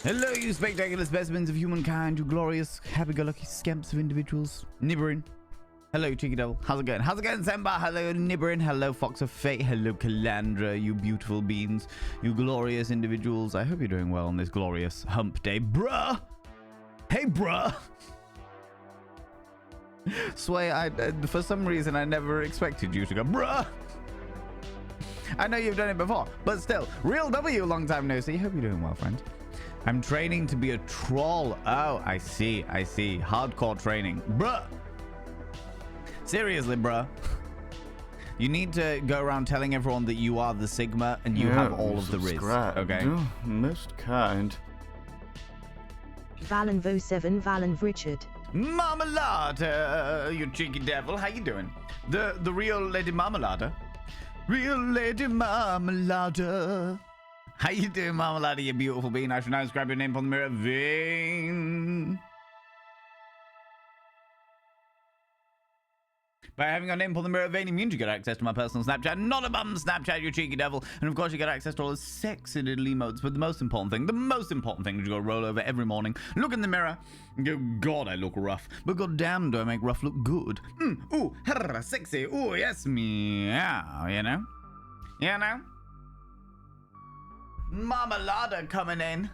Hello, you spectacular specimens of humankind, you glorious, happy-go-lucky scamps of individuals. Nibberin. Hello, you cheeky devil. How's it going? How's it going, Semba? Hello, Nibberin. Hello, Fox of Fate. Hello, Calandra, you beautiful beings. You glorious individuals. I hope you're doing well on this glorious hump day. Bruh! Hey, bruh! Sway, for some reason, I never expected you to go, bruh! I know you've done it before, but still. Real W, long time no see. Hope you're doing well, friend. I'm training to be a troll. Oh, I see. Hardcore training. Bruh. Seriously, bruh. You need to go around telling everyone that you are the Sigma and you have all of the Riz. Okay? Oh, most kind. Valenvo 7 Valenv Richard. Marmalade, you cheeky devil. How you doing? The real Lady Marmalade. Real Lady Marmalade. How you doing, Marmalade, you beautiful being? I should now grab your name on the mirror. Vane. By having your name on the mirror vein means you get access to my personal Snapchat. Not a bum Snapchat, you cheeky devil. And of course you get access to all the sexy little emotes. But the most important thing is you gotta roll over every morning, look in the mirror, and go, God, I look rough. But goddamn, do I make rough look good. Ooh, herra, sexy. Ooh, yes, meow, you know? You know? Marmalade coming in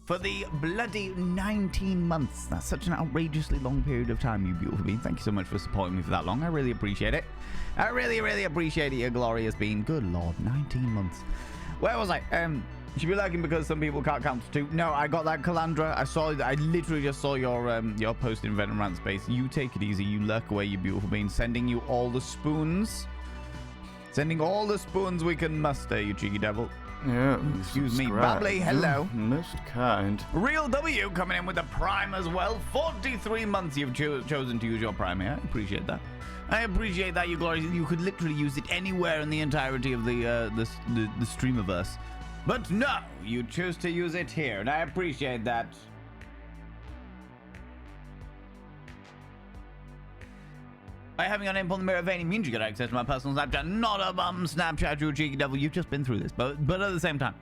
for the bloody 19 months. That's such an outrageously long period of time, you beautiful being. Thank you so much for supporting me for that long. I really appreciate it. I really, really appreciate it, you glorious being. Good Lord, 19 months. Where was I? Should be lurking because some people can't count to 2. No, I got that, Calandra. I literally just saw your post in Venom Rant Space. You take it easy. You lurk away, you beautiful being. Sending you all the spoons. Sending all the spoons we can muster, you cheeky devil. Yeah, excuse me, Bubbly, hello. Most kind. Real W coming in with a Prime as well. 43 months you've chosen to use your Prime here. I appreciate that. I appreciate that, you glorious. You could literally use it anywhere in the entirety of the Streamiverse. But no, you choose to use it here, and I appreciate that. By having your name on the mirror vein means you get access to my personal Snapchat. Not a bum Snapchat, you cheeky devil. You've just been through this, but at the same time.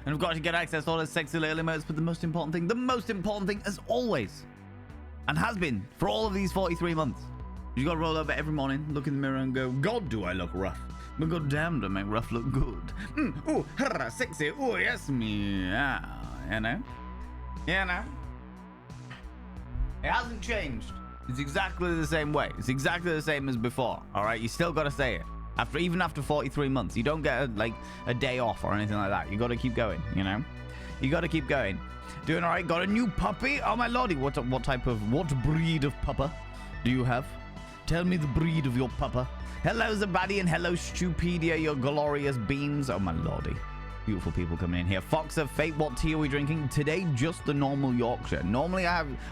And of course, you get access to all those sexy little emotes, but the most important thing as always, and has been for all of these 43 months, you gotta roll over every morning, look in the mirror and go, God, do I look rough. But goddamn, do I make rough look good. Ooh, herra, sexy. Ooh, yes, meow. You know? You know? It hasn't changed. It's exactly the same way. It's exactly the same as before. All right, you still got to say it. Even after 43 months, you don't get a day off or anything like that. You got to keep going, you know? You got to keep going. Doing all right. Got a new puppy? Oh, my lordy. What breed of puppa do you have? Tell me the breed of your puppa. Hello, Zabadi, and hello, Stupedia, your glorious beams. Oh, my lordy. Beautiful people coming in here. Fox of Fate, what tea are we drinking? Today, just the normal Yorkshire. Normally,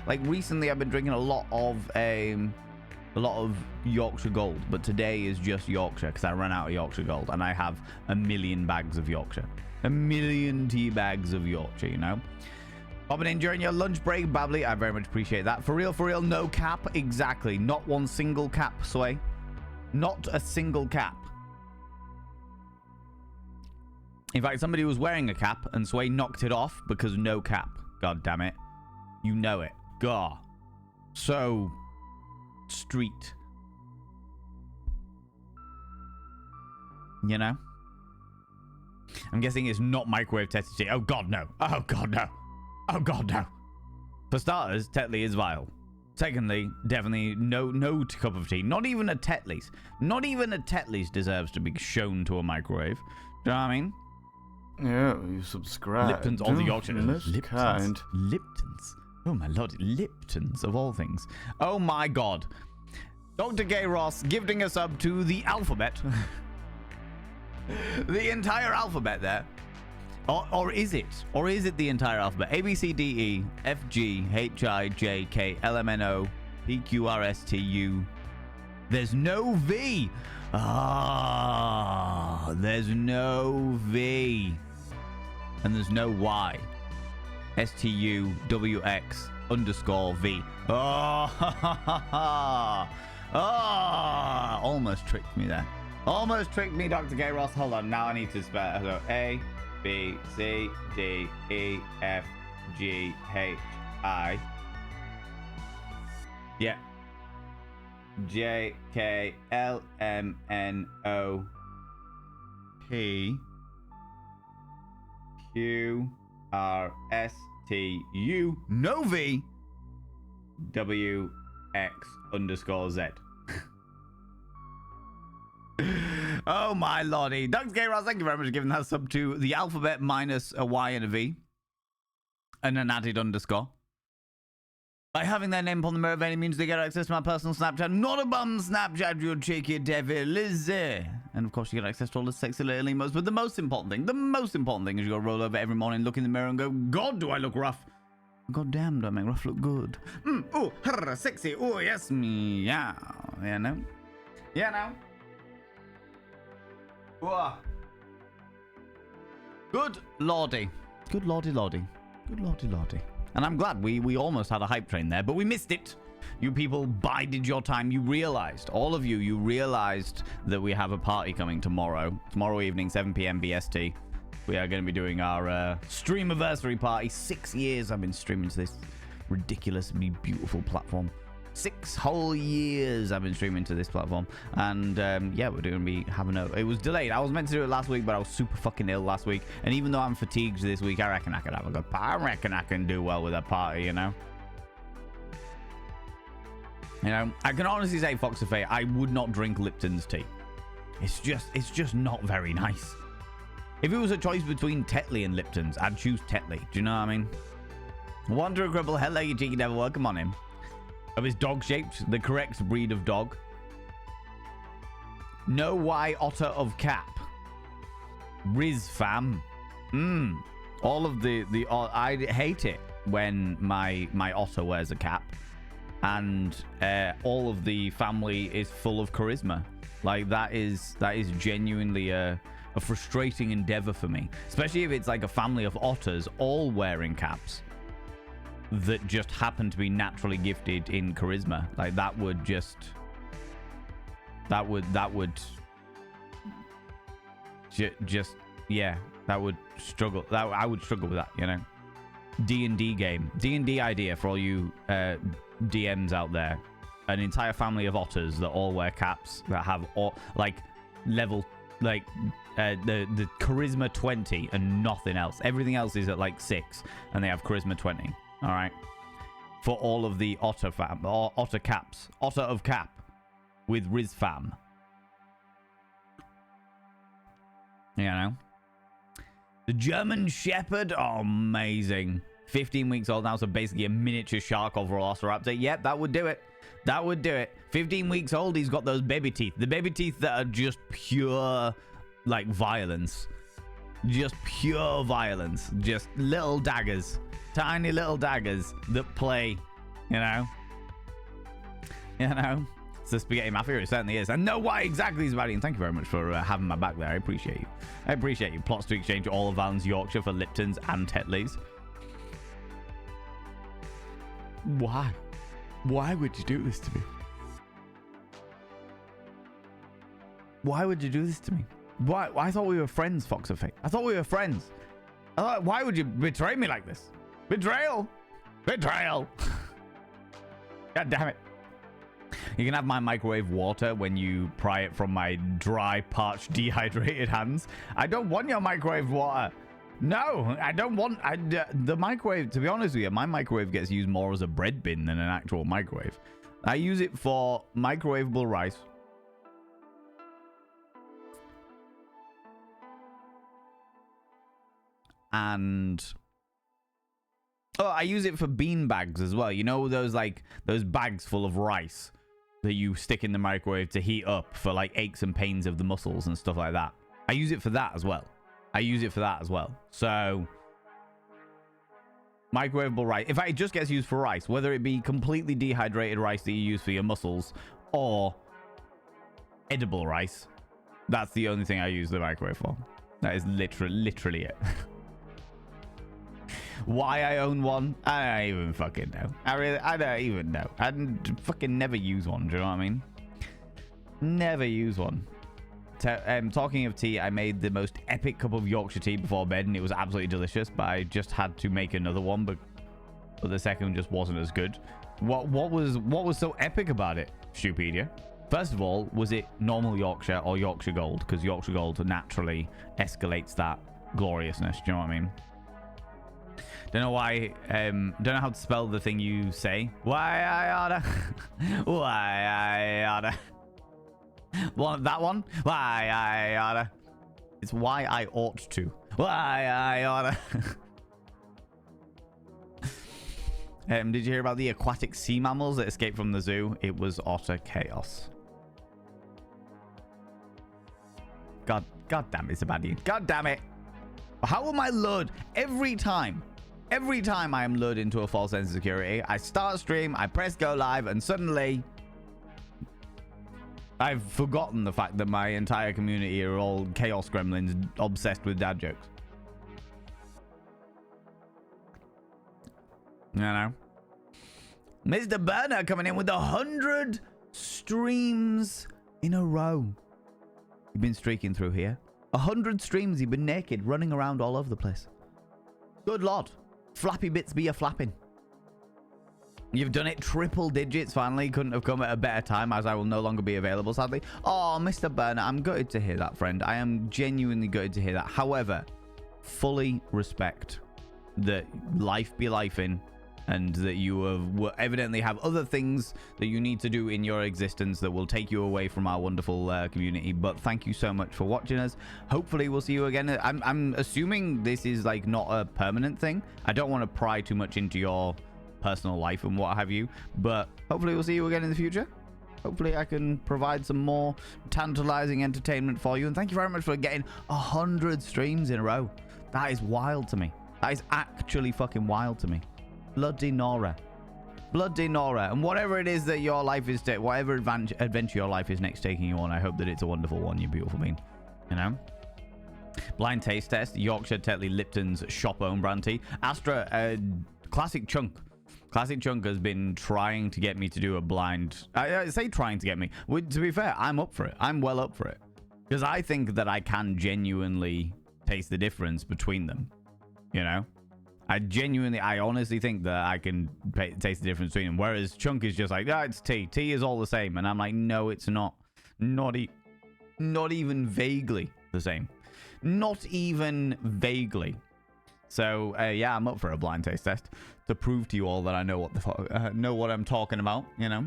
recently I've been drinking a lot of Yorkshire Gold, but today is just Yorkshire because I ran out of Yorkshire Gold and I have 1,000,000 bags of Yorkshire. 1,000,000 tea bags of Yorkshire, you know? Popping in during your lunch break, Babbly, I very much appreciate that. For real, no cap. Exactly. Not one single cap, Sway. Not a single cap. In fact, somebody was wearing a cap and Sway knocked it off because no cap. God damn it. You know it. Gah. So street. You know? I'm guessing it's not microwave tested tea. Oh god no. Oh god no. Oh god no. For starters, Tetley is vile. Secondly, definitely no cup of tea. Not even a Tetley's. Not even a Tetley's deserves to be shown to a microwave. Do you know what I mean? Yeah, you subscribe. Lipton's all the Yorkshire. Kind. Lipton's. Oh my lord, Lipton's of all things. Oh my god. Dr. Gay Ross gifting us up to the alphabet. The entire alphabet there. Or is it? Or is it the entire alphabet? A, B, C, D, E, F, G, H, I, J, K, L, M, N, O, P, Q, R, S, T, U. There's no V. There's no V. And there's no Y. STUWX_V. Almost tricked me there. Almost tricked me, Dr. Gay Ross. Hold on, now I need to spell. So A, B, C, D, E, F, G-H-I. Yeah. J-K-L-M-N-O-P Q-R-S-T-U no V W-X_Z. Oh my lordy. Doug's Gay Ross, thank you very much for giving that sub to the alphabet minus a Y and a V. And an added underscore. By having their name upon the mirror of any means, they get access to my personal Snapchat. Not a bum Snapchat, you cheeky devil, is it? And of course, you get access to all the sexy little emotes. But the most important thing is you go roll over every morning, look in the mirror and go, God, do I look rough? God damn, do I make rough look good? Oh, sexy. Oh, yes, meow. Yeah, no? Yeah, no? Whoa. Good lordy. Good lordy lordy. Good lordy lordy. And I'm glad we almost had a hype train there, but we missed it. You people bided your time. You realized, all of you, you realized that we have a party coming tomorrow. Tomorrow evening, 7 p.m. BST. We are going to be doing our streamiversary party. 6 years I've been streaming to this ridiculously beautiful platform. 6 whole years I've been streaming to this platform. And yeah, we're going to be having it was delayed. I was meant to do it last week, but I was super fucking ill last week. And even though I'm fatigued this week, I reckon I could have a good party. I reckon I can do well with a party, you know? You know, I can honestly say, Fox of Fate, I would not drink Lipton's tea. It's just not very nice. If it was a choice between Tetley and Lipton's, I'd choose Tetley. Do you know what I mean? Wanderer Cribble, hello, you cheeky devil. Welcome on in. Of his dog shaped, the correct breed of dog. No Y otter of cap. Riz fam. All of the I hate it when my otter wears a cap, and all of the family is full of charisma. Like that is genuinely a frustrating endeavor for me, especially if it's like a family of otters all wearing caps that just happen to be naturally gifted in charisma. Like that would just yeah, that would struggle. I would struggle with that, you know. D&D game, D&D idea for all you DMs out there. An entire family of otters that all wear caps that have all like level like the charisma 20 and nothing else. Everything else is at like 6 and they have charisma 20. All right, for all of the otter fam or otter caps, otter of cap with Riz fam. You know, the German Shepherd, oh, amazing. 15 weeks old now, so basically a miniature shark or velociraptor. Yep, that would do it. That would do it. 15 weeks old, he's got those baby teeth. The baby teeth that are just pure, like, violence. Just pure violence. Just little daggers. Tiny little daggers that play, you know. You know. It's the Spaghetti Mafia, it certainly is. And know why exactly he's about it. And thank you very much for having my back there. I appreciate you. I appreciate you. Plots to exchange all of Valen's Yorkshire for Lipton's and Tetley's. Why? Why would you do this to me? Why would you do this to me? Why? I thought we were friends, Fox of Fate. I thought we were friends. I thought, why would you betray me like this? Betrayal! Betrayal! God damn it. You can have my microwave water when you pry it from my dry, parched, dehydrated hands. I don't want your microwave water. No, I don't want... the microwave, to be honest with you, my microwave gets used more as a bread bin than an actual microwave. I use it for microwavable rice. And... oh, I use it for bean bags as well. You know those bags full of rice that you stick in the microwave to heat up for like aches and pains of the muscles and stuff like that. I use it for that as well. So microwavable rice. In fact, it just gets used for rice, whether it be completely dehydrated rice that you use for your muscles or edible rice. That's the only thing I use the microwave for. That is literally it. Why I own one, I don't even fucking know. I don't even know. I fucking never use one. Do you know what I mean? Never use one. Talking of tea, I made the most epic cup of Yorkshire tea before bed, and it was absolutely delicious. But I just had to make another one, but the second one just wasn't as good. What was so epic about it, Stupedia? First of all, was it normal Yorkshire or Yorkshire Gold? Because Yorkshire Gold naturally escalates that gloriousness. Do you know what I mean? Don't know why. Don't know how to spell the thing you say. Why I oughta. Why I oughta. That one. Why I oughta. It's why I ought to. Why I oughta. Did you hear about the aquatic sea mammals that escaped from the zoo? It was utter chaos. God damn it, Sebastian. God damn it. How am I lured every time? Every time I am lured into a false sense of security, I start a stream, I press go live, and suddenly I've forgotten the fact that my entire community are all chaos gremlins obsessed with dad jokes. You know? Mr. Burner coming in with 100 streams in a row. You've been streaking through here. 100 streams, you've been naked, running around all over the place. Good lord. Flappy bits be a flapping. You've done it triple digits finally. Couldn't have come at a better time, as I will no longer be available, sadly. Oh, Mr. Burner, I'm gutted to hear that, friend. I am genuinely gutted to hear that. However, fully respect that life be lifing, and that you will evidently have other things that you need to do in your existence that will take you away from our wonderful community. But thank you so much for watching us. Hopefully we'll see you again. I'm assuming this is like not a permanent thing. I don't want to pry too much into your personal life and what have you, but hopefully we'll see you again in the future. Hopefully I can provide some more tantalizing entertainment for you. And thank you very much for getting 100 streams in a row. That is wild to me. That is actually fucking wild to me. Bloody Nora. Bloody Nora. And whatever it is that your life is, whatever adventure your life is next taking you on, I hope that it's a wonderful one, you beautiful being. You know? Blind taste test. Yorkshire Tetley Lipton's shop own brand tea. Astra, Classic Chunk. Classic Chunk has been trying to get me to do a blind... I say trying to get me. Well, to be fair, I'm up for it. I'm well up for it. Because I think that I can genuinely taste the difference between them. You know? I honestly think that I can taste the difference between them. Whereas Chunk is just like, it's tea. Tea is all the same. And I'm like, no, it's not. Not even vaguely the same. Not even vaguely. So, yeah, I'm up for a blind taste test to prove to you all that I know what the fuck, know what I'm talking about, you know?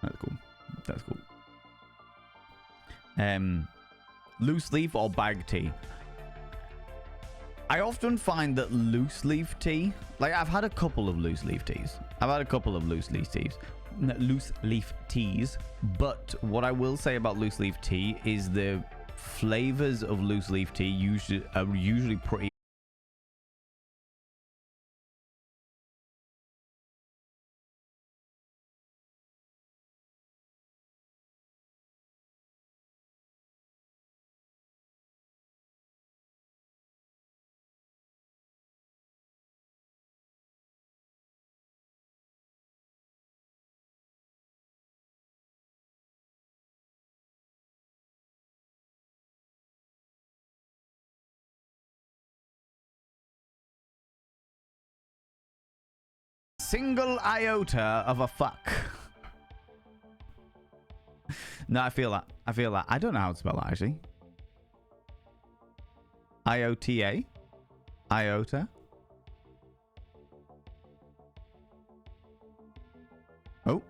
That's cool. That's cool. Loose leaf or bag tea? I often find that loose leaf tea, like I've had a couple of loose leaf teas. Loose leaf teas. But what I will say about loose leaf tea is the flavors of loose leaf tea are usually pretty. Single iota of a fuck. No, I feel that. I don't know how to spell that, actually. IOTA? Iota? Oh.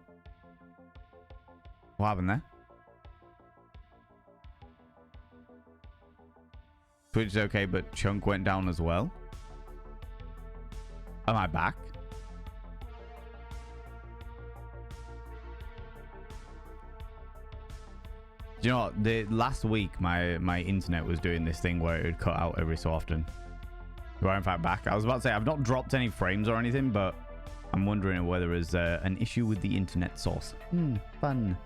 What happened there? Twitch is okay, but Chunk went down as well. Am I back? Do you know what? The last week my internet was doing this thing where it would cut out every so often. We are in fact back. I was about to say I've not dropped any frames or anything, but I'm wondering whether there's an issue with the internet source. Fun.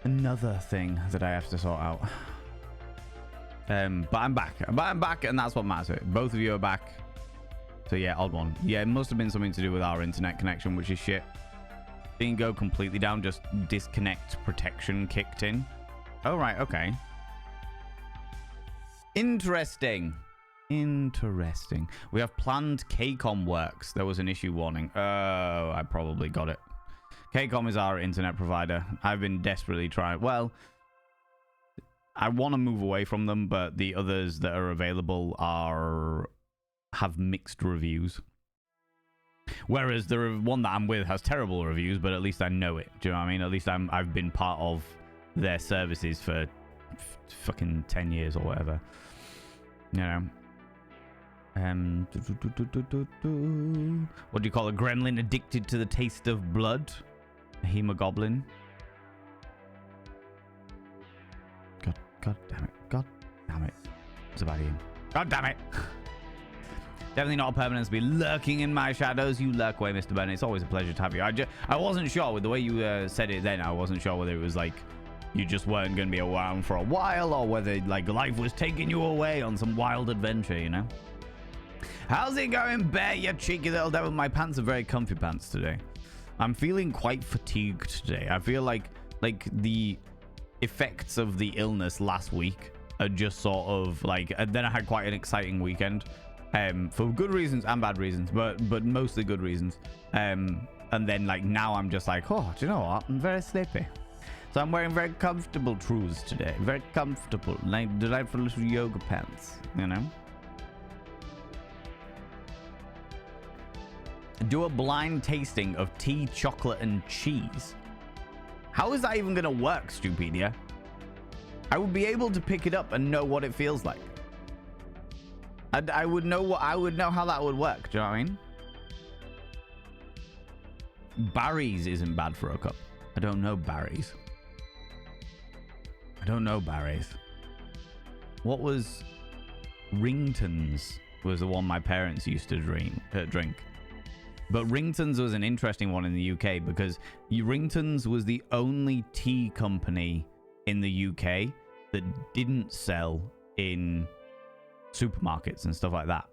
Another thing that I have to sort out. But I'm back. I'm back, and that's what matters. Both of you are back. So yeah, odd one. Yeah, it must have been something to do with our internet connection, which is shit. Didn't go completely down, just disconnect protection kicked in. Oh, right, okay. Interesting. Interesting. We have planned KCOM works. There was an issue warning. Oh, I probably got it. KCOM is our internet provider. I've been desperately trying. Well, I want to move away from them, but the others that are available have mixed reviews. Whereas the one that I'm with has terrible reviews, but at least I know it. Do you know what I mean? At least I've been part of their services for fucking 10 years or whatever. You know. What do you call a gremlin addicted to the taste of blood? A hemogoblin. God damn it. God damn it. Zabadian. God damn it. Definitely not a permanence to be lurking in my shadows. You lurk away, Mr. Bennett. It's always a pleasure to have you. I wasn't sure with the way you said it then. I wasn't sure whether it was like you just weren't going to be around for a while or whether like life was taking you away on some wild adventure, you know? How's it going, Bear, you cheeky little devil? My pants are very comfy pants today. I'm feeling quite fatigued today. I feel like the effects of the illness last week are just sort of like, and then I had quite an exciting weekend. For good reasons and bad reasons, but mostly good reasons. And then like now I'm just like, oh, do you know what? I'm very sleepy. So I'm wearing very comfortable trues today. Very comfortable, like delightful little yoga pants, you know? Do a blind tasting of tea, chocolate, and cheese. How is that even going to work, Stupedia? I would be able to pick it up and know what it feels like. I would know how that would work. Do you know what I mean? Barry's isn't bad for a cup. I don't know Barry's. I don't know Barry's. What was Ringtons? Was the one my parents used to drink. But Ringtons was an interesting one in the UK because Ringtons was the only tea company in the UK that didn't sell in supermarkets and stuff like that.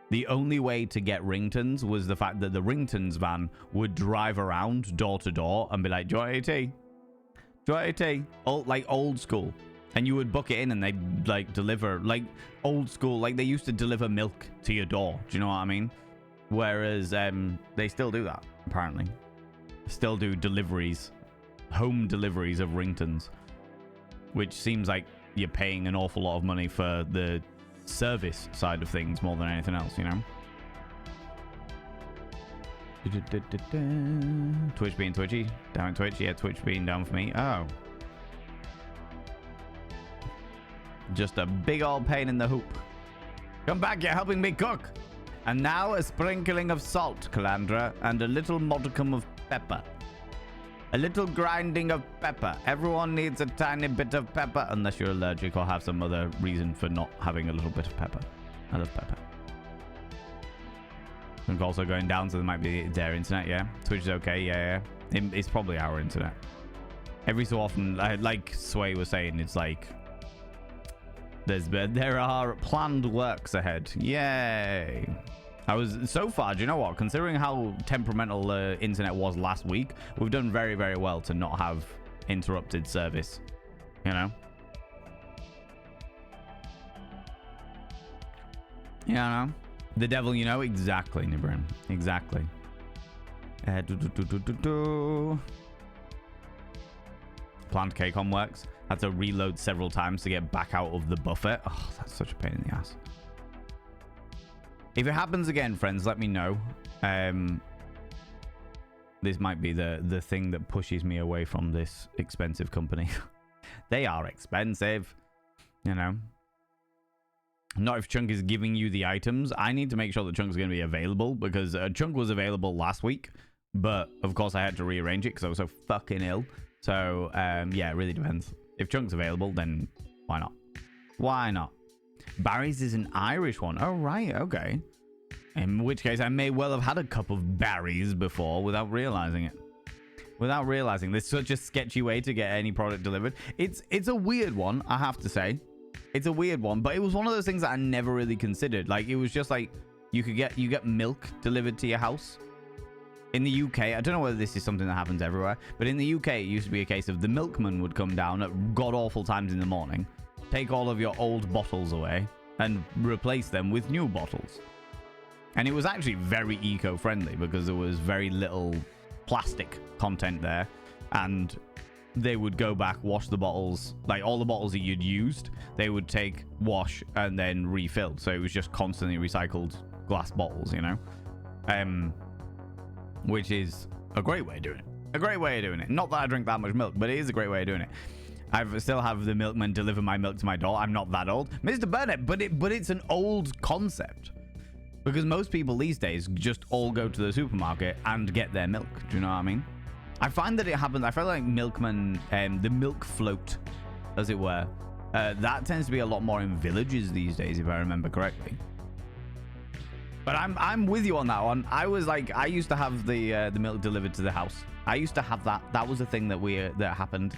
The only way to get Ringtons was the fact that the Ringtons van would drive around door to door and be like, do you want any tea? Do you want any tea? Like old school. And you would book it in and they'd like deliver, like old school, like they used to deliver milk to your door. Do you know what I mean? Whereas they still do that, apparently. Still do deliveries, home deliveries of Ringtons, which seems like you're paying an awful lot of money for the service side of things more than anything else, you know? Twitch being twitchy. Down Twitch. Yeah, Twitch being down for me. Oh. Just a big old pain in the hoop. Come back, you're helping me cook. And now a sprinkling of salt, Calandra, and a little modicum of pepper. A little grinding of pepper. Everyone needs a tiny bit of pepper, unless you're allergic or have some other reason for not having a little bit of pepper. I love pepper. It's also going down, so there might be their internet, yeah? Twitch is okay, yeah. It's probably our internet. Every so often, like Sway was saying, it's like... There are planned works ahead. Yay. So far, do you know what? Considering how temperamental internet was last week, we've done very, very well to not have interrupted service. You know? Yeah, no? The devil, you know? Exactly, Nibrin. Exactly. Planned KCOM works. Had to reload several times to get back out of the buffer. Oh, that's such a pain in the ass. If it happens again, friends, let me know. This might be the thing that pushes me away from this expensive company. They are expensive, you know. Not if Chunk is giving you the items. I need to make sure that Chunk's going to be available because Chunk was available last week. But, of course, I had to rearrange it because I was so fucking ill. So, yeah, it really depends. If Chunk's available, then why not? Why not? Barry's is an Irish one. Oh, right. Okay. In which case, I may well have had a cup of Barry's before without realizing it. Without realizing. There's such a sketchy way to get any product delivered. It's a weird one, I have to say. It's a weird one, but it was one of those things that I never really considered. Like, it was just like, you get milk delivered to your house. In the UK, I don't know whether this is something that happens everywhere, but in the UK, it used to be a case of the milkman would come down at god-awful times in the morning, take all of your old bottles away, and replace them with new bottles. And it was actually very eco-friendly because there was very little plastic content there, and they would go back, wash the bottles, like all the bottles that you'd used, they would take, wash, and then refill. So it was just constantly recycled glass bottles, you know? Which is a great way of doing it. A great way of doing it. Not that I drink that much milk, but it is a great way of doing it. I still have the milkman deliver my milk to my door. I'm not that old. Mr. Burnett, but it's an old concept. Because most people these days just all go to the supermarket and get their milk. Do you know what I mean? I find that it happens. I feel like milkman, the milk float, as it were, that tends to be a lot more in villages these days, if I remember correctly. But I'm with you on that one. I used to have the milk delivered to the house. I used to have that. That was a thing that happened.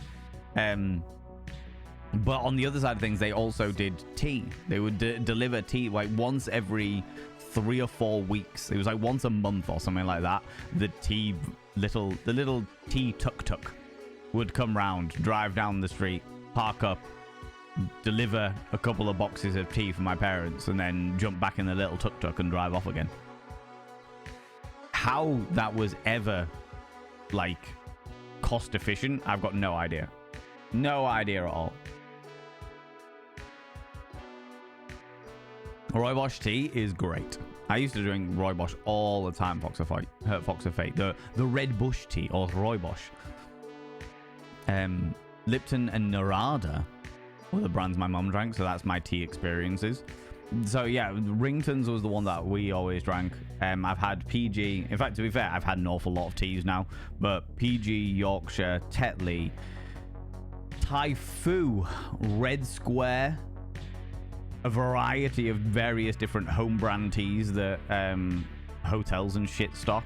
But on the other side of things, they also did tea. They would deliver tea like once every 3 or 4 weeks. It was like once a month or something like that. The little tea tuk-tuk would come round, drive down the street, park up, deliver a couple of boxes of tea for my parents, and then jump back in the little tuk-tuk and drive off again. How that was ever like cost efficient, I've got no idea. No idea at all. Rooibos tea is great. I used to drink rooibos all the time, Fox of Fate. The red bush tea, or rooibos. Lipton and Narada were the brands my mum drank, so that's my tea experiences. So yeah, Rington's was the one that we always drank. I've had PG. In fact, to be fair, I've had an awful lot of teas now, but PG, Yorkshire, Tetley, Typhoo, Red Square, a variety of various different home brand teas that hotels and shit stock,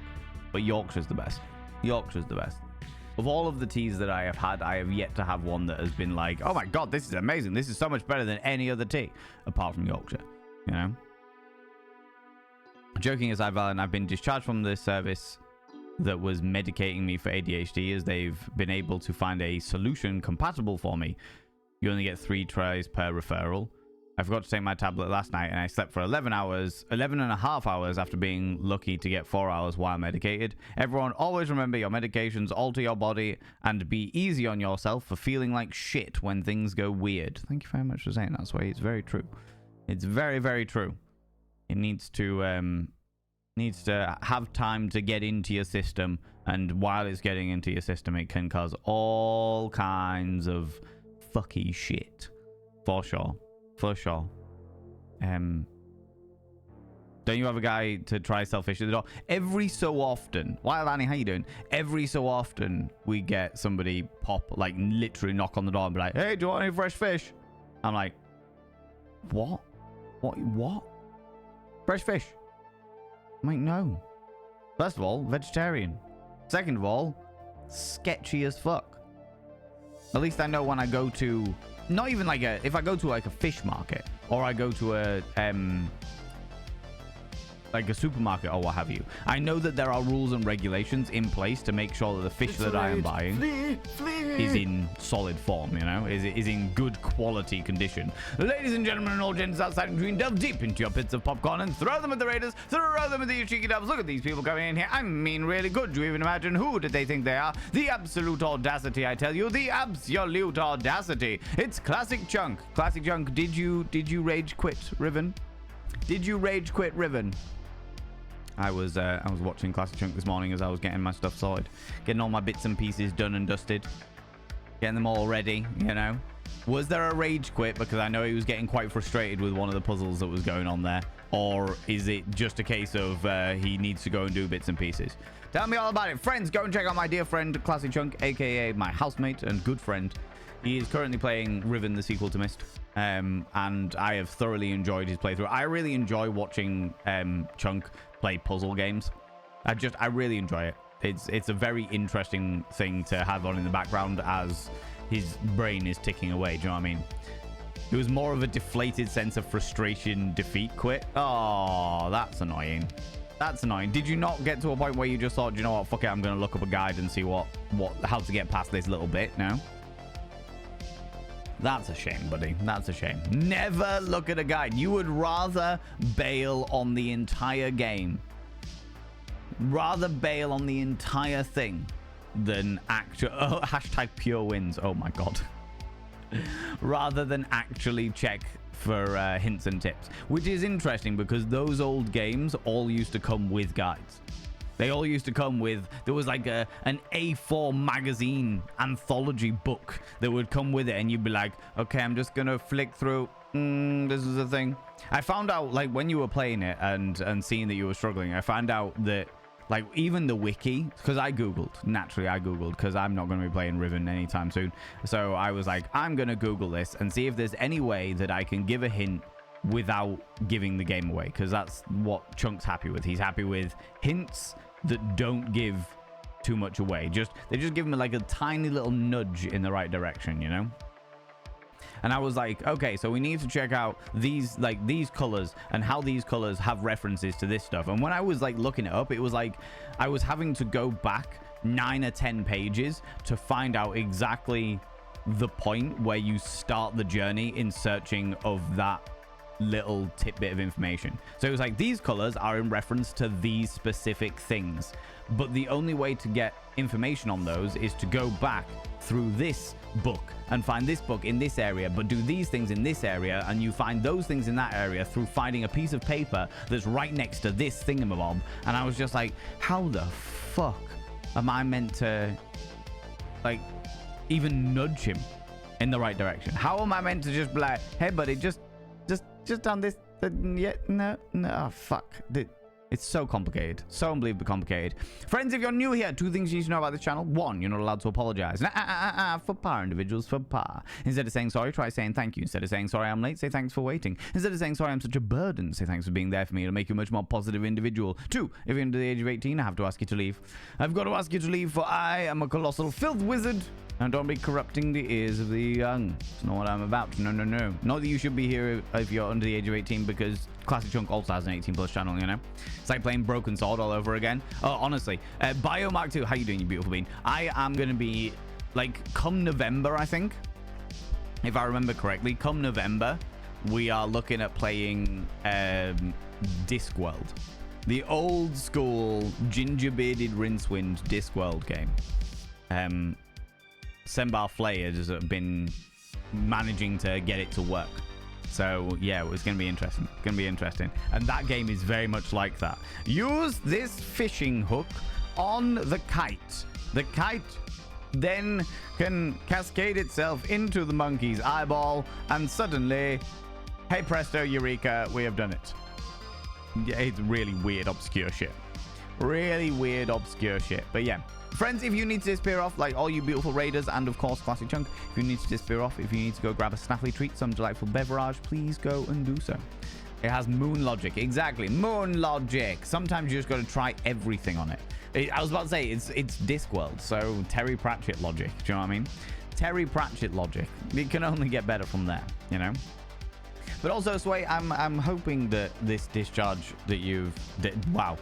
but Yorkshire's the best. Yorkshire's the best. Of all of the teas that I have had, I have yet to have one that has been like, oh my god, this is amazing. This is so much better than any other tea, apart from Yorkshire, you know? Joking aside, Valen, I've been discharged from the service that was medicating me for ADHD, as they've been able to find a solution compatible for me. You only get 3 tries per referral. I forgot to take my tablet last night, and I slept for 11 and a half hours after being lucky to get 4 hours while medicated. Everyone, always remember your medications alter your body, and be easy on yourself for feeling like shit when things go weird. Thank you very much for saying that, Sway. It's very true. It's very, very true. It needs to have time to get into your system, and while it's getting into your system, it can cause all kinds of fucky shit. For sure. For sure. Don't you have a guy to try selfish at the door? Every so often. Wild Annie, how you doing? Every so often we get somebody pop, like literally knock on the door and be like, hey, do you want any fresh fish? I'm like, what? What? Fresh fish? I'm like, no. First of all, vegetarian. Second of all, sketchy as fuck. At least I know when I go to, not even like if I go to like a fish market, or I go to a like a supermarket or what have you, I know that there are rules and regulations in place to make sure that the fish that I am buying is in solid form, you know, is in good quality condition. Ladies and gentlemen and all gents outside and between, delve deep into your pits of popcorn and throw them at the raiders, throw them at these cheeky dubs. Look at these people coming in here. I mean, really good. Do you even imagine who did they think they are? The absolute audacity, I tell you, the absolute audacity. It's Classic Chunk. Classic Chunk, did you rage quit, Riven? Did you rage quit, Riven? I was watching Classic Chunk this morning as I was getting my stuff sorted, getting all my bits and pieces done and dusted, getting them all ready, you know. Was there a rage quit because I know he was getting quite frustrated with one of the puzzles that was going on there, or is it just a case of he needs to go and do bits and pieces? Tell me all about it. Friends, go and check out my dear friend Classic Chunk, aka my housemate and good friend. He is currently playing Riven, the sequel to Myst, and I have thoroughly enjoyed his playthrough. I really enjoy watching Chunk play puzzle games. I really enjoy it. It's a very interesting thing to have on in the background as his brain is ticking away. Do you know what I mean? It was more of a deflated sense of frustration, defeat, quit. Oh, that's annoying. That's annoying. Did you not get to a point where you just thought, you know what, fuck it, I'm going to look up a guide and see how to get past this little bit? No? That's a shame, buddy. That's a shame. Never look at a guide. You would rather bail on the entire game. Rather bail on the entire thing than hashtag pure wins. Oh my god. Rather than actually check for hints and tips, which is interesting because those old games all used to come with guides. They all used to come with, there was like an A4 magazine anthology book that would come with it, and you'd be like, okay, I'm just gonna flick through. This is the thing. I found out, like, when you were playing it and seeing that you were struggling, I found out that, like, even the wiki, because naturally I googled, because I'm not going to be playing Riven anytime soon. So I was like, I'm going to Google this and see if there's any way that I can give a hint without giving the game away, because that's what Chunk's happy with. He's happy with hints that don't give too much away. They just give him like a tiny little nudge in the right direction, you know? And I was like, okay, so we need to check out these colors and how these colors have references to this stuff. And when I was like looking it up, it was like I was having to go back 9 or 10 pages to find out exactly the point where you start the journey in searching of that little tidbit of information. So it was like, these colors are in reference to these specific things, but the only way to get information on those is to go back through this book and find this book in this area, but do these things in this area, and you find those things in that area through finding a piece of paper that's right next to this thingamabob. And I was just like, how the fuck am I meant to like even nudge him in the right direction? How am I meant to just be like, hey buddy, just done this? Yeah, no, oh, fuck. It's so complicated. So unbelievably complicated. Friends, if you're new here, 2 things you need to know about this channel. 1, you're not allowed to apologize. For par, individuals, for par. Instead of saying sorry, try saying thank you. Instead of saying sorry, I'm late, say thanks for waiting. Instead of saying sorry, I'm such a burden, say thanks for being there for me. It'll make you a much more positive individual. 2, if you're under the age of 18, I have to ask you to leave. I've got to ask you to leave, for I am a colossal filth wizard. And don't be corrupting the ears of the young. It's not what I'm about. No. Not that you should be here if you're under the age of 18, because Classic Chunk also has an 18+ channel, you know? It's like playing Broken Sword all over again. Oh, honestly. Bio Mark 2, how you doing, you beautiful bean? I am going to be, like, come November, I think, if I remember correctly, come November, we are looking at playing Discworld. The old school ginger-bearded Rincewind Discworld game. Sembar Flay has been managing to get it to work. So, yeah, it's going to be interesting. It's going to be interesting. And that game is very much like that. Use this fishing hook on the kite. The kite then can cascade itself into the monkey's eyeball, and suddenly, hey presto, eureka, we have done it. Yeah, it's really weird, obscure shit. Really weird, obscure shit. But yeah. Friends, if you need to disappear off, like all you beautiful raiders and, of course, Classic Chunk, if you need to disappear off, if you need to go grab a snaffly treat, some delightful beverage, please go and do so. It has moon logic. Exactly. Moon logic. Sometimes you just got to try everything on it. I was about to say, it's Discworld, so Terry Pratchett logic. Do you know what I mean? Terry Pratchett logic. It can only get better from there, you know? But also, Sway, I'm hoping that this discharge that wow.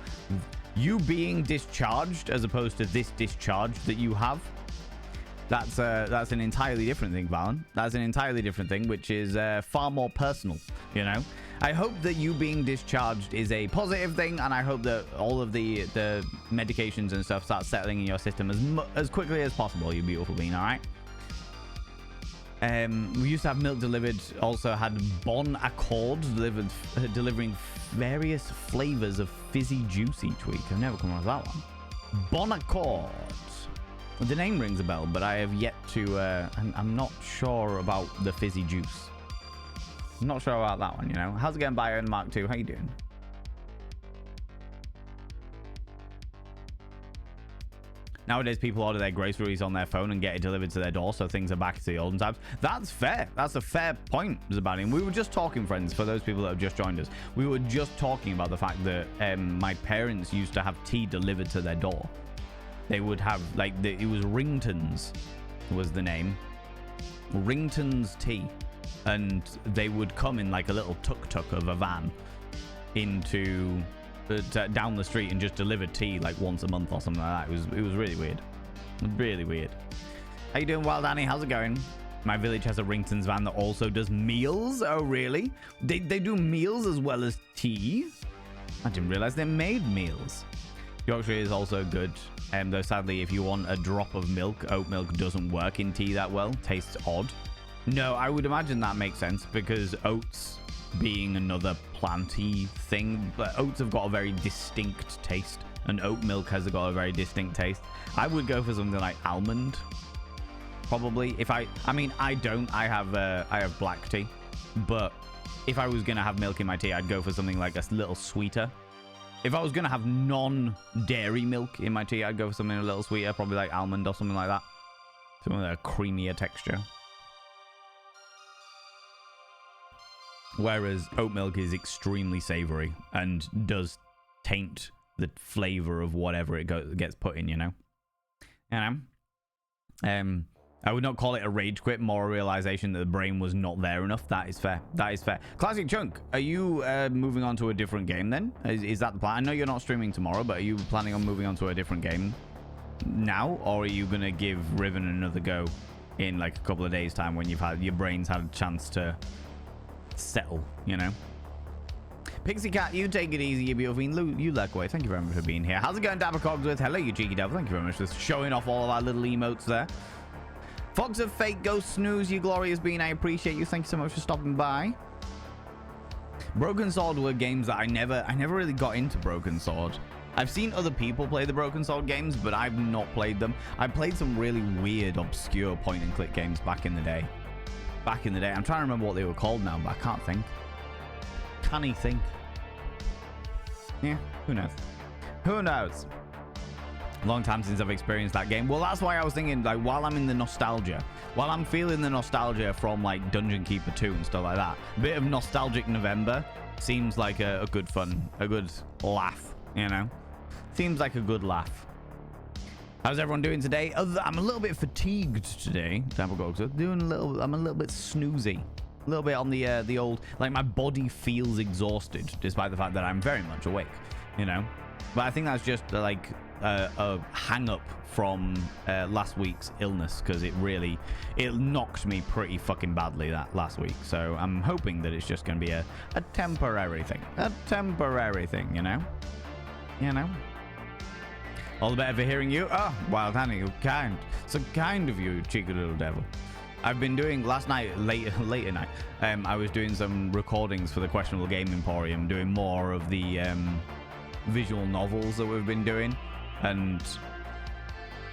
You being discharged as opposed to this discharge that you have, that's an entirely different thing, Valen. That's an entirely different thing, which is far more personal, you know? I hope that you being discharged is a positive thing, and I hope that all of the medications and stuff start settling in your system as quickly as possible, you beautiful being, all right? We used to have milk delivered, also had Bon Accord delivering various flavors of fizzy juice each week. I've never come across that one. Bon Accord. The name rings a bell, but I have yet to, I'm not sure about the fizzy juice. I'm not sure about that one, you know. How's it going, Bio and Mark 2? How you doing? Nowadays, people order their groceries on their phone and get it delivered to their door, so things are back to the olden times. That's fair. That's a fair point, Zabani. We were just talking, friends, for those people that have just joined us. We were just talking about the fact that my parents used to have tea delivered to their door. They would have, like, it was Rington's was the name. Rington's tea. And they would come in, like, a little tuk-tuk of a van into down the street and just delivered tea like once a month or something like that. It was really weird. Really weird. How you doing, Wild Annie? How's it going? My village has a Ringtons van that also does meals. Oh, really? They do meals as well as tea? I didn't realize they made meals. Yorkshire is also good. Though sadly, if you want a drop of milk, oat milk doesn't work in tea that well. Tastes odd. No, I would imagine that makes sense because oats being another planty thing, but oats have got a very distinct taste and oat milk has got a very distinct taste. I would go for something like almond. Probably. If I mean, I have black tea, but if I was going to have milk in my tea, I'd go for something like a little sweeter. If I was going to have non-dairy milk in my tea, I'd go for something a little sweeter, probably like almond or something like that. Something with a creamier texture. Whereas oat milk is extremely savory and does taint the flavor of whatever it gets put in, you know? I would not call it a rage quit, more a realization that the brain was not there enough. That is fair. That is fair. Classic Chunk, are you moving on to a different game then? Is that the plan? I know you're not streaming tomorrow, but are you planning on moving on to a different game now? Or are you going to give Riven another go in like a couple of days' time when your brain's had a chance to settle, you know? Pixie Cat, you take it easy, you beautiful. You luck away. Thank you very much for being here. How's it going, Dapper Cogsworth? Hello, you cheeky devil. Thank you very much for showing off all of our little emotes there. Fox of Fate, Ghost Snooze, you glorious being. I appreciate you. Thank you so much for stopping by. Broken Sword were games that I never really got into. Broken Sword. I've seen other people play the Broken Sword games, but I've not played them. I played some really weird, obscure point-and-click games back in the day. I'm trying to remember what they were called now, but I can't think. Can he think? Yeah, who knows? Who knows? Long time since I've experienced that game. Well, that's why I was thinking, like, while I'm in the nostalgia, while I'm feeling the nostalgia from, like, Dungeon Keeper 2 and stuff like that, a bit of nostalgic November seems like a good fun, a good laugh, you know? Seems like a good laugh. How's everyone doing today? I'm a little bit fatigued today. I'm a little bit snoozy. A little bit on the old, like, my body feels exhausted, despite the fact that I'm very much awake, you know? But I think that's just, like, a hang-up from last week's illness, because it knocked me pretty fucking badly that last week. So I'm hoping that it's just going to be a temporary thing. A temporary thing, you know? You know? All the better for hearing you. Oh, Wild Honey, you kind. So kind of you, cheeky little devil. I've been doing, last night, later night, I was doing some recordings for the Questionable Game Emporium, doing more of the visual novels that we've been doing. And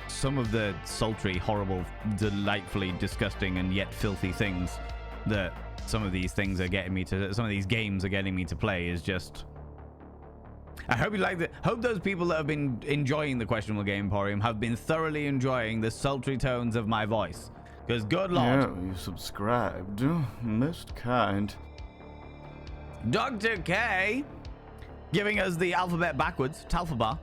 some of the sultry, horrible, delightfully disgusting, and yet filthy things that some of these games are getting me to play is just... I hope you like it. Hope those people that have been enjoying the Questionable Game Emporium have been thoroughly enjoying the sultry tones of my voice. Because good lord. Yeah, you subscribed. Most kind. Dr. K giving us the alphabet backwards, Talfabar.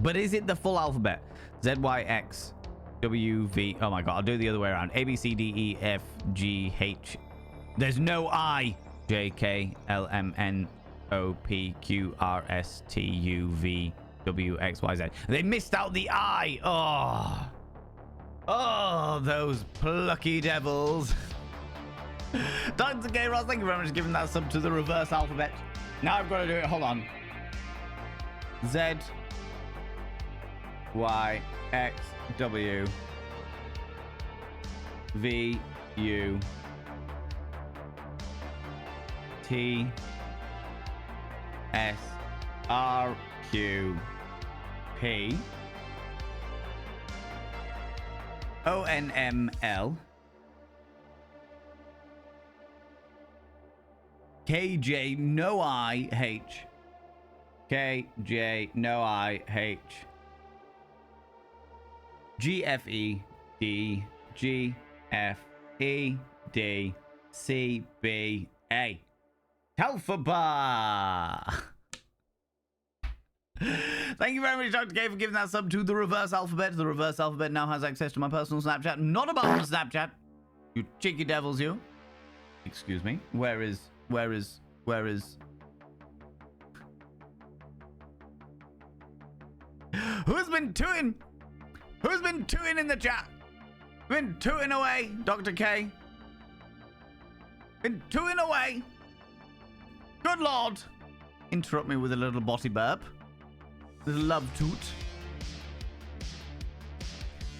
But is it the full alphabet? Z, Y, X, W, V. Oh my god, I'll do it the other way around. A, B, C, D, E, F, G, H. There's no I. J, K, L, M, N, O, P, Q, R, S, T, U, V, W, X, Y, Z. They missed out the I. Oh. Oh, those plucky devils. Dr. K. Ross, thank you very much for giving that sub to the reverse alphabet. Now I've got to do it. Hold on. Z, Y, X, W, V, U, T, S, R, Q, P, O, N, M, L, K, J, no I, H, K, J, no I, H, G, F, E, D, G, F, E, D, C, B, A. Alphabet. Thank you very much, Dr. K, for giving that sub to the reverse alphabet. The reverse alphabet now has access to my personal Snapchat. Not about the Snapchat. You cheeky devils, you. Excuse me. Where is... Who's been tooting? Who's been tooting in the chat? Been tooting away, Dr. K. Been tooting away. Good Lord. Interrupt me with a little botty burp. Little love toot.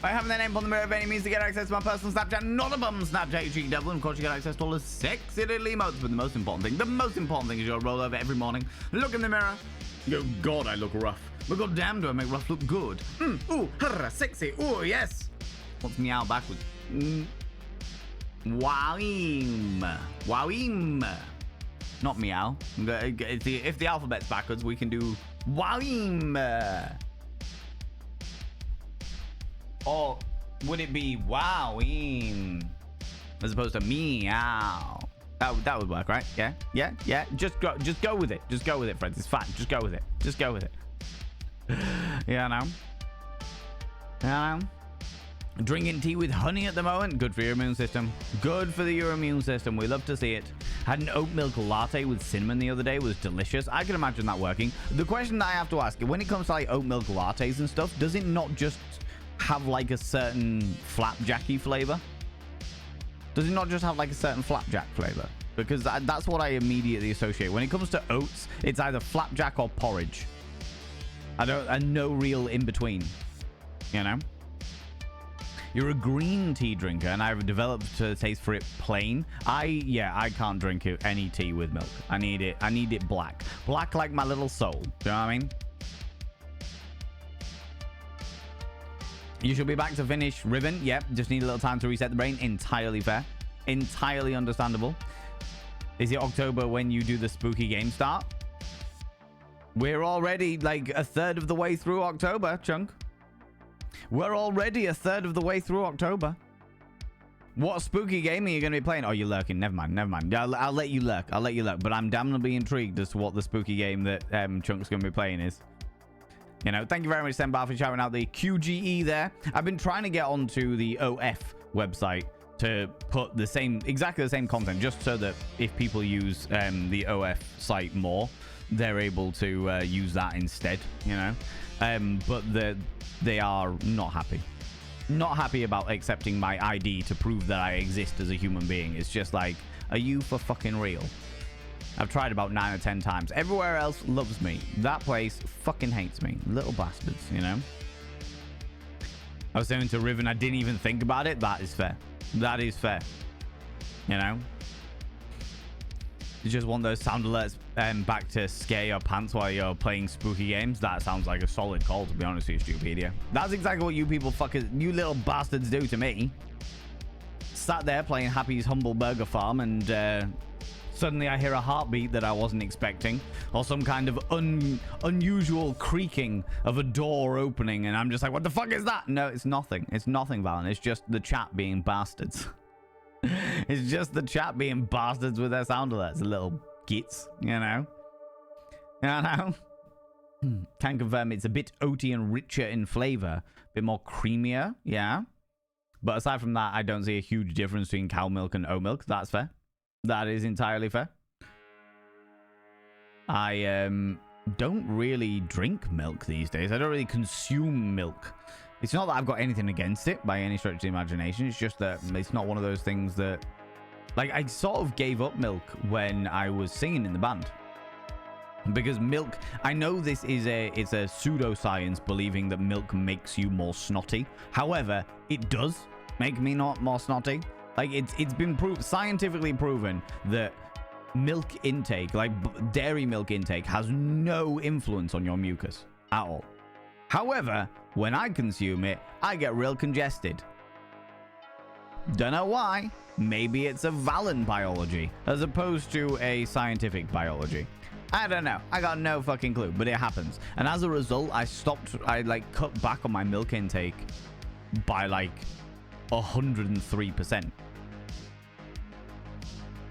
By having their name on the mirror of any means to get access to my personal Snapchat, not a bum Snapchat, you cheeky devil. And of course, you get access to all the sexy little emotes. But the most important thing is you'll roll over every morning, look in the mirror, go, God, I look rough. But god damn, do I make rough look good. Ooh, hurrah, sexy. Ooh, yes. What's meow backwards? Wowim. Wowim. Not meow. If the alphabet's backwards, we can do wowim. Or would it be wowing as opposed to meow? That would work, right? Yeah. Just go with it. Just go with it, friends. It's fine. Just go with it. Just go with it. Yeah, I know. Drinking tea with honey at the moment. Good for your immune system. Good for your immune system. We love to see it. Had an oat milk latte with cinnamon the other day. It was delicious. I can imagine that working. The question that I have to ask, when it comes to like oat milk lattes and stuff, does it not just have like a certain flapjacky flavor? Does it not just have like a certain flapjack flavor? Because that's what I immediately associate. When it comes to oats, it's either flapjack or porridge. And no real in between, you know? You're a green tea drinker, and I've developed a taste for it plain. I can't drink any tea with milk. I need it black. Black like my little soul. Do you know what I mean? You should be back to finish Ribbon. Yep, just need a little time to reset the brain. Entirely fair. Entirely understandable. Is it October when you do the spooky game start? We're already like a third of the way through October, Chunk. We're already a third of the way through October. What spooky game are you going to be playing? Oh, you're lurking. Never mind. I'll let you lurk. But I'm damnably intrigued as to what the spooky game that Chunk's going to be playing is. You know, thank you very much, Sembar, for shouting out the QGE there. I've been trying to get onto the OF website to put exactly the same content, just so that if people use the OF site more, they're able to use that instead, you know. But they are not happy. Not happy about accepting my ID to prove that I exist as a human being. It's just like, are you for fucking real? I've tried about 9 or 10 times. Everywhere else loves me. That place fucking hates me. Little bastards, you know? I was saying to Riven, I didn't even think about it. That is fair. That is fair. You know? You just want those sound alerts back to scare your pants while you're playing spooky games. That sounds like a solid call, to be honest with you, Stupedia. That's exactly what you people you little bastards do to me. Sat there playing Happy's Humble Burger Farm and suddenly I hear a heartbeat that I wasn't expecting, or some kind of unusual creaking of a door opening, and I'm just like, what the fuck is that? No, it's nothing. It's nothing, Valen. It's just the chat being bastards. It's just the chat being bastards with their sound alerts, little gits, you know? You know? Can confirm it's a bit oaty and richer in flavor, a bit more creamier, yeah? But aside from that, I don't see a huge difference between cow milk and oat milk. That's fair. That is entirely fair. I don't really drink milk these days. I don't really consume milk. It's not that I've got anything against it by any stretch of the imagination. It's just that it's not one of those things that... Like, I sort of gave up milk when I was singing in the band. Because milk... I know this is it's a pseudoscience believing that milk makes you more snotty. However, it does make me not more snotty. Like, it's been scientifically proven that milk intake, like dairy milk intake, has no influence on your mucus at all. However, when I consume it, I get real congested. Don't know why. Maybe it's a Valen biology as opposed to a scientific biology. I don't know. I got no fucking clue, but it happens. And as a result, I like cut back on my milk intake by like 103%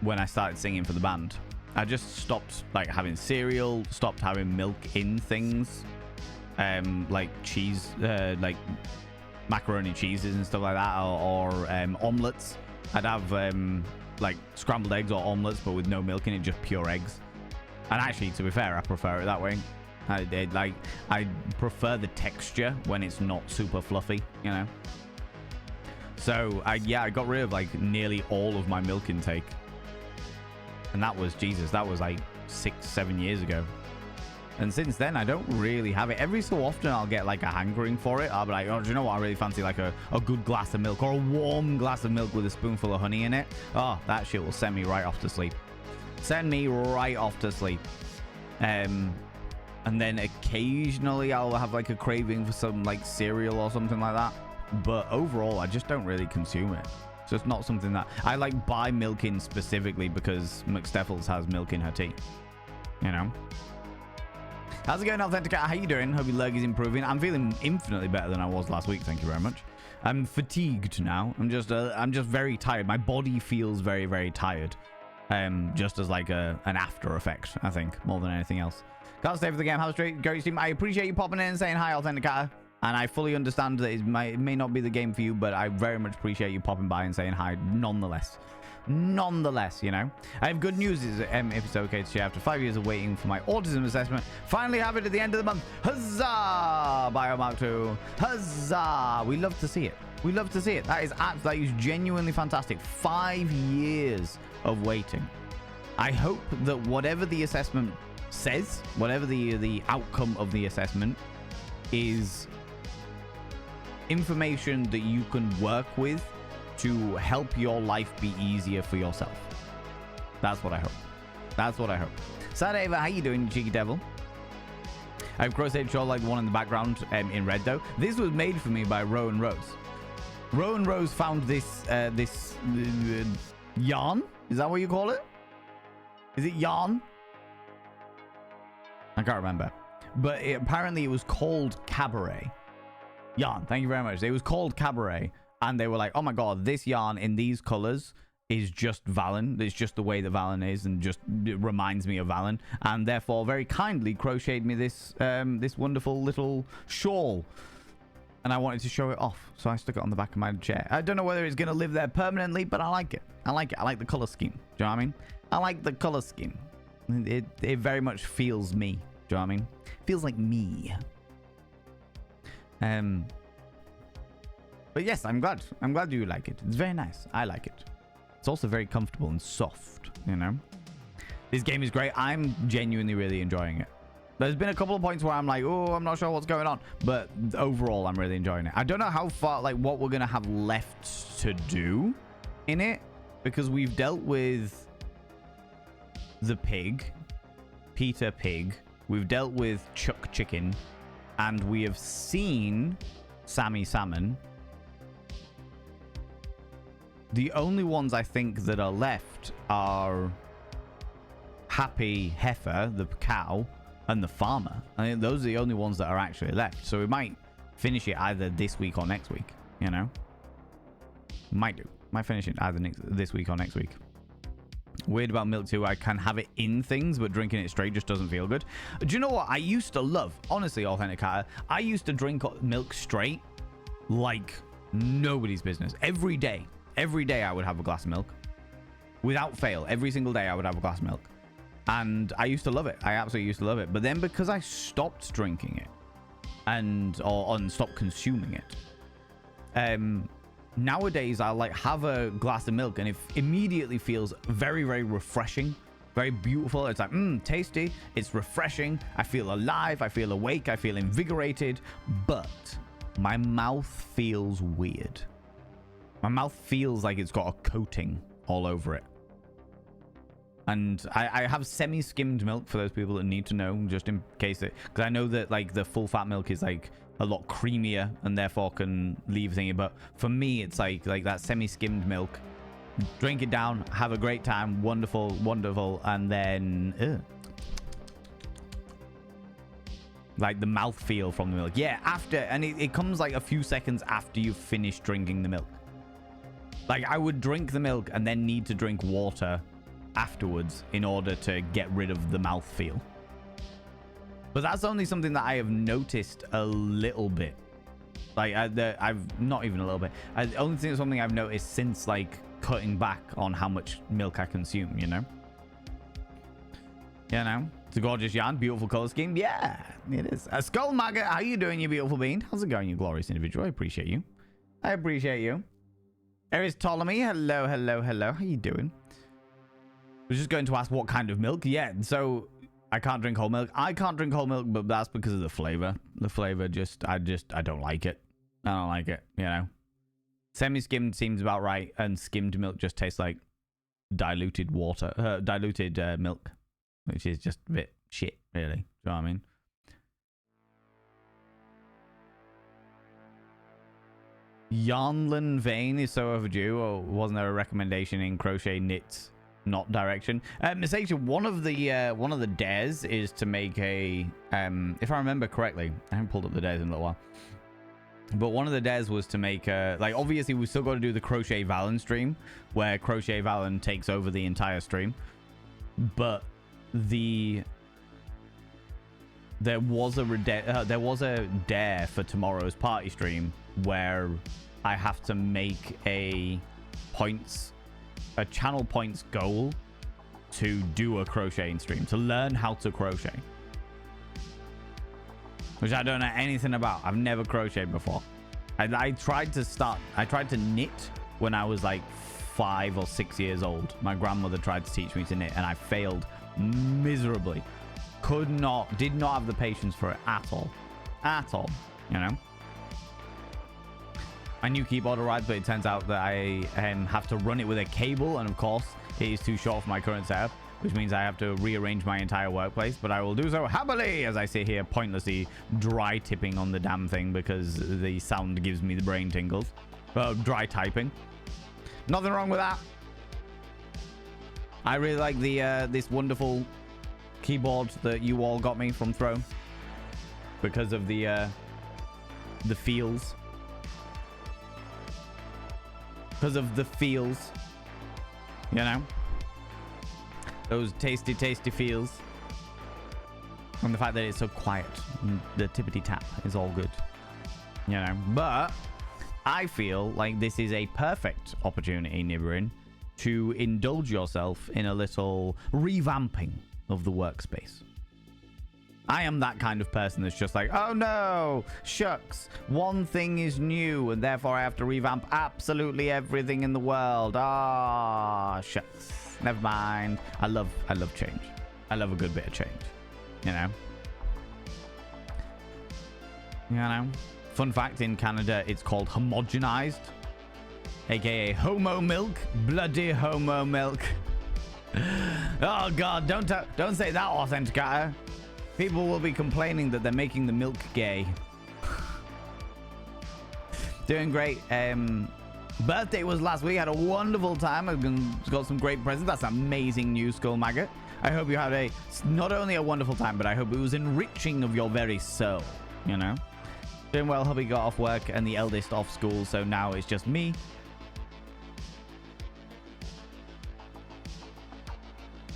when I started singing for the band. I just stopped like having cereal, stopped having milk in things, like cheese, like macaroni cheeses and stuff like that, or omelets. I'd have like scrambled eggs or omelets, but with no milk in it, just pure eggs. And actually, to be fair, I prefer it that way. I prefer the texture when it's not super fluffy, you know. So I got rid of like nearly all of my milk intake, and that was like 6-7 years ago. And since then, I don't really have it. Every so often, I'll get like a hankering for it. I'll be like, oh, do you know what? I really fancy like a good glass of milk, or a warm glass of milk with a spoonful of honey in it. Oh, that shit will send me right off to sleep. Send me right off to sleep. And then occasionally I'll have like a craving for some like cereal or something like that. But overall, I just don't really consume it. It's just not something that I like buy milk in specifically because McSteffels has milk in her tea. You know? How's it going, Authenticator? How you doing? Hope your leg is improving. I'm feeling infinitely better than I was last week. Thank you very much. I'm fatigued now. I'm just very tired. My body feels very, very tired. Just as like an after effect, I think, more than anything else. Can't stay for the game. How's it going, stream? I appreciate you popping in and saying hi, Authenticator. And I fully understand that it may not be the game for you, but I very much appreciate you popping by and saying hi nonetheless. Nonetheless, you know. I have good news, if it's okay to share. After 5 years of waiting for my autism assessment, finally have it at the end of the month. Huzzah! Biomark 2. Huzzah! We love to see it. We love to see it. That is genuinely fantastic. 5 years of waiting. I hope that whatever the assessment says, whatever the outcome of the assessment is, information that you can work with to help your life be easier for yourself. That's what I hope. That's what I hope. Sadeva, how you doing, you cheeky devil? I have cross-head shawl like the one in the background in red, though. This was made for me by Rowan Rose. Rowan Rose found this yarn. Is that what you call it? Is it yarn? I can't remember. But apparently it was called cabaret. Yarn. Thank you very much. It was called cabaret. And they were like, oh my god, this yarn in these colors is just Valen. It's just the way that Valen is, and just it reminds me of Valen. And therefore, very kindly crocheted me this this wonderful little shawl. And I wanted to show it off, so I stuck it on the back of my chair. I don't know whether it's going to live there permanently, but I like it. I like it. I like the color scheme. Do you know what I mean? I like the color scheme. It very much feels me. Do you know what I mean? Feels like me. But yes, I'm glad. I'm glad you like it. It's very nice. I like it. It's also very comfortable and soft, you know? This game is great. I'm genuinely really enjoying it. There's been a couple of points where I'm like, oh, I'm not sure what's going on. But overall, I'm really enjoying it. I don't know how far, like, what we're going to have left to do in it. Because we've dealt with the pig, Peter Pig. We've dealt with Chuck Chicken. And we have seen Sammy Salmon. The only ones I think that are left are Happy Heifer, the cow, and the farmer. I think those are the only ones that are actually left. So we might finish it either this week or next week, you know? Might do. Might finish it either this week or next week. Weird about milk too. I can have it in things, but drinking it straight just doesn't feel good. Do you know what I used to love? Honestly, Authenticator, I used to drink milk straight like nobody's business. Every day I would have a glass of milk. Without fail. Every single day I would have a glass of milk. And I used to love it. I absolutely used to love it. But then because I stopped drinking it and stopped consuming it, nowadays I'll like have a glass of milk and it immediately feels very, very refreshing, very beautiful. It's like, tasty. It's refreshing. I feel alive. I feel awake. I feel invigorated. But my mouth feels weird. My mouth feels like it's got a coating all over it. And I have semi-skimmed milk for those people that need to know, just in case it, because I know that like the full fat milk is like a lot creamier and therefore can leave thingy. But for me, it's like that semi-skimmed milk. Drink it down, have a great time, wonderful, wonderful, and then like the mouthfeel from the milk. Yeah, after, and it comes like a few seconds after you've finished drinking the milk. Like I would drink the milk and then need to drink water afterwards in order to get rid of the mouthfeel. But that's only something that I have noticed a little bit. Like I've not even a little bit. The only thing is something I've noticed since like cutting back on how much milk I consume, you know. You know, it's a gorgeous yarn, beautiful color scheme. Yeah, it is. Skull Maggot, how you doing, you beautiful bean? How's it going, you glorious individual? I appreciate you. I appreciate you. Eris Ptolemy, hello, hello, hello. How you doing? I was just going to ask what kind of milk. Yeah, so I can't drink whole milk. I can't drink whole milk, but that's because of the flavor. The flavor I don't like it. I don't like it, you know. Semi-skimmed seems about right, and skimmed milk just tastes like diluted water, diluted milk, which is just a bit shit, really. Do you know what I mean? Yarnland vein is so overdue. Or wasn't there a recommendation in crochet knits not direction? Essentially, one of the dares is to make a if I remember correctly, I haven't pulled up the dares in a little while, but one of the dares was to make a, like, obviously we still got to do the Crochet Valen stream where Crochet Valen takes over the entire stream, but there was a dare for tomorrow's party stream where I have to make a channel points goal to do a crocheting stream, to learn how to crochet, which I don't know anything about. I've never crocheted before. I tried to knit when I was like 5 or 6 years old. My grandmother tried to teach me to knit and I failed miserably. Did not have the patience for it at all, you know. My new keyboard arrived, but it turns out that I have to run it with a cable, and of course it is too short for my current setup, which means I have to rearrange my entire workplace, but I will do so happily as I sit here pointlessly dry tipping on the damn thing because the sound gives me the brain tingles. Dry typing. Nothing wrong with that. I really like the this wonderful keyboard that you all got me from Throne because of the feels. Because of the feels, you know, those tasty feels, and the fact that it's so quiet, the tippity tap is all good, you know. But I feel like this is a perfect opportunity, Nibirin, to indulge yourself in a little revamping of the workspace. I am that kind of person that's just like, oh no, shucks, one thing is new and therefore I have to revamp absolutely everything in the world. Ah, shucks, never mind. I love change. I love a good bit of change, you know. Fun fact, in Canada it's called homogenized, aka homo milk. Bloody homo milk. Oh god, don't say that, Authenticator. People will be complaining that they're making the milk gay. Doing great. Birthday was last week. Had a wonderful time. I've got some great presents. That's amazing news, Skull Maggot. I hope you had not only a wonderful time, but I hope it was enriching of your very soul, you know? Doing well. Hubby got off work and the eldest off school, so now it's just me.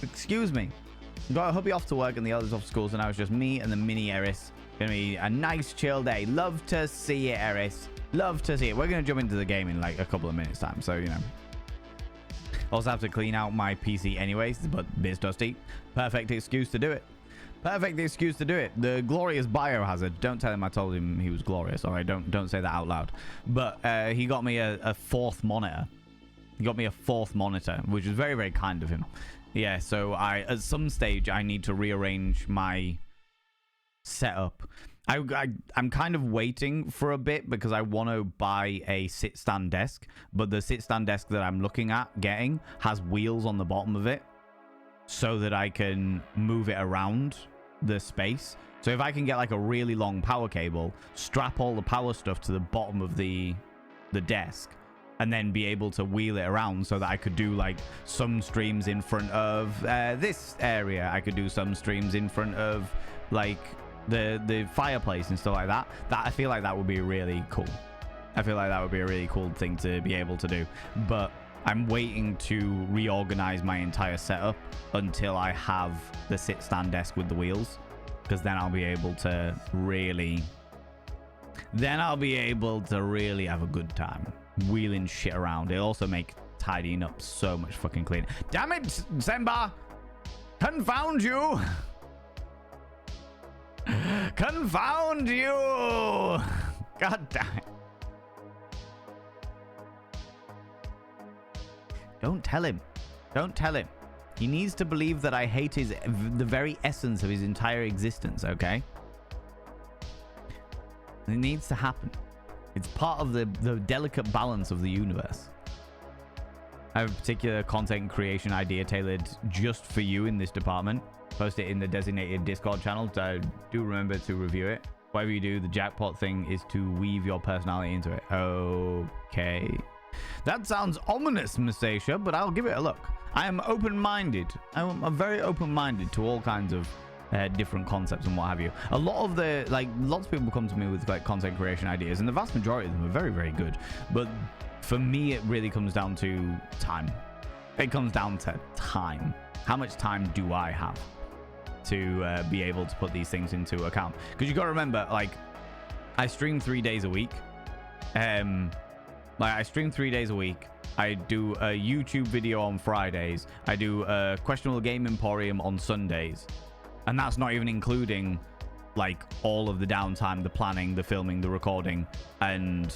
Excuse me. Got a hubby off to work and the others off school, so now it's just me and the mini Eris. Gonna be a nice chill day. Love to see it, Eris. Love to see it. We're gonna jump into the game in like a couple of minutes time, so you know. Also have to clean out my PC anyways, but biz dusty. Perfect excuse to do it. Perfect excuse to do it. The glorious biohazard. Don't tell him I told him he was glorious. All right, don't say that out loud. But he got me a fourth monitor. He got me a fourth monitor, which is very, very kind of him. Yeah, so at some stage I need to rearrange my setup. I'm kind of waiting for a bit because I want to buy a sit-stand desk, but the sit-stand desk that I'm looking at getting has wheels on the bottom of it so that I can move it around the space. So if I can get like a really long power cable, strap all the power stuff to the bottom of the desk, and then be able to wheel it around so that I could do like some streams in front of this area. I could do some streams in front of like the fireplace and stuff like that. I feel like that would be really cool. I feel like that would be a really cool thing to be able to do. But I'm waiting to reorganize my entire setup until I have the sit-stand desk with the wheels, because then I'll be able to really have a good time wheeling shit around. It'll also make tidying up so much fucking cleaner. Damn it, Zemba! Confound you! Confound you! God damn it. Don't tell him. Don't tell him. He needs to believe that I hate the very essence of his entire existence, okay? It needs to happen. It's part of the delicate balance of the universe. I have a particular content creation idea tailored just for you in this department. Post it in the designated Discord channel. So do remember to review it. Whatever you do, the jackpot thing is to weave your personality into it. Okay. That sounds ominous, Misatia, but I'll give it a look. I am open-minded. I'm very open-minded to all kinds of different concepts and what have you. A lot of the, lots of people come to me with content creation ideas, and the vast majority of them are very, very good. But for me, it really comes down to time. It comes down to time. How much time do I have to be able to put these things into account? Because you got to remember, I stream 3 days a week. I stream 3 days a week. I do a YouTube video on Fridays. I do a Questionable Game Emporium on Sundays. And that's not even including, all of the downtime, the planning, the filming, the recording, and,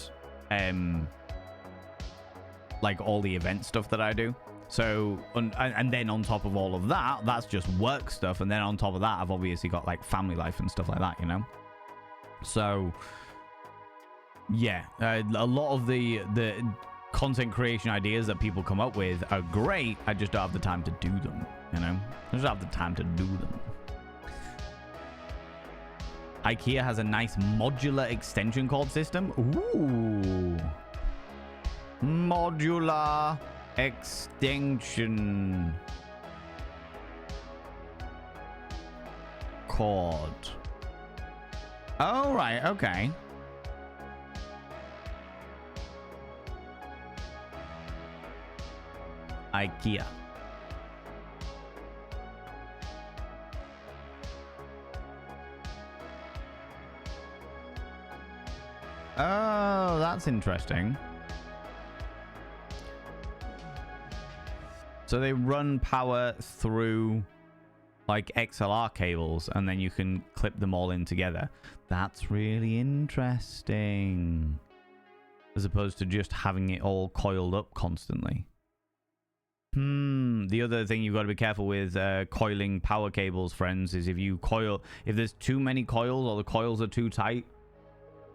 all the event stuff that I do. So, and then on top of all of that, that's just work stuff. And then on top of that, I've obviously got, family life and stuff like that, you know? So, yeah, a lot of the content creation ideas that people come up with are great. I just don't have the time to do them, you know? I just don't have the time to do them. IKEA has a nice modular extension cord system. Ooh. Modular extension cord. Oh, right. Okay. IKEA. Oh, that's interesting. So they run power through XLR cables, and then you can clip them all in together. That's really interesting. As opposed to just having it all coiled up constantly. The other thing you've got to be careful with coiling power cables, friends, is if there's too many coils, or the coils are too tight,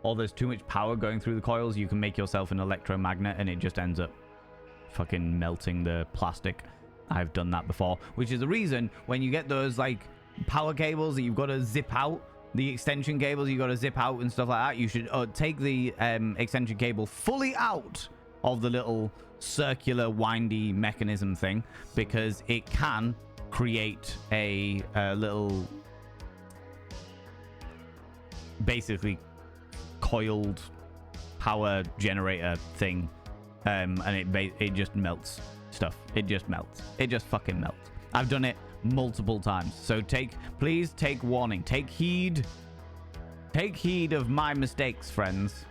or there's too much power going through the coils, you can make yourself an electromagnet, and it just ends up fucking melting the plastic. I've done that before, which is the reason when you get those power cables that you've got to zip out, the extension cables you got to zip out and stuff like that, you should take the extension cable fully out of the little circular windy mechanism thing, because it can create a little basically coiled power generator thing, and it just melts stuff. It just melts. It just fucking melts. I've done it multiple times. So please take warning. Take heed of my mistakes, friends.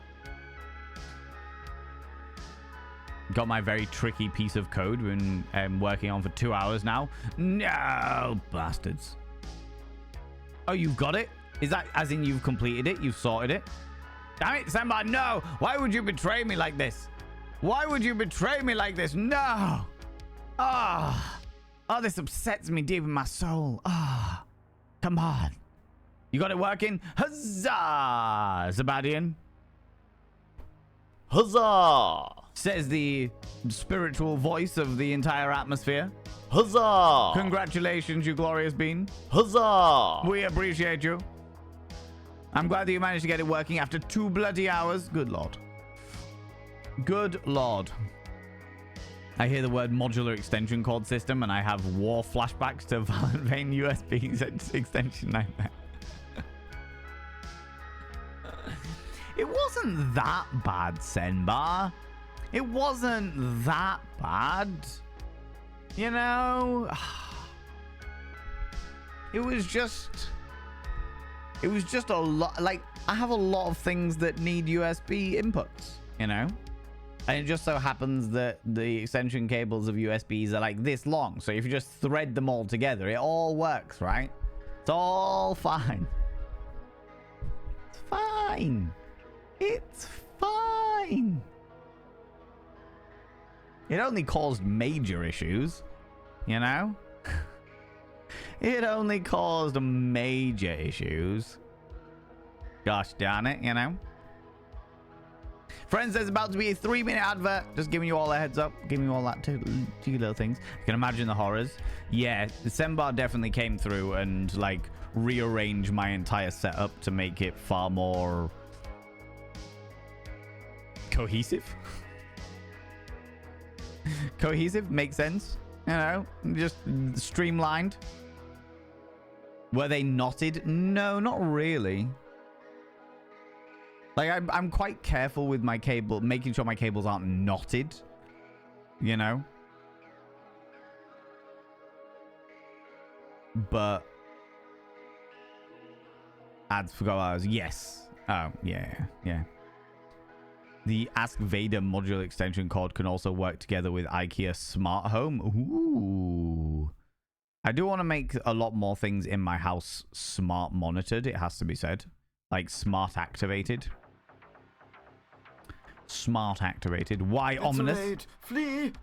Got my very tricky piece of code been working on for 2 hours now. No, bastards. Oh, you've got it? Is that as in you've completed it? You've sorted it? Damn it, Samba, no! Why would you betray me like this? Why would you betray me like this? No! Oh, this upsets me deep in my soul. Come on. You got it working? Huzzah, Zabadian. Huzzah! Says the spiritual voice of the entire atmosphere. Huzzah! Congratulations, you glorious being. Huzzah! We appreciate you. I'm glad that you managed to get it working after 2 bloody hours. Good lord. Good lord. I hear the word modular extension cord system and I have war flashbacks to Valent Vein USB extension nightmare. It wasn't that bad, Senbar. It wasn't that bad. You know? It was just a lot. I have a lot of things that need USB inputs, you know? And it just so happens that the extension cables of USBs are like this long. So if you just thread them all together, it all works, right? It's all fine. It's fine. It's fine. It only caused major issues, you know? It only caused major issues. Gosh darn it, you know? Friends, there's about to be a 3-minute advert. Just giving you all a heads up. Giving you all that two little things. You can imagine the horrors. Yeah, the Sembar definitely came through and, like, rearranged my entire setup to make it far more cohesive. Cohesive makes sense. You know, just streamlined. Were they knotted? No, not really. Like, I'm quite careful with my cable, making sure my cables aren't knotted, you know? But ads forgot hours. Yes. Oh, yeah. The Ask Vader module extension cord can also work together with IKEA Smart Home. Ooh. I do want to make a lot more things in my house smart monitored, it has to be said. Like smart activated. Smart activated. Why It's ominous? late. Flee!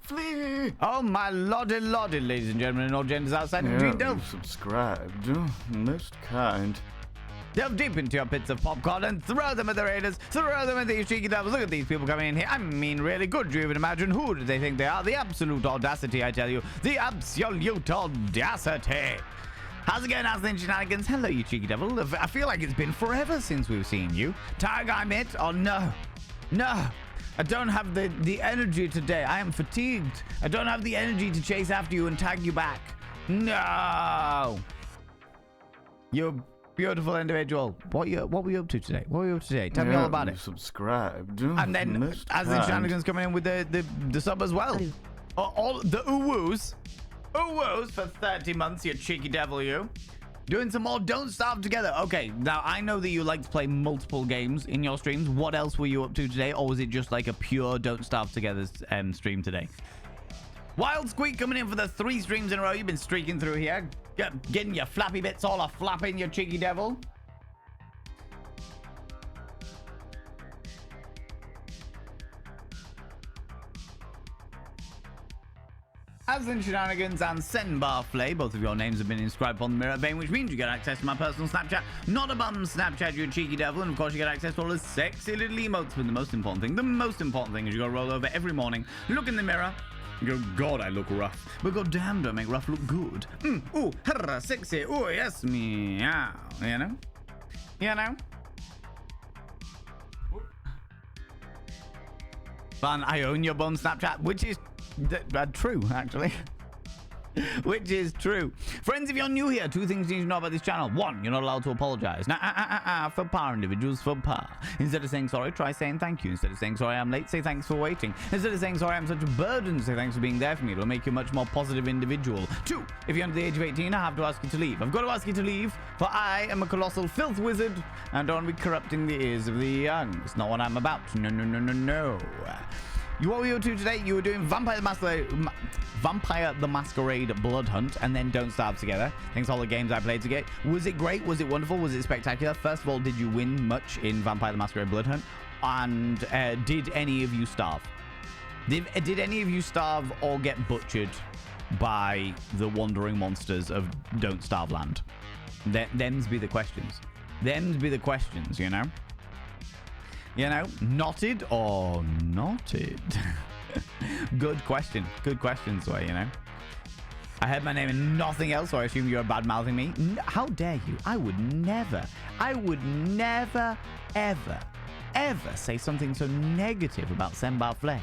Oh my lordy, ladies and gentlemen, and all genders outside and between. You've subscribed. Most kind. Delve deep into your pits of popcorn and throw them at the raiders. Throw them at these cheeky devils. Look at these people coming in here. I mean, really, could you even imagine who do they think they are? The absolute audacity, I tell you. The absolute audacity. How's it going, Aslan Shenanigans? Hello, you cheeky devil. I feel like it's been forever since we've seen you. Tag, I'm it. Oh, no. No. I don't have the energy today. I am fatigued. I don't have the energy to chase after you and tag you back. No. You're beautiful individual. What were you up to today? Tell me all about it. Subscribed. And then Most as the kind. shenanigans coming in with the sub as well. All the uwoos for 30 months, you cheeky devil, you. Doing some more Don't Starve Together. Okay, now I know that you like to play multiple games in your streams. What else were you up to today? Or was it just like a pure Don't Starve Together stream today? Wild Squeak coming in for the 3 streams in a row. You've been streaking through here. Getting your flappy bits all a-flapping, you cheeky devil. Aslan Shenanigans and Senbarflay, both of your names have been inscribed upon the mirror vein, which means you get access to my personal Snapchat. Not a bum Snapchat, you cheeky devil. And of course, you get access to all the sexy little emotes. But the most important thing is you go roll over every morning, look in the mirror, and go, God, I look rough. But god damn, don't make rough look good. Ooh, herra, sexy. Ooh, yes, meow. You know? Fun, I own your bum Snapchat, which is true, actually. Which is true. Friends, if you're new here, 2 things you need to know about this channel. 1, you're not allowed to apologize. For power individuals, for power. Instead of saying sorry, try saying thank you. Instead of saying sorry, I'm late, say thanks for waiting. Instead of saying sorry, I'm such a burden, say thanks for being there for me. It'll make you a much more positive individual. 2, if you're under the age of 18, I have to ask you to leave. I've got to ask you to leave, for I am a colossal filth wizard, and don't be corrupting the ears of the young. It's not what I'm about. No. What were you up to today? You were doing Vampire the Masquerade Blood Hunt and then Don't Starve Together. Thanks to all the games I played together. Was it great? Was it wonderful? Was it spectacular? First of all, did you win much in Vampire the Masquerade Blood Hunt? And did any of you starve? Did any of you starve or get butchered by the wandering monsters of Don't Starve Land? Them's be the questions. You know? You know, knotted or knotted? Good question, Sway, you know. I heard my name and nothing else, so I assume you're bad-mouthing me. How dare you? I would never, ever say something so negative about Senbarflay.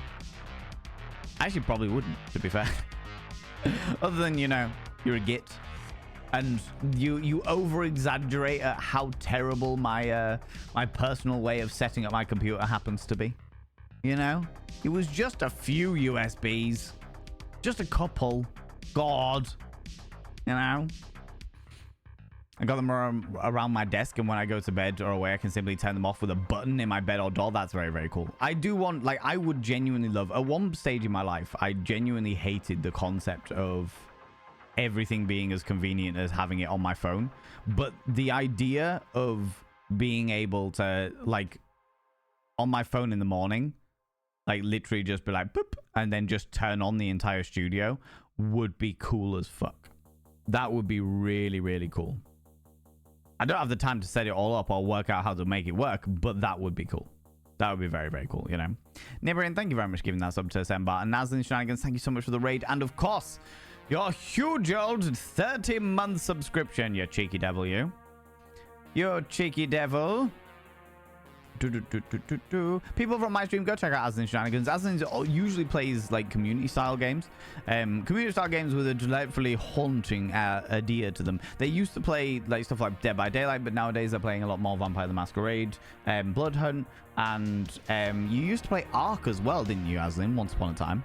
I actually probably wouldn't, to be fair. Other than, you know, you're a git. And you over-exaggerate at how terrible my my personal way of setting up my computer happens to be. You know? It was just a few USBs. Just a couple. God. You know? I got them around my desk, and when I go to bed or away, I can simply turn them off with a button in my bed or door. That's very, very cool. I do want, like, I would genuinely love, at one stage in my life, I genuinely hated the concept of everything being as convenient as having it on my phone. But the idea of being able to, like, on my phone in the morning, like, literally just be like, boop, and then just turn on the entire studio would be cool as fuck. That would be really, really cool. I don't have the time to set it all up or work out how to make it work, but that would be cool. That would be very, very cool, you know. Nibrin, thank you very much for giving that sub to Sembar. And Nazlin Shenanigans, thank you so much for the raid. And of course, your huge old 30-month subscription, you cheeky devil, you. You cheeky devil. People from my stream, go check out Aslan Shenanigans. Aslan usually plays like community style games, with a delightfully haunting idea to them. They used to play like stuff like Dead by Daylight, but nowadays they're playing a lot more Vampire the Masquerade, Blood Hunt, and you used to play Ark as well, didn't you, Aslan, once upon a time?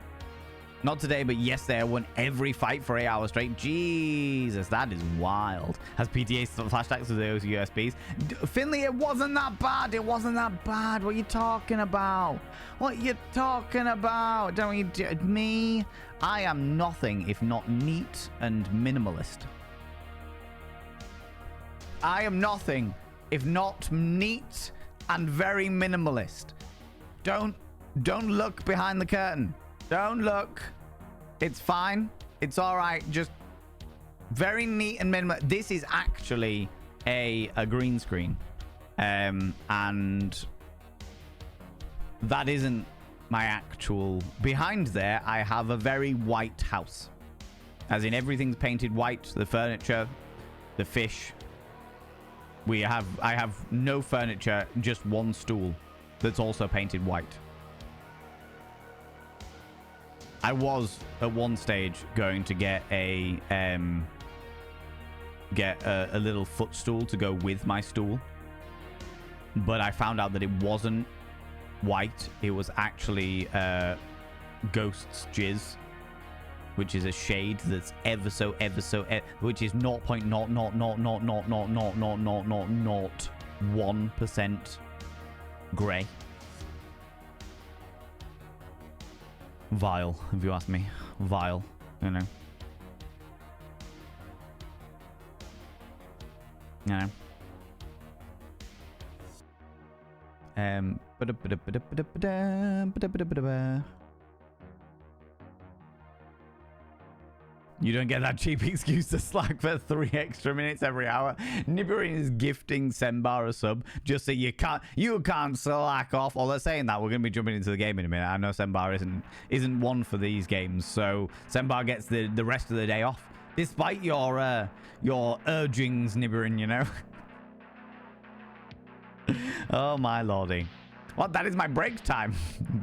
Not today, but yesterday I won every fight for 8 hours straight. Jesus, that is wild. Has PTA flashbacks with those USBs? Finley, it wasn't that bad. It wasn't that bad. What are you talking about? What are you talking about? Don't you... Me? I am nothing if not neat and minimalist. I am nothing if not neat and very minimalist. Don't look behind the curtain. Don't look. It's fine. It's all right. Just very neat and minimal. This is actually a green screen. And that isn't my actual... Behind there, I have a very white house. As in everything's painted white. The furniture, the fish. I have no furniture, just one stool that's also painted white. I was at one stage going to get a little footstool to go with my stool, but I found out that it wasn't white. It was actually Ghost's Jizz, which is a shade that's which is 0.000000001% gray. Vile, if you ask me. Vile, you know. You know. You don't get that cheap excuse to slack for 3 extra minutes every hour. Nibirin is gifting Sembar a sub just so you can't slack off. Or they're saying that we're going to be jumping into the game in a minute. I know Sembar isn't one for these games, so Sembar gets the rest of the day off, despite your urgings, Nibirin. You know. Oh my lordy. What? That is my break time.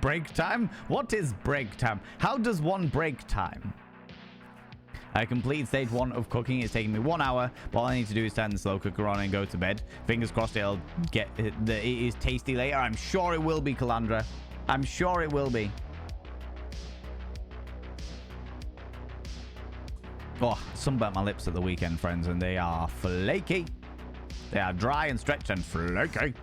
Break time? What is break time? How does one break time? I completed stage 1 of cooking. It's taking me 1 hour. All I need to do is turn the slow cooker on and go to bed. Fingers crossed it is tasty later. I'm sure it will be, Calandra. I'm sure it will be. Oh, sunburnt my lips at the weekend, friends, and they are flaky. They are dry and stretched and flaky.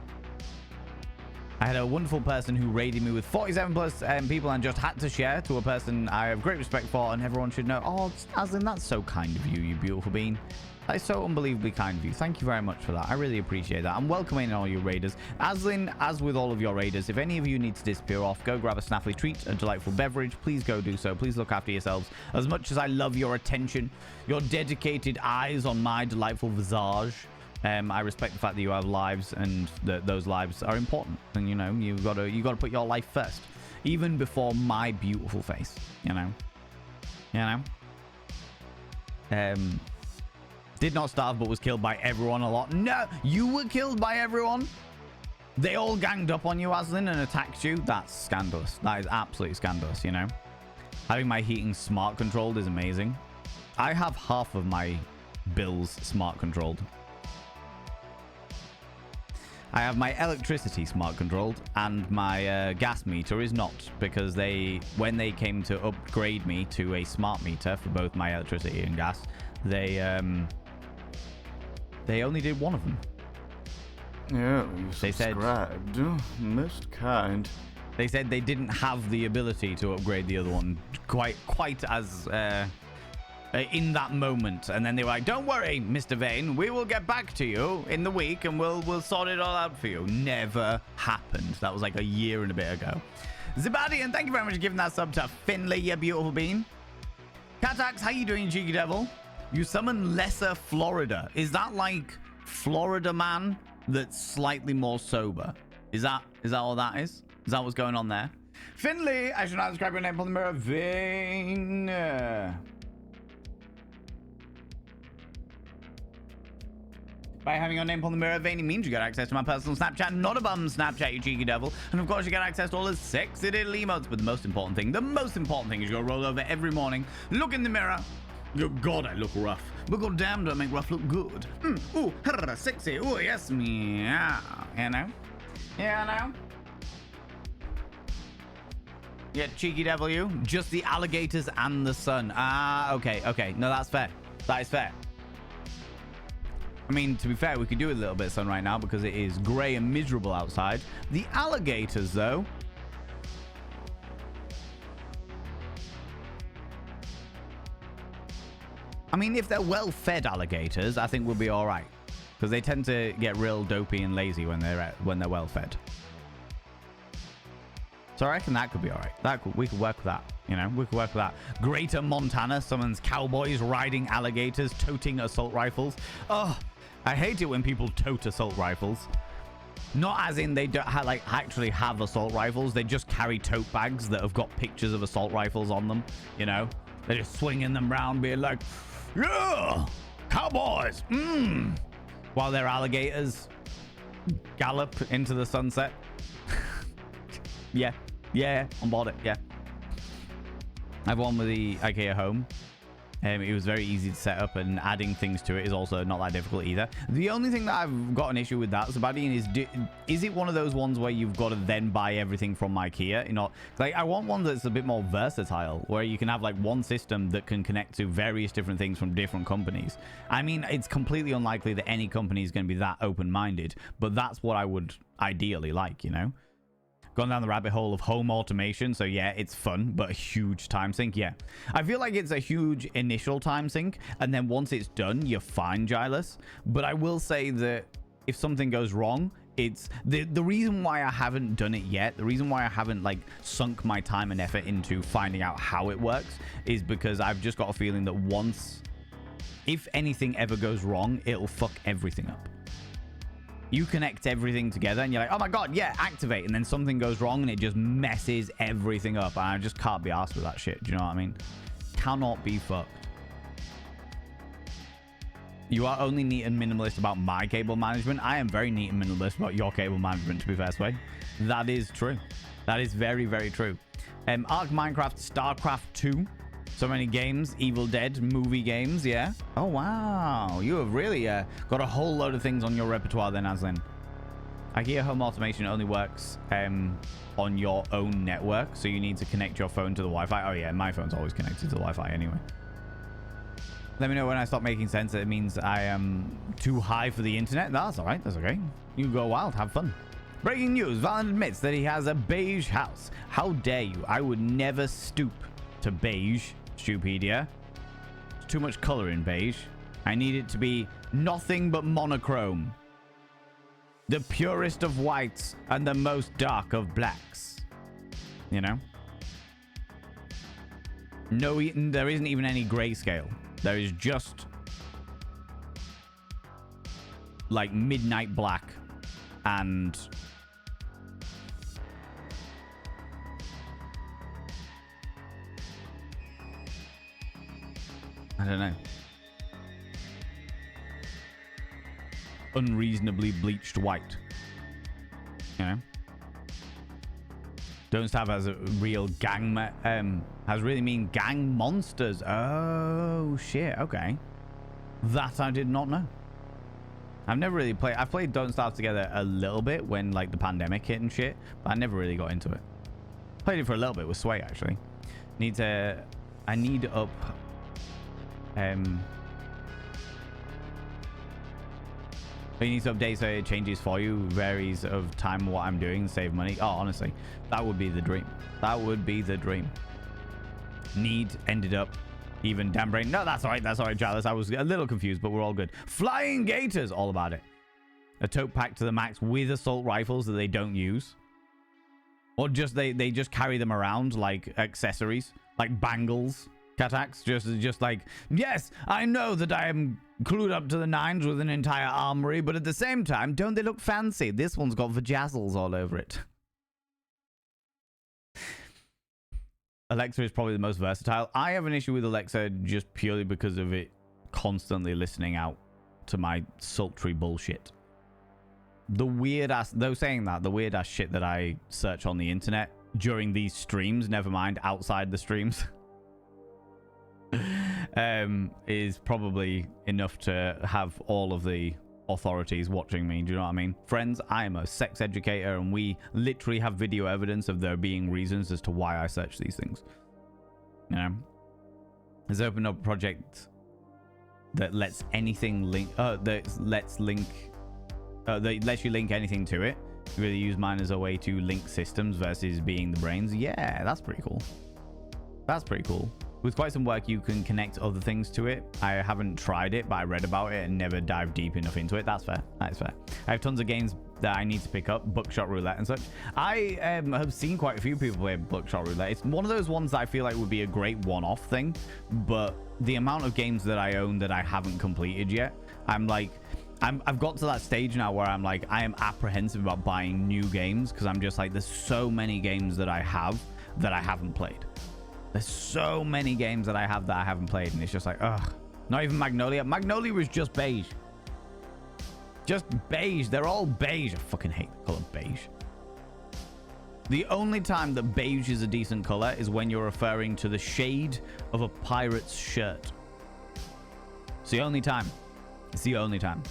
I had a wonderful person who raided me with 47 plus people and just had to share to a person I have great respect for, and everyone should know. Oh, Aslan, that's so kind of you, you beautiful bean. That is so unbelievably kind of you. Thank you very much for that. I really appreciate that. I'm welcoming all your raiders. Aslan, as with all of your raiders, if any of you need to disappear off, go grab a snaffly treat, a delightful beverage. Please go do so. Please look after yourselves. As much as I love your attention, your dedicated eyes on my delightful visage, I respect the fact that you have lives, and those lives are important. And you know, you gotta put your life first, even before my beautiful face. You know. Did not starve, but was killed by everyone a lot. No, you were killed by everyone. They all ganged up on you, Aslan, and attacked you. That's scandalous. That is absolutely scandalous. You know, having my heating smart controlled is amazing. I have half of my bills smart controlled. I have my electricity smart controlled, and my gas meter is not, because when they came to upgrade me to a smart meter for both my electricity and gas, they They only did one of them. Yeah, you They said- subscribed. Most kind. They said they didn't have the ability to upgrade the other one quite as in that moment. And then they were like, don't worry, Mr. Vane, we will get back to you in the week and we'll sort it all out for you. Never happened. That was like a year and a bit ago. Zibadian, thank you very much for giving that sub to Finley, you beautiful bean. Catax, how you doing, cheeky devil? You summon Lesser Florida. Is that like Florida Man that's slightly more sober? Is that all that is? Is that what's going on there? Finley, I should not describe your name on the mirror. Vane. By having your name on the mirror vein, it means you get access to my personal Snapchat, not a bum Snapchat, you cheeky devil. And of course, you get access to all the sexy little emotes. But the most important thing is you go roll over every morning, look in the mirror. Oh, God, I look rough. But god damn, do I make rough look good. Ooh, sexy. Ooh, yes, meow. You know? Yeah, I know. Yeah, cheeky devil, you. Just the alligators and the sun. Ah, okay. No, that's fair. That is fair. I mean, to be fair, we could do a little bit of sun right now because it is grey and miserable outside. The alligators, though. I mean, if they're well-fed alligators, I think we'll be all right. Because they tend to get real dopey and lazy when they're well-fed. So I reckon that could be all right. We could work with that. You know, we could work with that. Greater Montana summons cowboys riding alligators, toting assault rifles. Oh, I hate it when people tote assault rifles. Not as in they don't actually have assault rifles. They just carry tote bags that have got pictures of assault rifles on them. You know, they're just swinging them around, being like, yeah, cowboys. While their alligators gallop into the sunset. Yeah, on board it, yeah. I have one with the IKEA home. It was very easy to set up, and adding things to it is also not that difficult either. The only thing that I've got an issue with that, Sebastian, is it one of those ones where you've got to then buy everything from IKEA? You know, like I want one that's a bit more versatile, where you can have like one system that can connect to various different things from different companies. I mean, it's completely unlikely that any company is going to be that open-minded, but that's what I would ideally like, you know? Gone down the rabbit hole of home automation. So yeah, it's fun, but a huge time sink. Yeah, I feel like it's a huge initial time sink, and then once it's done, you're fine, Gilus. But I will say that if something goes wrong, it's the reason why I haven't done it yet, the reason why I haven't like sunk my time and effort into finding out how it works, is because I've just got a feeling that once, if anything ever goes wrong, it'll fuck everything up. You connect everything together and you're like, oh my god, yeah, activate. And then something goes wrong and it just messes everything up. And I just can't be arsed with that shit. Do you know what I mean? Cannot be fucked. You are only neat and minimalist about my cable management. I am very neat and minimalist about your cable management, to be fair, Sway. That is true. That is very, very true. Ark Minecraft, StarCraft 2. So many games, Evil Dead, movie games, yeah. Oh, wow. You have really got a whole load of things on your repertoire then, Aslin. IKEA home automation only works on your own network, so you need to connect your phone to the Wi-Fi. Oh, yeah, my phone's always connected to the Wi-Fi anyway. Let me know when I stop making sense. It means I am too high for the internet. That's all right. That's okay. You go wild. Have fun. Breaking news. Valen admits that he has a beige house. How dare you? I would never stoop to beige. Stupedia. There's too much color in beige. I need it to be nothing but monochrome. The purest of whites and the most dark of blacks. You know? No, there isn't even any grayscale. There is just like midnight black and I don't know. Unreasonably bleached white. You know? Don't Starve has a real gang, has really mean gang monsters. Oh, shit. Okay. That I did not know. I've never really played. I've played Don't Starve Together a little bit when like the pandemic hit and shit, but I never really got into it. Played it for a little bit with Sway actually. I need up You need to update so it changes for you, varies of time what I'm doing, save money. Oh, honestly, that would be the dream. That would be the dream. Need ended up even damn brain. No, that's all right. That's all right, Chalice. I was a little confused, but we're all good. Flying Gators, all about it. A tote pack to the max with assault rifles that they don't use. Or just they just carry them around like accessories, like bangles. Catax, just like, yes, I know that I am clued up to the nines with an entire armory, but at the same time, don't they look fancy? This one's got vajazzles all over it. Alexa is probably the most versatile. I have an issue with Alexa just purely because of it constantly listening out to my sultry bullshit. The weird ass, though saying that, the weird ass shit that I search on the internet during these streams, never mind outside the streams, is probably enough to have all of the authorities watching me. Do you know what I mean? Friends, I am a sex educator and we literally have video evidence of there being reasons as to why I search these things. You know? Has opened up a project that lets anything link, that lets you link anything to it. You really use mine as a way to link systems versus being the brains. Yeah, that's pretty cool. That's pretty cool. With quite some work, you can connect other things to it. I haven't tried it, but I read about it and never dived deep enough into it. That's fair. That is fair. I have tons of games that I need to pick up, Buckshot Roulette and such. I have seen quite a few people play Buckshot Roulette. It's one of those ones that I feel like would be a great one-off thing, but the amount of games that I own that I haven't completed yet, I'm like, I've got to that stage now where I'm like, I am apprehensive about buying new games because I'm just like, there's so many games that I have that I haven't played. There's so many games that I have that I haven't played, and it's just like, ugh. Not even Magnolia. Magnolia was just beige. Just beige. They're all beige. I fucking hate the color beige. The only time that beige is a decent color is when you're referring to the shade of a pirate's shirt. It's the only time. It's the only time.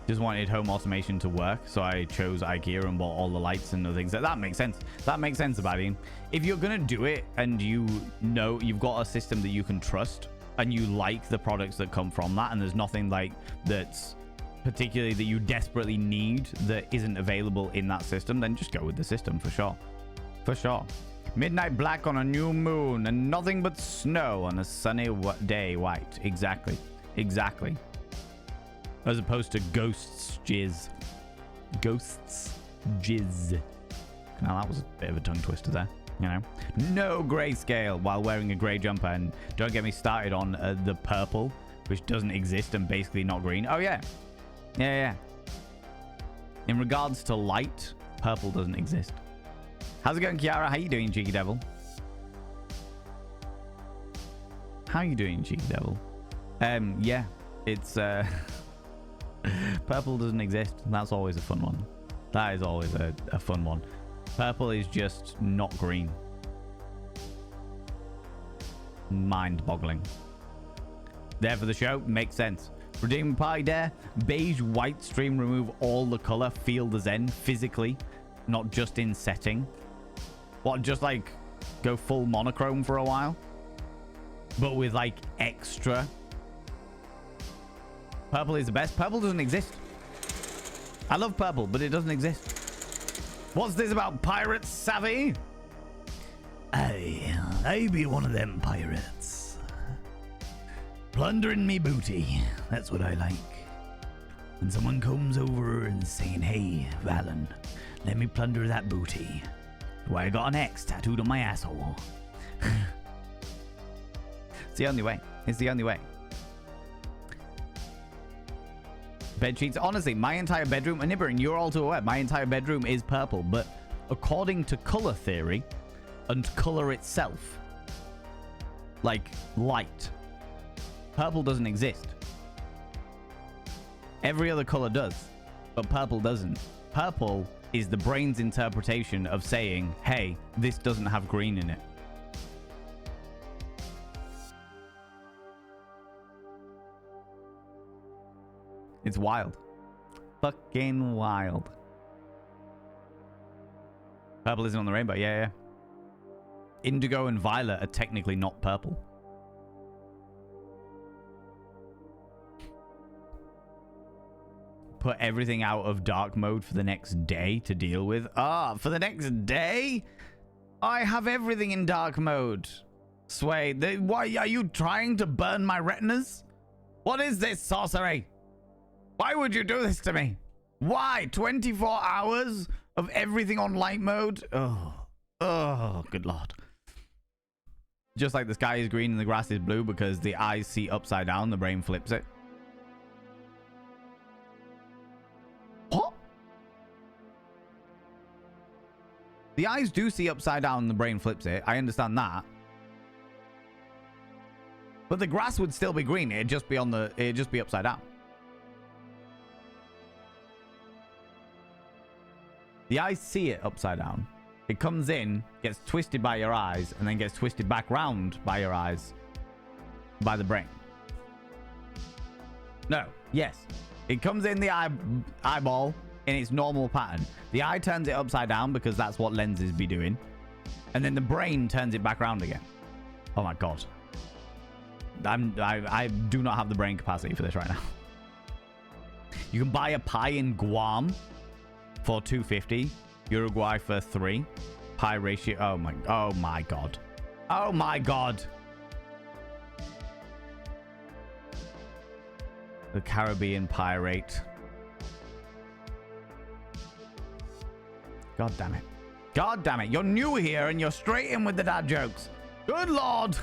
Just wanted home automation to work, so I chose IKEA and bought all the lights and the things. That makes sense. That makes sense, Abadine. If you're gonna do it and you know you've got a system that you can trust and you like the products that come from that, and there's nothing like that's particularly that you desperately need that isn't available in that system, then just go with the system for sure. For sure. Midnight black on a new moon and nothing but snow on a sunny day white. Exactly. Exactly. As opposed to ghosts jizz. Ghosts jizz. Now that was a bit of a tongue twister there, you know. No grayscale while wearing a grey jumper, and don't get me started on the purple, which doesn't exist and basically not green. Oh yeah. Yeah. In regards to light, purple doesn't exist. How's it going, Kiara? How you doing, Cheeky Devil? How you doing, Cheeky Devil? Yeah, it's purple doesn't exist. That's always a fun one. That is always a fun one. Purple is just not green. Mind-boggling. There for the show. Makes sense. Redeem Party Dare. Beige white stream. Remove all the color. Feel the zen physically, not just in setting. What, just like go full monochrome for a while? But with like extra. Purple is the best. Purple doesn't exist. I love purple, but it doesn't exist. What's this about pirates, savvy? I be one of them pirates. Plundering me booty. That's what I like. When someone comes over and saying, hey, Valen, let me plunder that booty. Why I got an X tattooed on my asshole. It's the only way. It's the only way. Bed sheets. Honestly, my entire bedroom, and Nibirin, you're all too aware, my entire bedroom is purple, but according to color theory and color itself, like light, purple doesn't exist. Every other color does, but purple doesn't. Purple is the brain's interpretation of saying, hey, this doesn't have green in it. It's wild. Fucking wild. Purple isn't on the rainbow. Yeah. Indigo and violet are technically not purple. put everything out of dark mode for the next day to deal with. Ah, for the next day? I have everything in dark mode. Sway, why are you trying to burn my retinas? What is this sorcery? Why would you do this to me? Why? 24 hours of everything on light mode? Oh, good lord. Just like the sky is green and the grass is blue because the eyes see upside down, the brain flips it. What? The eyes do see upside down and the brain flips it. I understand that. But the grass would still be green. It'd just be upside down. The eyes see it upside down. It comes in, gets twisted by your eyes, and then gets twisted back round by your eyes. By the brain. No. Yes. It comes in the eyeball in its normal pattern. The eye turns it upside down because that's what lenses be doing. And then the brain turns it back around again. Oh my god. I do not have the brain capacity for this right now. You can buy a pie in Guam for $2.50. Uruguay for $3. Pie ratio. Oh my god. Oh my god. The Caribbean pie rate. God damn it. God damn it. You're new here and you're straight in with the dad jokes. Good lord.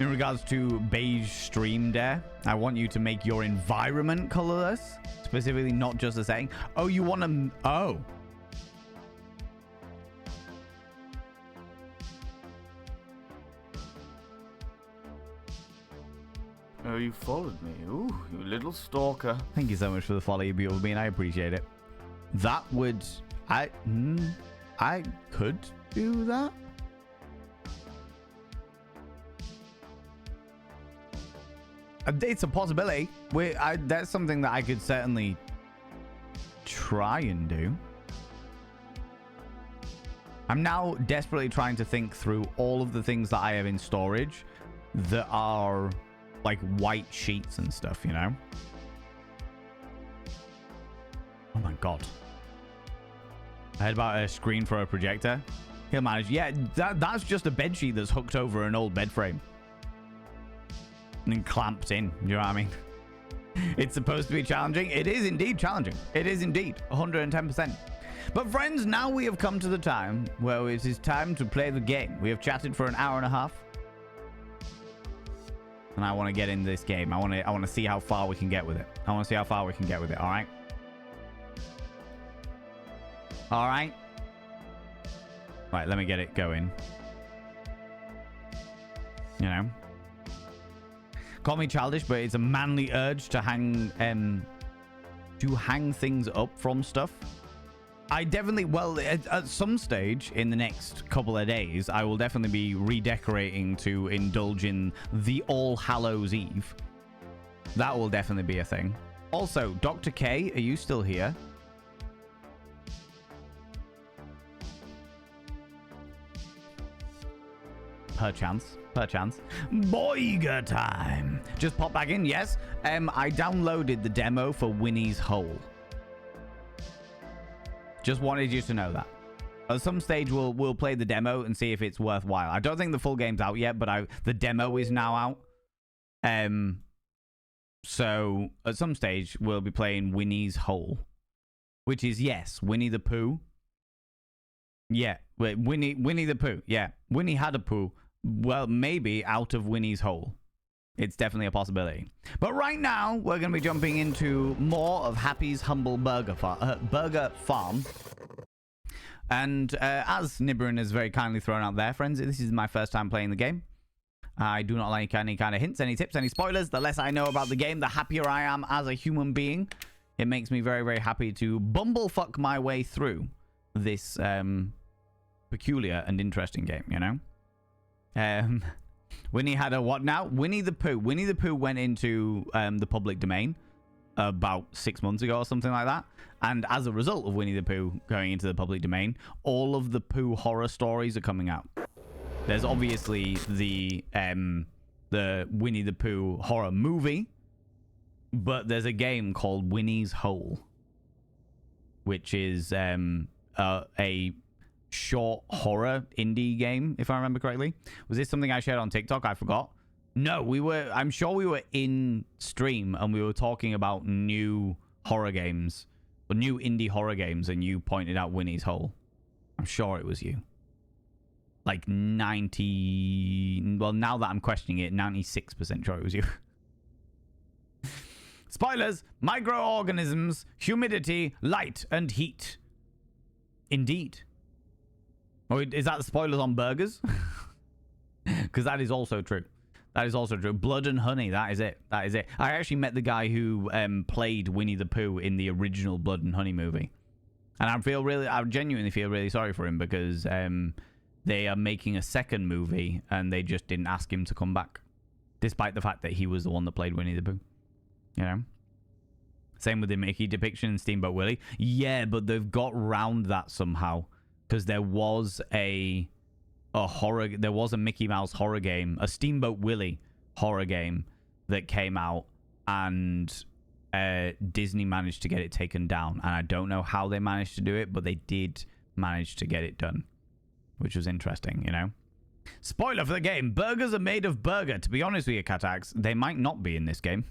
In regards to beige stream there, I want you to make your environment colorless. Specifically, not just the setting. Oh, you want to... Oh. Oh, you followed me. Ooh, you little stalker. Thank you so much for the follow, you beautiful being. I appreciate it. That would... I could do that. It's a possibility. That's something that I could certainly try and do. I'm now desperately trying to think through all of the things that I have in storage that are like white sheets and stuff, you know? Oh my god. I heard about a screen for a projector. He'll manage. Yeah, that's just a bed sheet that's hooked over an old bed frame. And then clamped in. You know what I mean? It's supposed to be challenging. It is indeed challenging. It is indeed 110%. But friends, now we have come to the time where it is time to play the game. We have chatted for an hour and a half. And I want to get in this game. I want to see how far we can get with it. All right? All right. Right, let me get it going. You know? Call me childish, but it's a manly urge to hang things up from stuff. I definitely, well, at some stage in the next couple of days, I will definitely be redecorating to indulge in the All Hallows Eve. That will definitely be a thing. Also, Dr. K, are you still here? Perchance. Boiga time. Just pop back in, yes. I downloaded the demo for Winnie's Hole. Just wanted you to know that. At some stage, we'll play the demo and see if it's worthwhile. I don't think the full game's out yet, but the demo is now out. So at some stage, we'll be playing Winnie's Hole, which is, yes, Winnie the Pooh. Yeah, wait, Winnie the Pooh. Yeah, Winnie had a poo. Well, maybe out of Winnie's hole. It's definitely a possibility. But right now, we're going to be jumping into more of Happy's Humble Burger Farm. And as Nibirin has very kindly thrown out there, friends, this is my first time playing the game. I do not like any kind of hints, any tips, any spoilers. The less I know about the game, the happier I am as a human being. It makes me very, very happy to bumblefuck my way through this peculiar and interesting game, you know? Winnie had a what now? Winnie the Pooh. Winnie the Pooh went into the public domain about 6 months ago or something like that. And as a result of Winnie the Pooh going into the public domain, all of the Pooh horror stories are coming out. There's obviously the Winnie the Pooh horror movie, But there's a game called Winnie's Hole, which is a short horror indie game, if I remember correctly. Was this something I shared on TikTok? I forgot. No, I'm sure we were in stream and we were talking about new horror games, or new indie horror games, and you pointed out Winnie's Hole. I'm sure it was you. Like 90... Well, now that I'm questioning it, 96% sure it was you. Spoilers, microorganisms, humidity, light, and heat. Indeed. Oh, is that the spoilers on burgers? Because that is also true. That is also true. Blood and honey, that is it. That is it. I actually met the guy who played Winnie the Pooh in the original Blood and Honey movie. And I genuinely feel really sorry for him because they are making a second movie and they just didn't ask him to come back. Despite the fact that he was the one that played Winnie the Pooh. You know? Same with the Mickey depiction in Steamboat Willie. Yeah, but they've got round that somehow. Because there was a Mickey Mouse horror game, a Steamboat Willie horror game that came out, and Disney managed to get it taken down. And I don't know how they managed to do it, but they did manage to get it done, which was interesting, you know? Spoiler for the game. Burgers are made of burger. To be honest with you, Catax, they might not be in this game.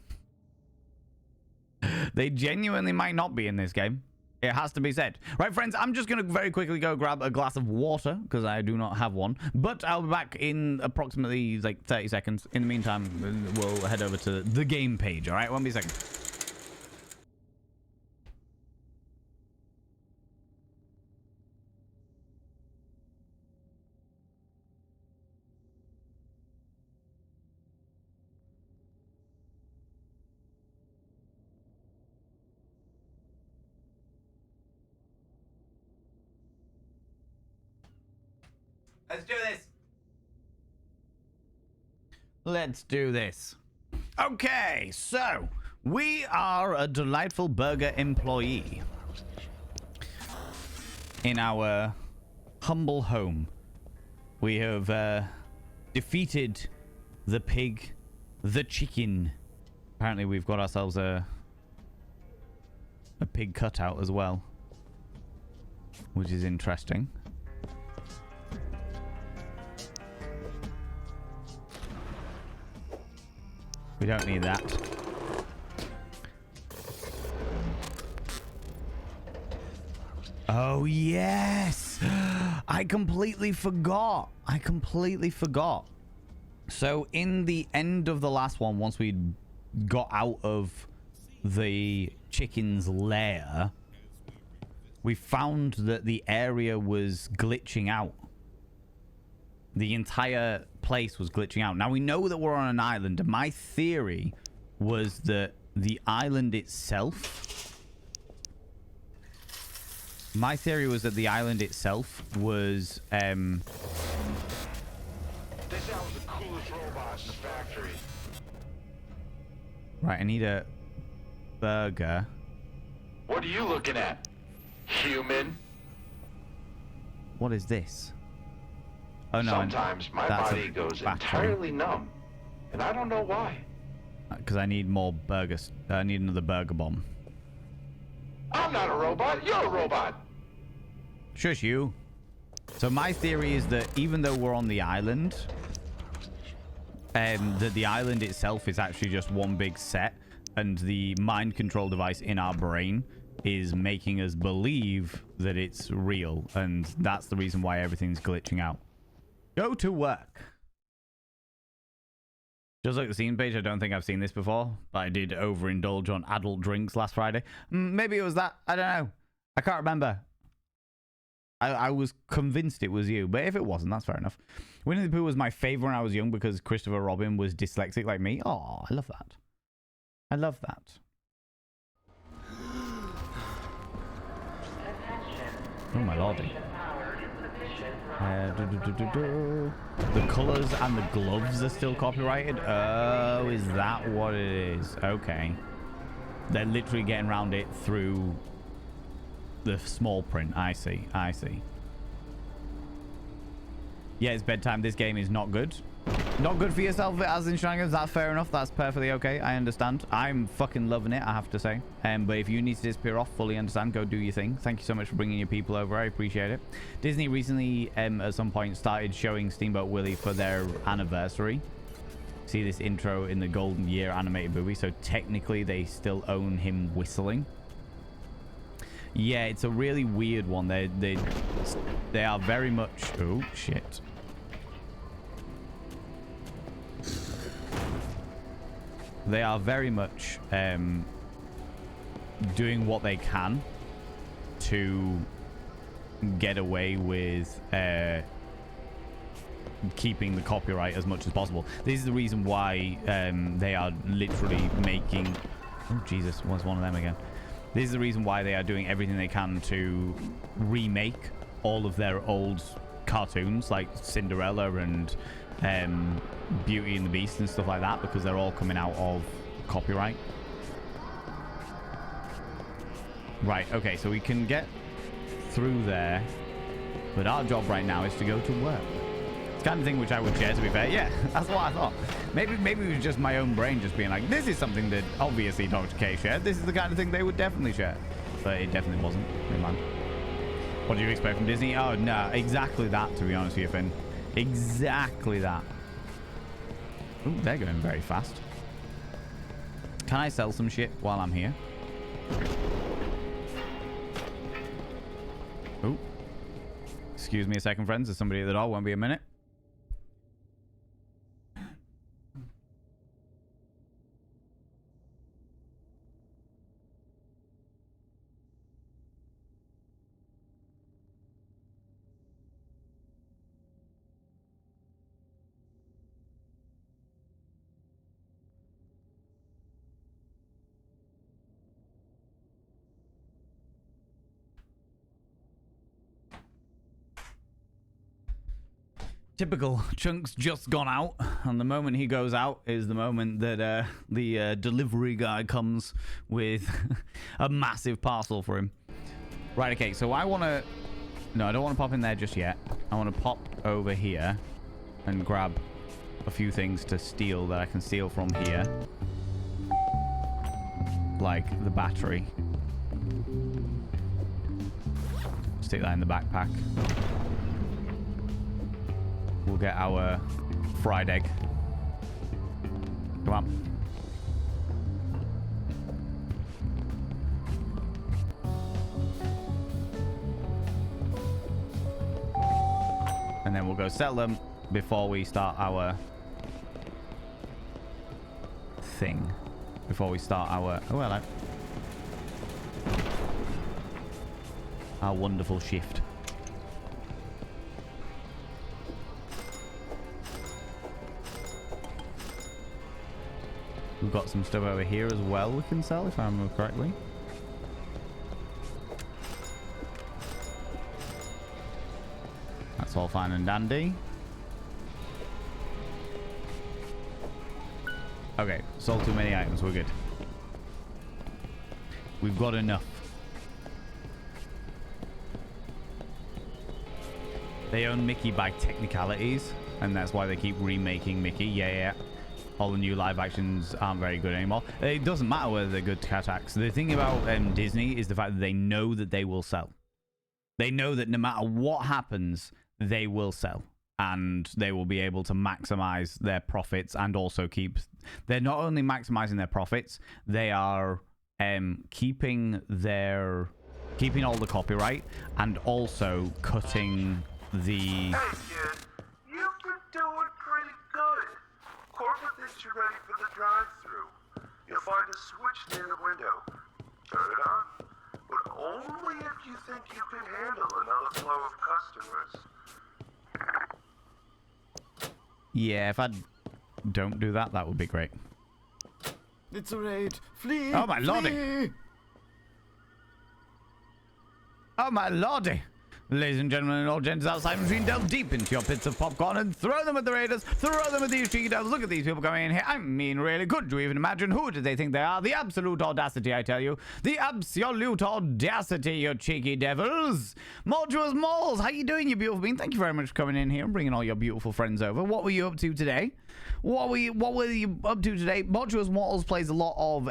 They genuinely might not be in this game. It has to be said. Right, friends, I'm just going to very quickly go grab a glass of water because I do not have one. But I'll be back in approximately like 30 seconds. In the meantime, we'll head over to the game page. All right, won't be a second. Let's do this. Let's do this. Okay, so we are a delightful burger employee in our humble home. We have defeated the pig, the chicken. Apparently we've got ourselves a pig cutout as well, which is interesting. We don't need that. Oh, yes. I completely forgot. So in the end of the last one, once we got out of the chicken's lair, we found that the area was glitching out. The entire place was glitching out. Now we know that we're on an island, and my theory was that the island itself was They said I was the coolest robot in the factory. right. I need a burger. What are you looking at, human? What is this? Oh no! Sometimes my body goes entirely numb, and I don't know why. Because I need more burgers. I need another burger bomb. I'm not a robot. You're a robot. Shush you. So my theory is that even though we're on the island, that the island itself is actually just one big set, and the mind control device in our brain is making us believe that it's real, and that's the reason why everything's glitching out. Go to work. Just like the scene page, I don't think I've seen this before, but I did overindulge on adult drinks last Friday. Maybe it was that. I don't know. I can't remember. I was convinced it was you, but if it wasn't, that's fair enough. Winnie the Pooh was my favorite when I was young because Christopher Robin was dyslexic like me. Oh, I love that. I love that. Oh my lordy. The colors and the gloves are still copyrighted. Oh, is that what it is? Okay. They're literally getting around it through the small print. I see. I see. Yeah, it's bedtime. This game is not good. Not good for yourself as in shenanigans. That's fair enough. That's perfectly okay. I understand. I'm fucking loving it, I have to say. But if you need to disappear off, fully understand. Go do your thing. Thank you so much for bringing your people over. I appreciate it. Disney recently, at some point, started showing Steamboat Willie for their anniversary. See this intro in the Golden Year animated movie. So technically, they still own him whistling. Yeah, it's a really weird one. They are very much... Oh, shit. They are very much doing what they can to get away with keeping the copyright as much as possible. This is the reason why they are literally making... Oh, Jesus, was one of them again. This is the reason why they are doing everything they can to remake all of their old cartoons, like Cinderella and Beauty and the Beast and stuff like that, because they're all coming out of copyright. Right, okay, so we can get through there, but our job right now is to go to work. It's the kind of thing which I would share, to be fair. Yeah, that's what I thought. Maybe it was just my own brain just being like, this is something that obviously Dr. K shared. This is the kind of thing they would definitely share. But it definitely wasn't. Never mind. What do you expect from Disney? Oh, no, exactly that, to be honest with you, Finn. Exactly that. Ooh, they're going very fast. Can I sell some shit while I'm here? Ooh. Excuse me a second, friends. There's somebody at the door. Won't be a minute. Typical. Chunk's just gone out, and the moment he goes out is the moment that the delivery guy comes with a massive parcel for him. Right, okay, so I want to... No, I don't want to pop in there just yet. I want to pop over here and grab a few things to steal that I can steal from here. Like the battery. Stick that in the backpack. We'll get our fried egg. Come on. And then we'll go sell them before we start our thing. Before we start our... Oh, hello. Our wonderful shift. We've got some stuff over here as well we can sell, if I remember correctly. That's all fine and dandy. Okay, sold too many items, we're good. We've got enough. They own Mickey by technicalities, and that's why they keep remaking Mickey. Yeah. All the new live actions aren't very good anymore. It doesn't matter whether they're good cat acts. The thing about Disney is the fact that they know that they will sell. They know that no matter what happens, they will sell. And they will be able to maximize their profits and also keep... They're not only maximizing their profits, they are keeping all the copyright and also cutting the... Hey kid, you've been doing pretty good. Corporate thinks you're ready for the drive-thru. You'll find a switch near the window. Turn it on. But only if you think you can handle another flow of customers. Yeah, if I don't do that, that would be great. It's a raid. Flee! Oh, my lordy. Flee! Oh, my lordy. Ladies and gentlemen and all gents outside machine, delve deep into your pits of popcorn and throw them at the raiders, throw them at these cheeky devils. Look at these people coming in here. I mean, really, could you even imagine who do they think they are? The absolute audacity, I tell you. The absolute audacity, you cheeky devils. Mortuous Malls, how you doing, you beautiful being? Thank you very much for coming in here and bringing all your beautiful friends over. What were you up to today? What were you up to today? Mortuous Mortals plays a lot of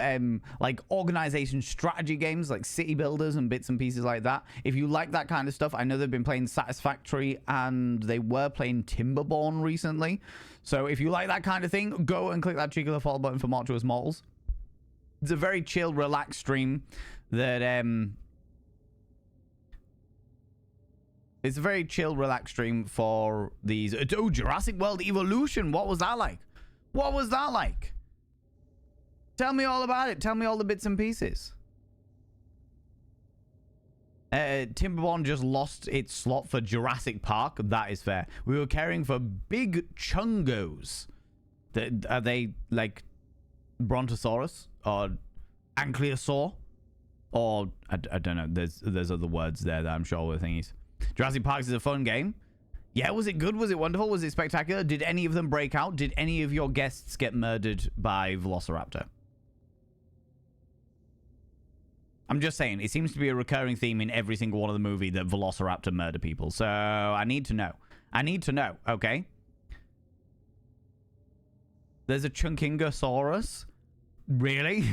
like organization strategy games, like city builders and bits and pieces like that. If you like that kind of stuff, I know they've been playing Satisfactory and they were playing Timberborn recently. So if you like that kind of thing, go and click that cheeky little follow button for Mortuous Mortals. It's a very chill, relaxed stream that it's a very chill, relaxed stream for these. Oh, Jurassic World Evolution. What was that like? What was that like? Tell me all about it. Tell me all the bits and pieces. Timberborn just lost its slot for Jurassic Park. That is fair. We were caring for big chungos. Are they like Brontosaurus or Ankylosaur? Or I don't know. There's other words there that I'm sure were thingies. Jurassic Park is a fun game. Yeah, was it good? Was it wonderful? Was it spectacular? Did any of them break out? Did any of your guests get murdered by Velociraptor? I'm just saying, it seems to be a recurring theme in every single one of the movie that Velociraptor murder people. So I need to know. I need to know, okay? There's a Chunkingosaurus? Really?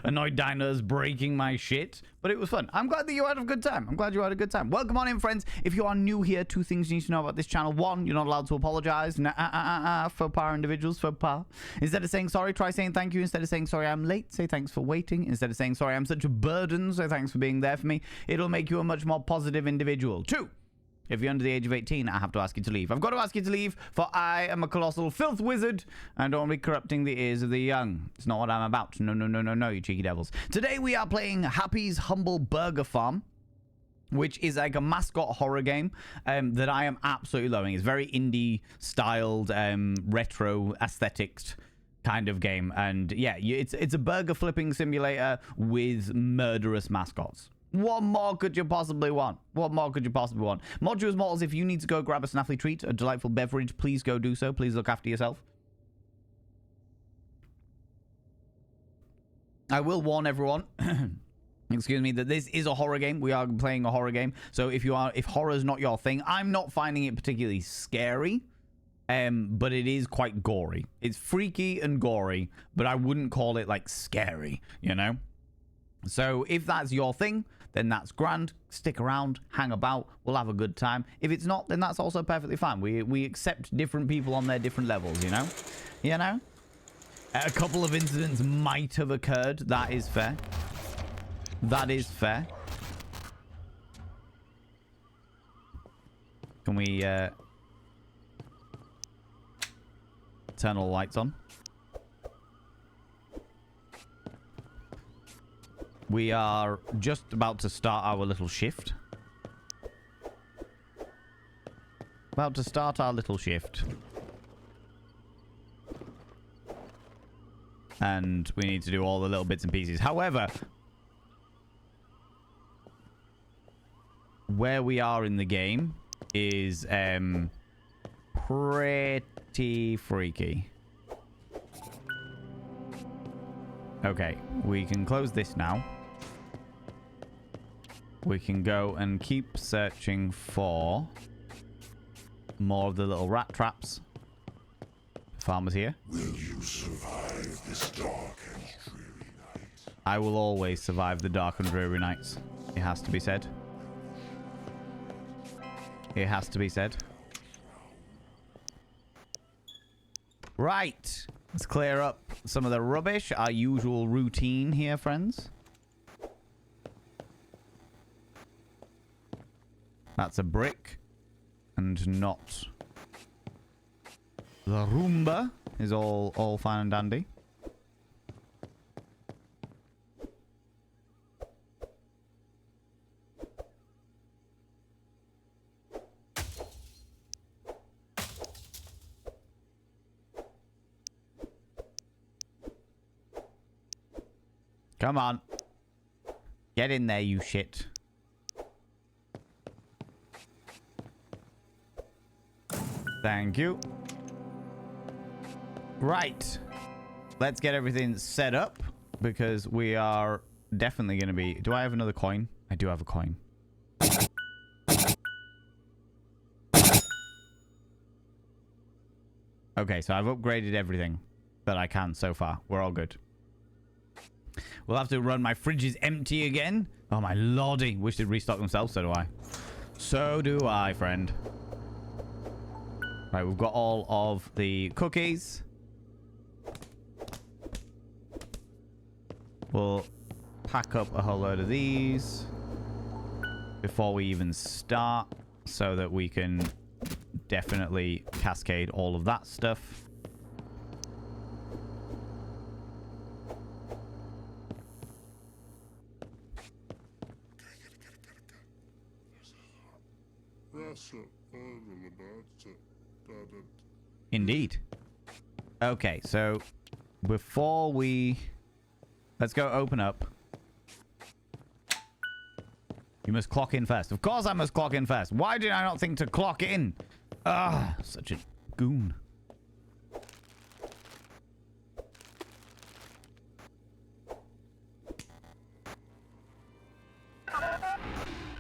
Annoyed Dinos breaking my shit, but it was fun. I'm glad that you had a good time. I'm glad you had a good time. Welcome on in, friends. If you are new here, 2 things you need to know about this channel. 1, you're not allowed to apologize. Faux pas individuals, faux pas. Instead of saying sorry, try saying thank you. Instead of saying sorry, I'm late, say thanks for waiting. Instead of saying sorry, I'm such a burden, say thanks for being there for me. It'll make you a much more positive individual. 2, if you're under the age of 18, I have to ask you to leave. I've got to ask you to leave, for I am a colossal filth wizard and don't be corrupting the ears of the young. It's not what I'm about. No, no, no, no, no, you cheeky devils. Today we are playing Happy's Humble Burger Farm, which is like a mascot horror game that I am absolutely loving. It's very indie-styled, retro aesthetics kind of game. And yeah, it's a burger flipping simulator with murderous mascots. What more could you possibly want? What more could you possibly want? Mortuous Mortals, if you need to go grab a snaffly treat, a delightful beverage, please go do so. Please look after yourself. I will warn everyone, excuse me, that this is a horror game. We are playing a horror game. So if horror is not your thing, I'm not finding it particularly scary. But it is quite gory. It's freaky and gory, but I wouldn't call it like scary, you know? So if that's your thing, then that's grand. Stick around, hang about, we'll have a good time. If it's not, then that's also perfectly fine. We accept different people on their different levels, you know? You know? A couple of incidents might have occurred. That is fair. That is fair. Can we turn all the lights on? We are just about to start our little shift. About to start our little shift. And we need to do all the little bits and pieces. However, where we are in the game is pretty freaky. Okay, we can close this now. We can go and keep searching for more of the little rat traps. Farmer's here. Will you survive this dark and dreary night? I will always survive the dark and dreary nights. It has to be said. It has to be said. Right. Let's clear up some of the rubbish. Our usual routine here, friends. That's a brick. And not... The Roomba is all fine and dandy. Come on. Get in there, you shit. Thank you. Right. Let's get everything set up because we are definitely going to be... Do I have another coin? I do have a coin. Okay, so I've upgraded everything that I can so far. We're all good. We'll have to run. My fridge is empty again. Oh, my lordy. Wish they'd restock themselves. So do I. So do I, friend. Right, we've got all of the cookies. We'll pack up a whole load of these before we even start so that we can definitely cascade all of that stuff. Indeed. Okay, so before we... Let's go open up. You must clock in first. Of course I must clock in first. Why did I not think to clock in? Ah, such a goon.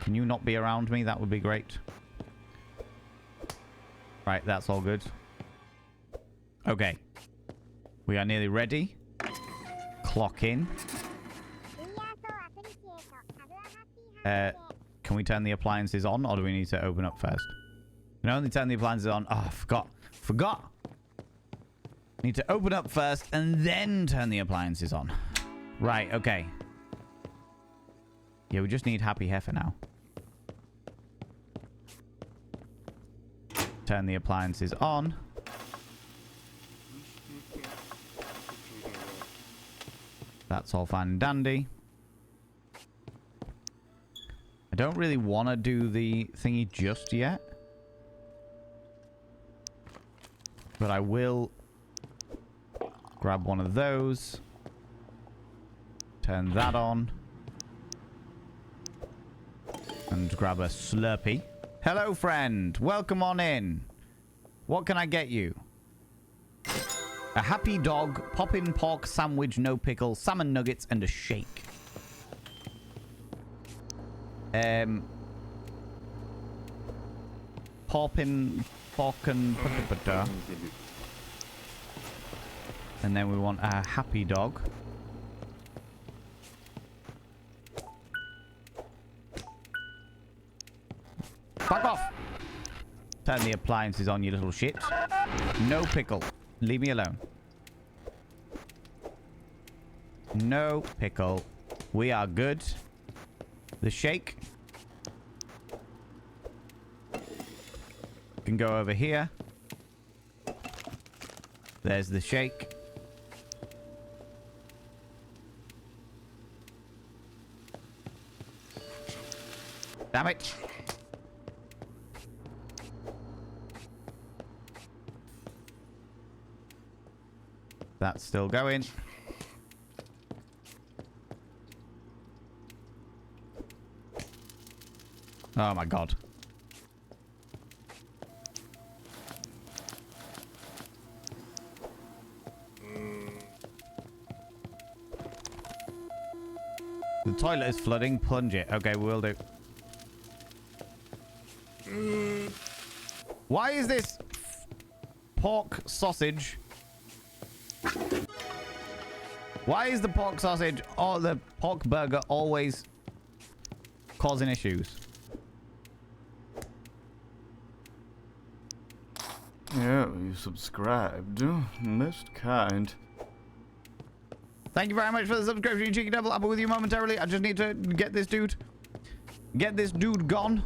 Can you not be around me? That would be great. Right, that's all good. Okay. We are nearly ready. Clock in. Can we turn the appliances on, or do we need to open up first? We can only turn the appliances on. Oh, Forgot. Need to open up first and then turn the appliances on. Right, okay. Yeah, we just need Happy Heifer now. Turn the appliances on. That's all fine and dandy. I don't really want to do the thingy just yet. But I will grab one of those. Turn that on. And grab a Slurpee. Hello, friend. Welcome on in. What can I get you? A happy dog, poppin' pork sandwich, no pickle, salmon nuggets, and a shake. Poppin' pork and butter. And then we want a happy dog. Fuck off! Turn the appliances on, you little shit. No pickle. Leave me alone. No pickle. We are good. The shake can go over here. There's the shake. Damn it. That's still going. Oh my god. The toilet is flooding. Plunge it. Okay, we'll do. Why is this pork sausage? Why is the pork sausage or the pork burger always causing issues? Yeah, you subscribed. Most kind. Thank you very much for the subscription, you cheeky devil. I'll be with you momentarily. I just need to get this dude. Get this dude gone.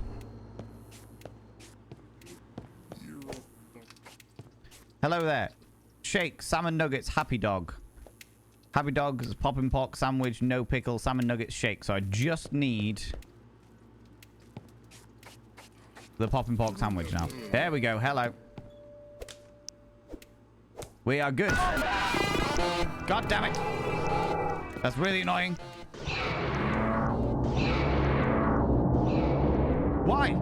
Hello there. Shake, salmon nuggets, happy dog. Happy dog is poppin' pork sandwich, no pickle, salmon nuggets, shake. So I just need the poppin' pork sandwich now. There we go. Hello. We are good. God damn it. That's really annoying. Why?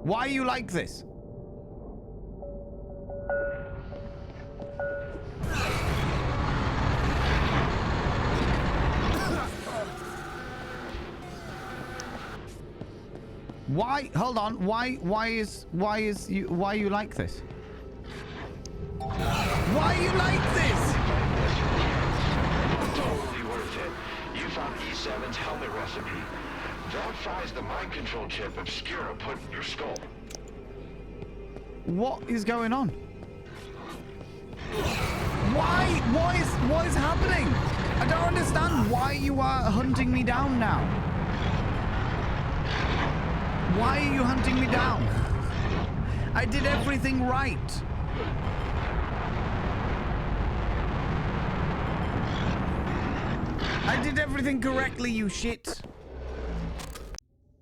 Why are you like this? Why? Hold on. Why are you like this? Why are you like this? Totally worth it. You found E7's helmet recipe. That fries the mind control chip Obscura put in your skull. What is going on? Why? What is happening? I don't understand why you are hunting me down now. Why are you hunting me down? I did everything right. I did everything correctly, you shit.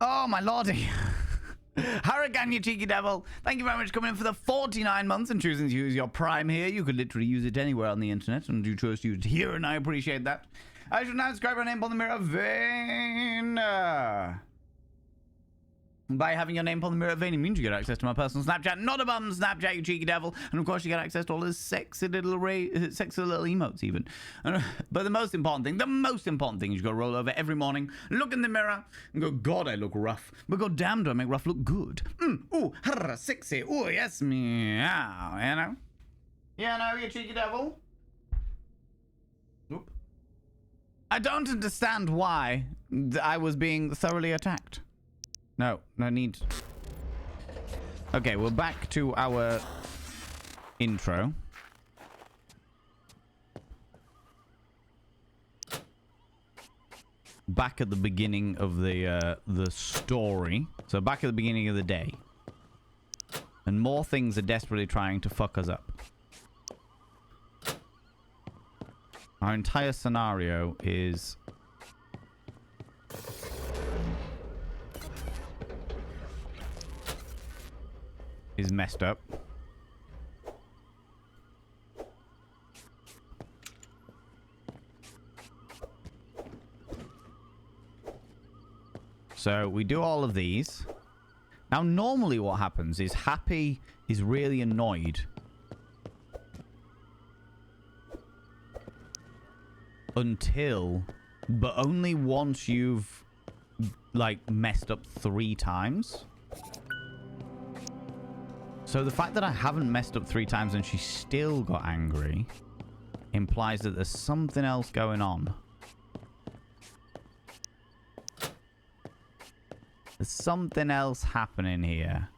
Oh, my lordy. Hurricane, you cheeky devil. Thank you very much for coming in for the 49 months and choosing to use your Prime here. You could literally use it anywhere on the internet, and you chose to use it here, and I appreciate that. I should now describe our name on the mirror vein. By having your name on the mirror vein, it means you get access to my personal Snapchat, not a bum Snapchat, you cheeky devil. And of course, you get access to all his sexy little emotes, even. But the most important thing is you got to roll over every morning, look in the mirror, and go, God, I look rough. But god damn, do I make rough look good. Ooh, sexy. Ooh, yes, meow. You know? Yeah, no, you cheeky devil. Oop. I don't understand why I was being thoroughly attacked. No need. Okay, we're back to our intro. Back at the beginning of the story. So back at the beginning of the day. And more things are desperately trying to fuck us up. Our entire scenario is messed up. So we do all of these. Now normally what happens is Happy is really annoyed but only once you've like messed up 3 times. So the fact that I haven't messed up 3 times and she still got angry implies that there's something else going on. There's something else happening here.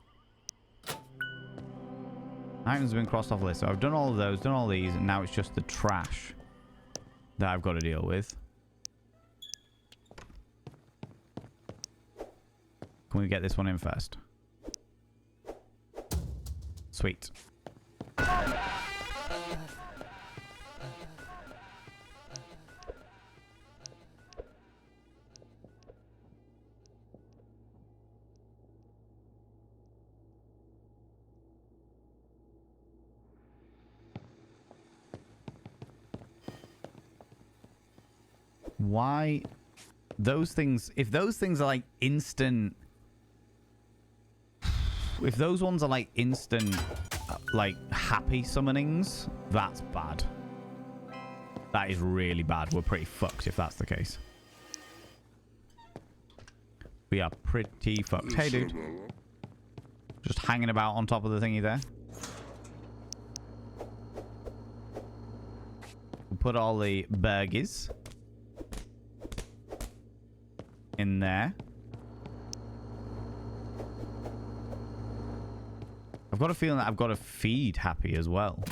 Items have been crossed off the list. So I've done all of those, done all these, and now it's just the trash that I've got to deal with. Can we get this one in first? Sweet. Why those things, if those things are like instant, if those ones are like instant like happy summonings, that's bad. That is really bad. We're pretty fucked if that's the case. We are pretty fucked. Hey dude, just hanging about on top of the thingy there. We'll put all the burgers in there. I've got a feeling that I've got to feed Happy as well,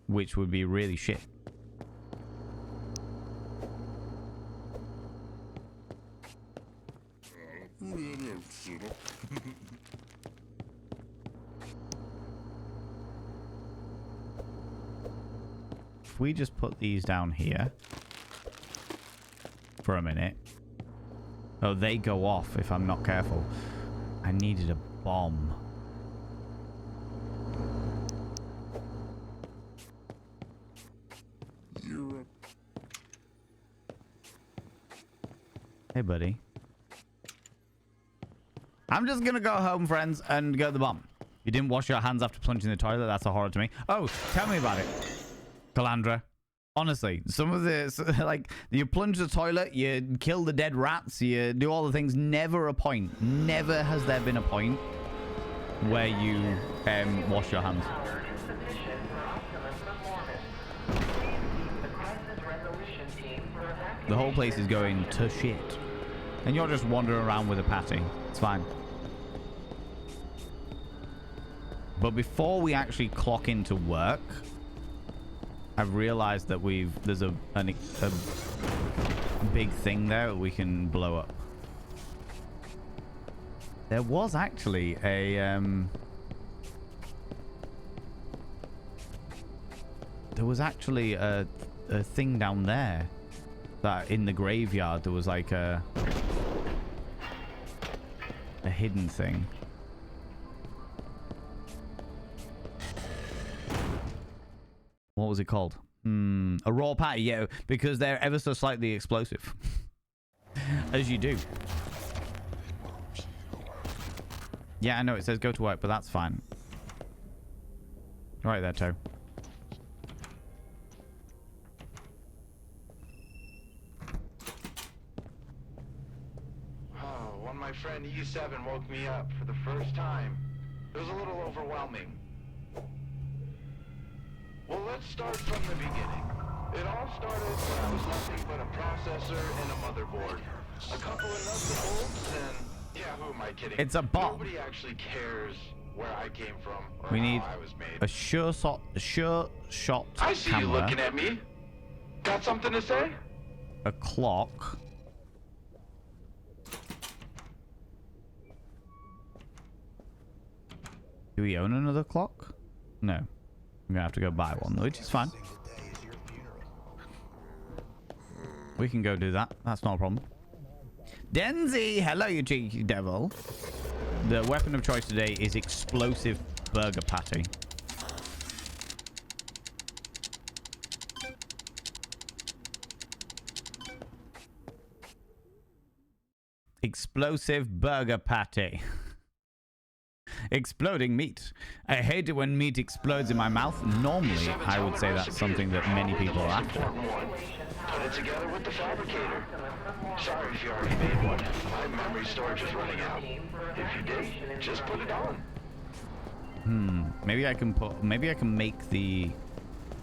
which would be really shit. If we just put these down here for a minute. Oh, they go off if I'm not careful. I needed a bomb. Hey, buddy. I'm just gonna go home, friends, and go to the bomb. You didn't wash your hands after plunging in the toilet? That's a horror to me. Oh, tell me about it, Calandra. Honestly, some of this, like, you plunge the toilet, you kill the dead rats, you do all the things. Never a point. Never has there been a point where you wash your hands. The whole place is going to shit. And you're just wandering around with a patty. It's fine. But before we actually clock into work, I've realized that there's a big thing there that we can blow up. There was actually a thing down there that in the graveyard there was like a hidden thing. What was it called? A raw patty, yeah, because they're ever so slightly explosive. As you do. Yeah, I know it says go to work, but that's fine. Right there, Toe. When my friend E7 woke me up for the first time, it was a little overwhelming. Well, let's start from the beginning. It all started when I was nothing but a processor and a motherboard. A couple of nuts and bolts, and yeah, who am I kidding? It's a bomb. Nobody actually cares where I came from or We how need I was made. a sure shot I see camera, you looking at me. Got something to say? a clock. Do we own another clock? No. I'm gonna have to go buy one, which is fine. We can go do that. That's not a problem. Denzi! Hello, you cheeky devil. The weapon of choice today is explosive burger patty. Explosive burger patty. Exploding meat. I hate it when meat explodes in my mouth. Normally, I would say that's something that many people are after. Put it together with the fabricator. Sorry if you already made one. My memory storage is running out. If you did, just put it on. Maybe I can make the...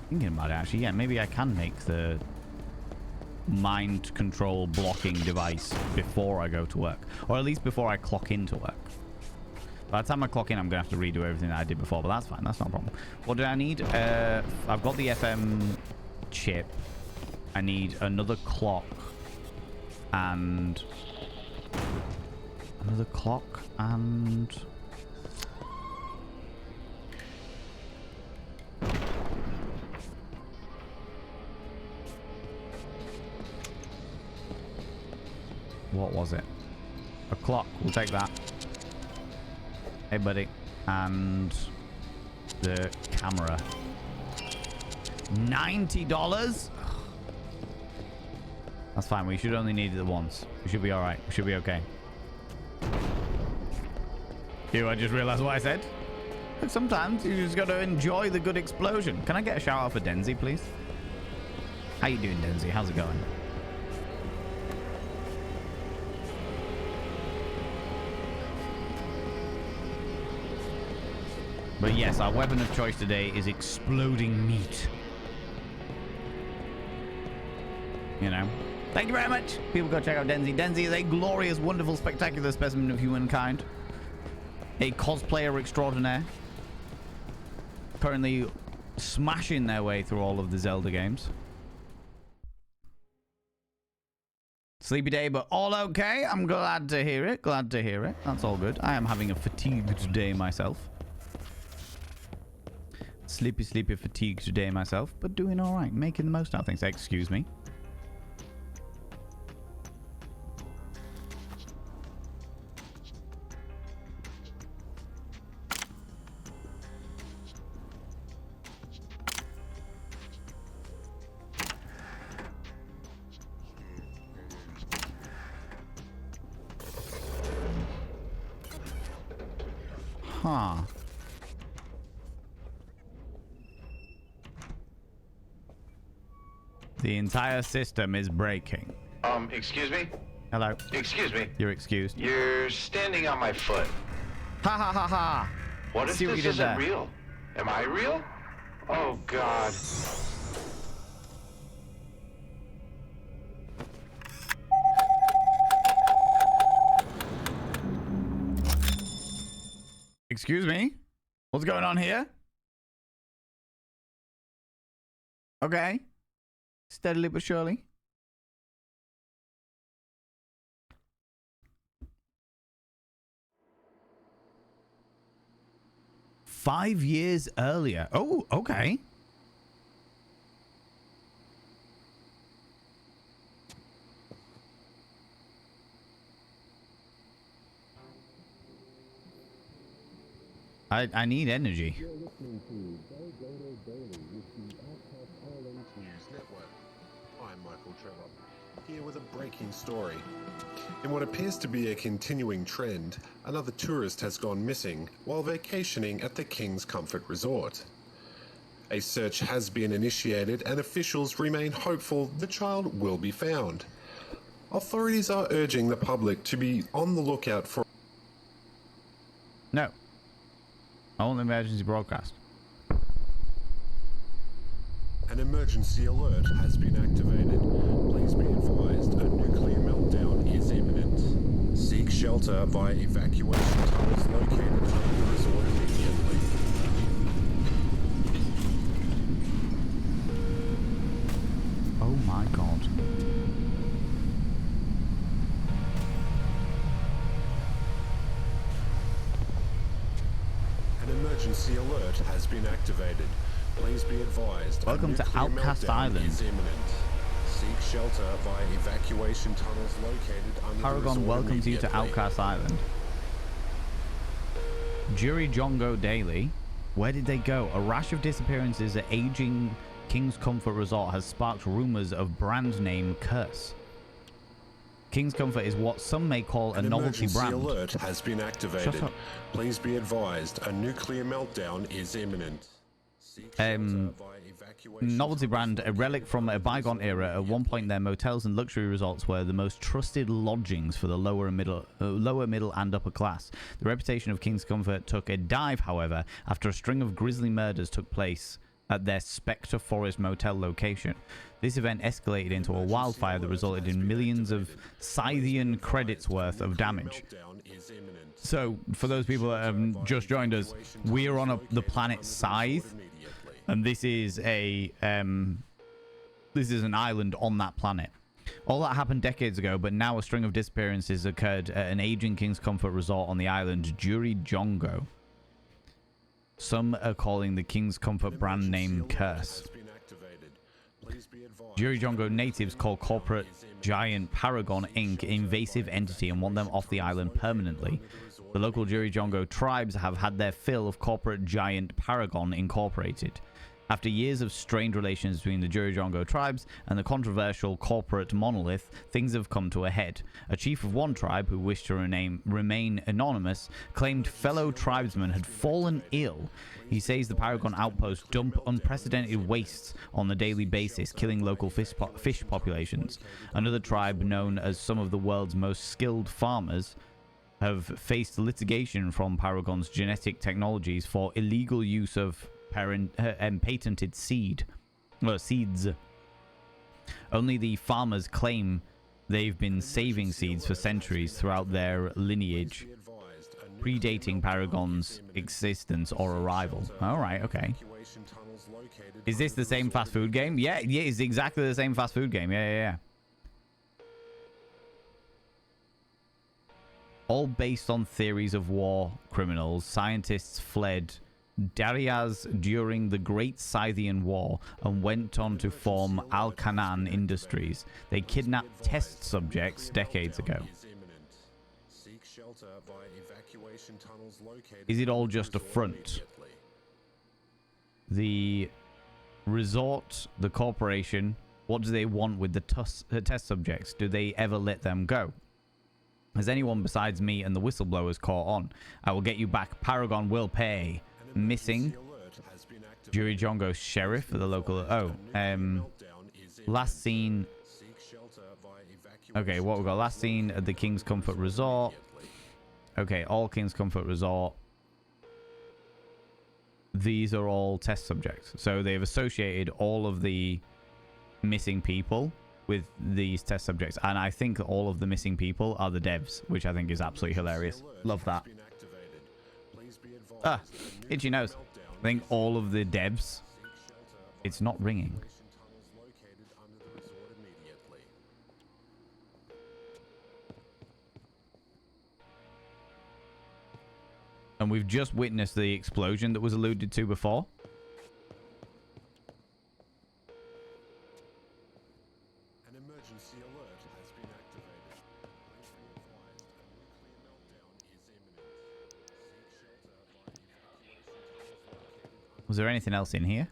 Thinking about it, actually, yeah, maybe I can make the mind control blocking device before I go to work. Or at least before I clock into work. By the time I clock in, I'm going to have to redo everything that I did before, but that's fine. That's not a problem. What do I need? I've got the FM chip. I need another clock. And... another clock and... what was it? A clock. We'll take that. Hey, buddy. And the camera. $90? That's fine. We should only need it once. We should be all right. We should be okay. I just realized what I said. Look, sometimes you just got to enjoy the good explosion. Can I get a shout out for Denzi, please? How you doing, Denzi? How's it going? But yes, our weapon of choice today is exploding meat. You know. Thank you very much. People go check out Denzi. Denzi is a glorious, wonderful, spectacular specimen of humankind. A cosplayer extraordinaire. Currently smashing their way through all of the Zelda games. Sleepy day, but all okay. I'm glad to hear it. Glad to hear it. That's all good. I am having a fatigued day myself. Sleepy, fatigued today myself, but doing all right. Making the most out of things. Excuse me. Huh. The entire system is breaking. Excuse me? Hello. Excuse me. You're excused. You're standing on my foot. Ha ha ha ha. What if See what this you did isn't there. real? Am I real? Oh, God. Excuse me? What's going on here? Okay. Steadily but surely. Five years earlier. Oh, okay. I need energy. I'm Michael Trevor, here with a breaking story. In what appears to be a continuing trend, another tourist has gone missing while vacationing at the King's Comfort Resort. A search has been initiated and officials remain hopeful the child will be found. Authorities are urging the public to be on the lookout for... No. Only emergency broadcast. An emergency alert has been activated. Please be advised a nuclear meltdown is imminent. Seek shelter via evacuation tunnels located under the resort immediately. Oh my god. An emergency alert has been activated. Please be advised. Welcome to Outcast Island. Is imminent. Seek shelter via evacuation tunnels located under the Paragon resort welcomes you to immediately. Outcast Island. Jury Jongo Daily. Where did they go? A rash of disappearances at aging King's Comfort Resort has sparked rumors of brand name curse. King's Comfort is what some may call a novelty brand. An emergency alert has been activated. Shut up. Please be advised a nuclear meltdown is imminent. Seek shelter via evacuation Novelty brand, tunnels a relic from a bygone era. At one point, their motels and luxury resorts were the most trusted lodgings for the lower middle and upper class. The reputation of King's Comfort took a dive, however, after a string of grisly murders took place at their Spectre Forest motel location. This event escalated into a wildfire that resulted in millions of Scythian credits worth of damage. So, for those people that have just joined us, we are on the planet Scythe, and this is an island on that planet. All that happened decades ago, but now a string of disappearances occurred at an aging King's Comfort resort on the island Jury Jongo. Some are calling the King's Comfort brand name curse. Jury Jongo natives call corporate giant Paragon Inc. invasive entity and want them off the island permanently. The local Jury Jongo tribes have had their fill of corporate giant Paragon Incorporated. After years of strained relations between the Jury Jongo tribes and the controversial corporate monolith, things have come to a head. A chief of one tribe, who wished to remain anonymous, claimed fellow tribesmen had fallen ill. He says the Paragon outposts dump unprecedented wastes on a daily basis, killing local fish populations. Another tribe, known as some of the world's most skilled farmers, have faced litigation from Paragon's genetic technologies for illegal use of patented seeds. Only the farmers claim they've been saving seeds for centuries throughout their lineage, predating Paragon's existence or arrival. All right, okay. Is this the same fast food game? Yeah, it's exactly the same fast food game. Yeah. All based on theories of war criminals, scientists fled Dariaz during the Great Scythian War and went on to form Al-Kanan Industries. They kidnapped test subjects decades ago. Is it all just a front? The resort, the corporation, what do they want with the test subjects? Do they ever let them go? Has anyone besides me and the whistleblowers caught on? I will get you back. Paragon will pay. Missing. Jury Jongo sheriff for the local. Oh, last seen. Okay, what we got? Last seen at the King's Comfort Resort. Okay, all King's Comfort Resort. These are all test subjects. So they've associated all of the missing people with these test subjects. And I think all of the missing people are the devs, which I think is absolutely hilarious. Love that. Ah, itchy nose. I think all of the devs... It's not ringing. And we've just witnessed the explosion that was alluded to before. An emergency alert has been activated. Please be advised a nuclear meltdown is imminent. Seek shelter by evacuation tunnels located Was there anything else in here?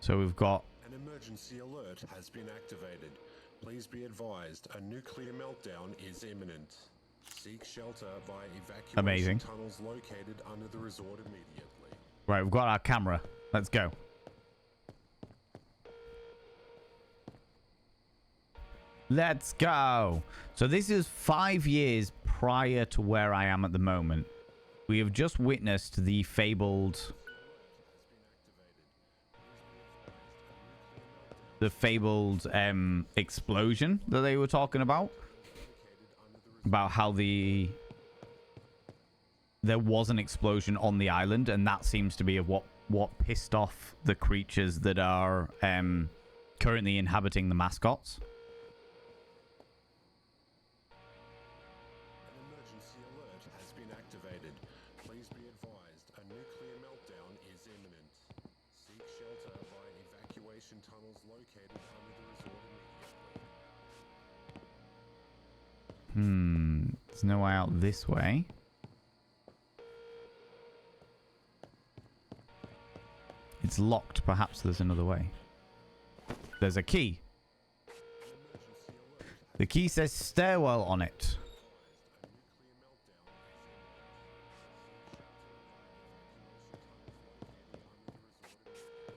So we've got... An emergency alert has been activated. Please be advised a nuclear meltdown is imminent. Seek shelter by evacuation Amazing. tunnels located under the resort immediately. Right, we've got our camera. Let's go. Let's go. So this is 5 years prior to where I am at the moment. We have just witnessed the fabled... explosion that they were talking about how there was an explosion on the island, and that seems to be what pissed off the creatures that are currently inhabiting the mascots. An emergency alert has been activated. Please be advised a nuclear meltdown is imminent. Seek shelter by evacuation tunnels located under the resort immediately. There's no way out this way. It's locked. Perhaps there's another way. There's a key. The key says stairwell on it.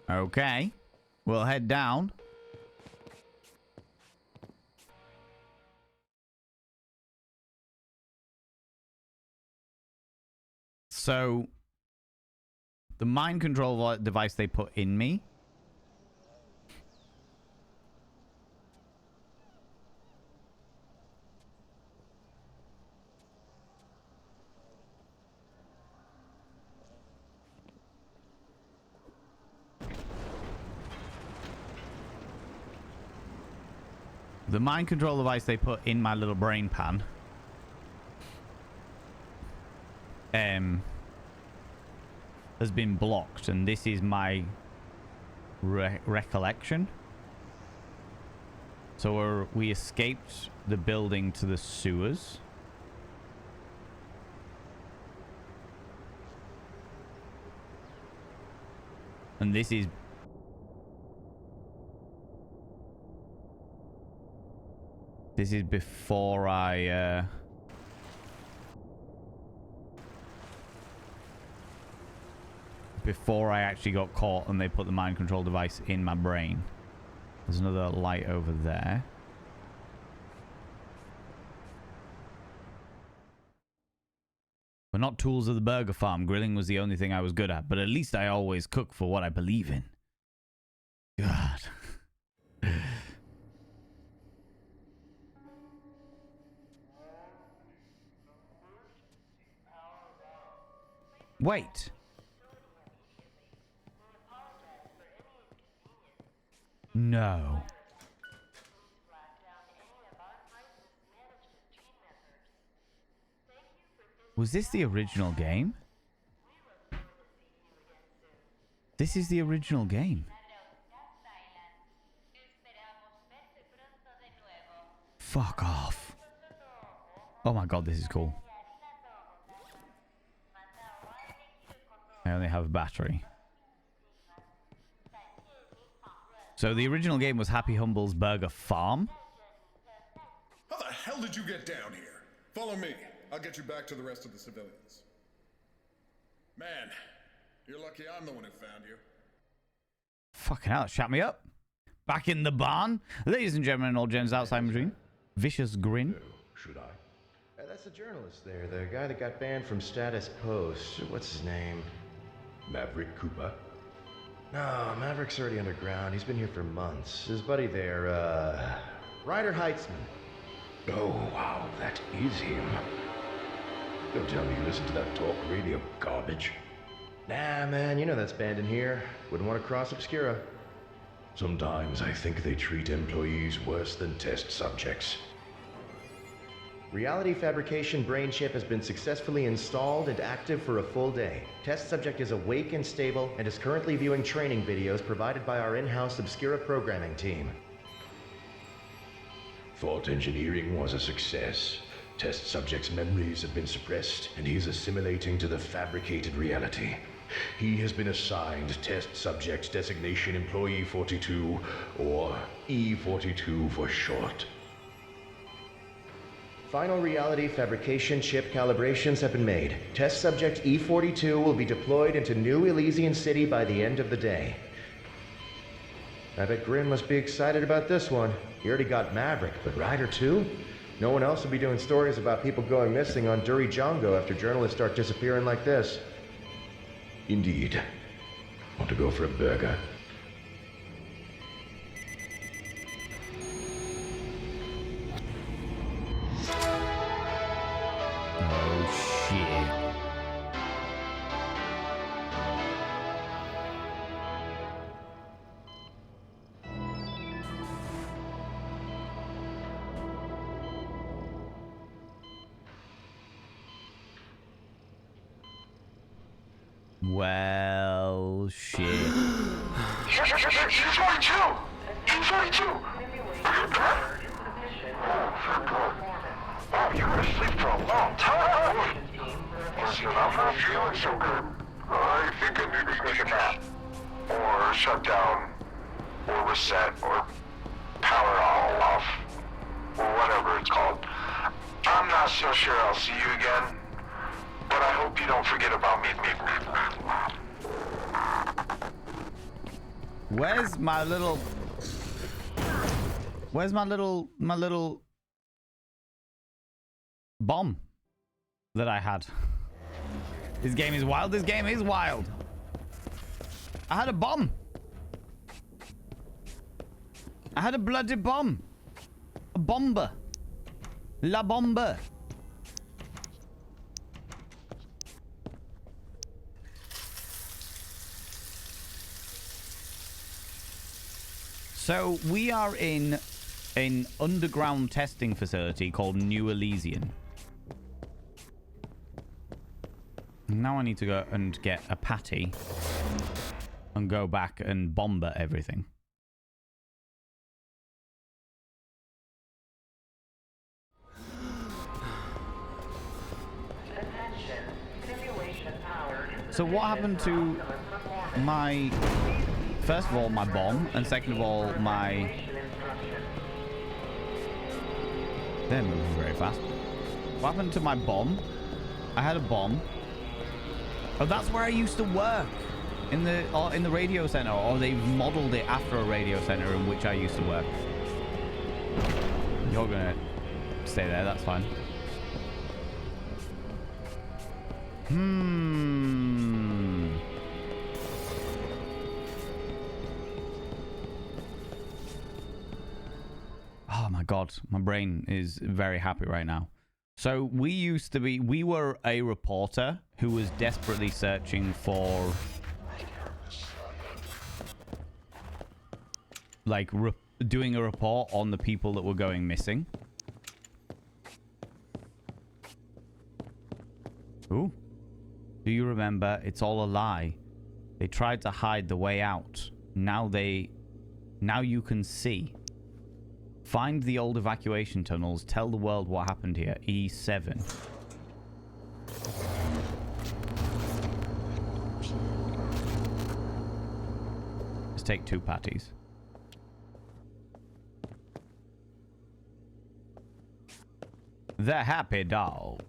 Okay. We'll head down. So, the mind control device they put in me. The mind control device they put in my little brain pan. Has been blocked, and this is my recollection. So we escaped the building to the sewers. And this is before I actually got caught and they put the mind control device in my brain. There's another light over there. We're not tools of the burger farm. Grilling was the only thing I was good at, but at least I always cook for what I believe in. God. Wait. No. Was this the original game? This is the original game. Fuck off. Oh my god, this is cool. only have battery. So the original game was Happy Humble's Burger Farm. How the hell did you get down here? Follow me. I'll get you back to the rest of the civilians. Man, you're lucky I'm the one who found you. Fucking hell, shut me up. Back in the barn. Ladies and gentlemen, all gens outside machine. Vicious grin. Should I? That's the journalist there, the guy that got banned from Status Post. What's his name? Maverick Cooper. No, Maverick's already underground. He's been here for months. His buddy there, Ryder Heitzman. Oh, wow, that is him. Don't tell me you listen to that talk radio garbage. Nah, man, you know that's banned in here. Wouldn't want to cross Obscura. Sometimes I think they treat employees worse than test subjects. Reality Fabrication brain chip has been successfully installed and active for a full day. Test subject is awake and stable and is currently viewing training videos provided by our in-house Obscura programming team. Thought engineering was a success. Test subject's memories have been suppressed, and he's assimilating to the fabricated reality. He has been assigned Test Subject Designation Employee 42, or E42 for short. Final Reality Fabrication chip calibrations have been made. Test Subject E42 will be deployed into New Elysian City by the end of the day. I bet Grin must be excited about this one. He already got Maverick, but Ryder too? No one else will be doing stories about people going missing on Duri Jongo after journalists start disappearing like this. Indeed. Want to go for a burger? Oh, shit. Well, shit. E42! E42! Wow, you were asleep for a long time. Listen, I'm not feeling so good. I think I need to take a nap. Or shut down. Or reset. Or power all off. Or whatever it's called. I'm not so sure I'll see you again. But I hope you don't forget about me. Where's my little bomb that I had? This game is wild. This game is wild. I had a bomb. I had a bloody bomb. A bomber. La bomba. So we are in an underground testing facility called New Elysian. Now I need to go and get a patty and go back and bomber everything. So what happened to my... First of all, my bomb, and second of all, my... They're moving very fast. What happened to my bomb? I had a bomb. Oh, that's where I used to work. In the radio center, or they've modeled it after a radio center in which I used to work. You're gonna stay there, that's fine. Oh my god, my brain is very happy right now. So we were a reporter who was desperately searching for like doing a report on the people that were going missing. Ooh. Do you remember? It's all a lie. They tried to hide the way out. Now you can see. Find the old evacuation tunnels. Tell the world what happened here. E7. Let's take 2 patties. The happy dog.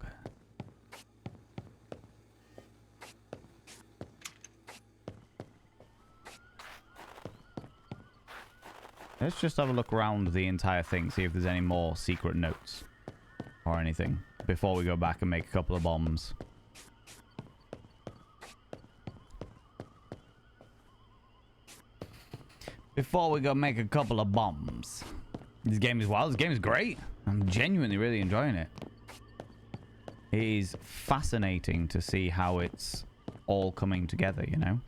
Let's just have a look around the entire thing, see if there's any more secret notes or anything before we go back and make a couple of bombs. Before we go make a couple of bombs. This game is wild. This game is great. I'm genuinely really enjoying it. It is fascinating to see how it's all coming together, you know?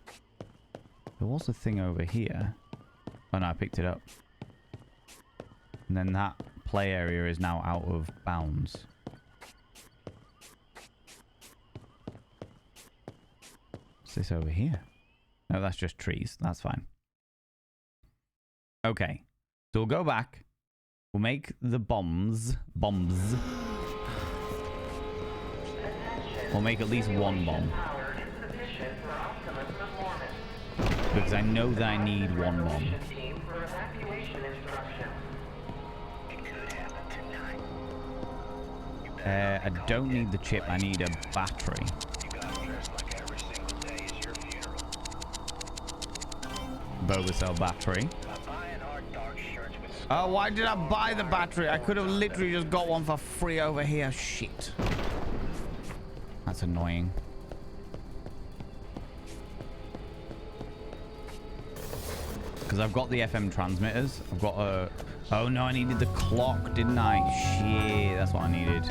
There was a thing over here. Oh no, I picked it up. And then that play area is now out of bounds. What's this over here? No, that's just trees. That's fine. Okay. So we'll go back. We'll make the bombs. We'll make at least one bomb. Because I know that I need one bomb. I don't need the chip, I need a battery. Boba cell battery. Oh, why did I buy the battery? I could have literally just got one for free over here. Shit. That's annoying. Because I've got the FM transmitters. I've got a... Oh no, I needed the clock, didn't I? Shit, that's what I needed.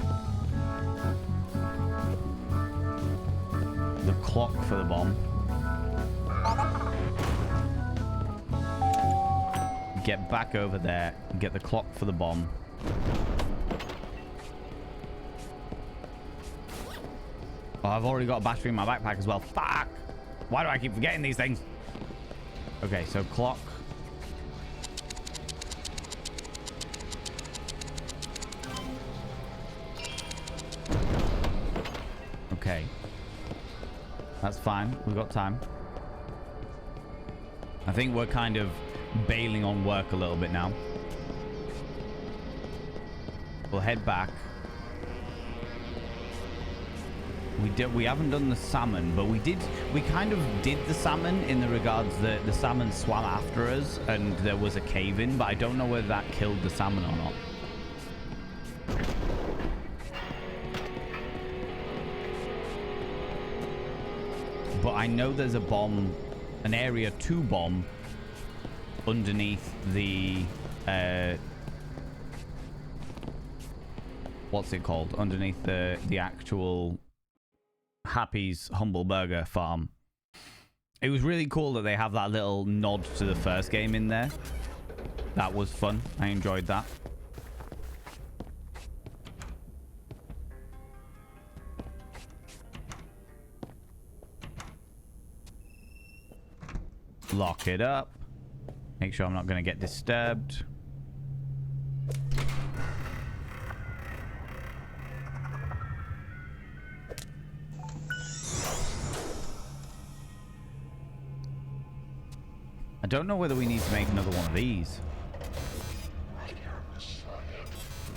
The clock for the bomb. Get back over there and get the clock for the bomb. Oh, I've already got a battery in my backpack as well. Fuck! Why do I keep forgetting these things? Okay, so clock. Okay. That's fine. We've got time. I think we're kind of bailing on work a little bit now. We'll head back. We haven't done the salmon, but we kind of did the salmon in the regards that the salmon swam after us and there was a cave in, but I don't know whether that killed the salmon or not. But I know there's a bomb, an area 2 bomb underneath the what's it called? Underneath the actual Happy's Humble Burger farm. It was really cool that they have that little nod to the first game in there. That was fun. I enjoyed that. Lock it up. Make sure I'm not going to get disturbed. I don't know whether we need to make another one of these.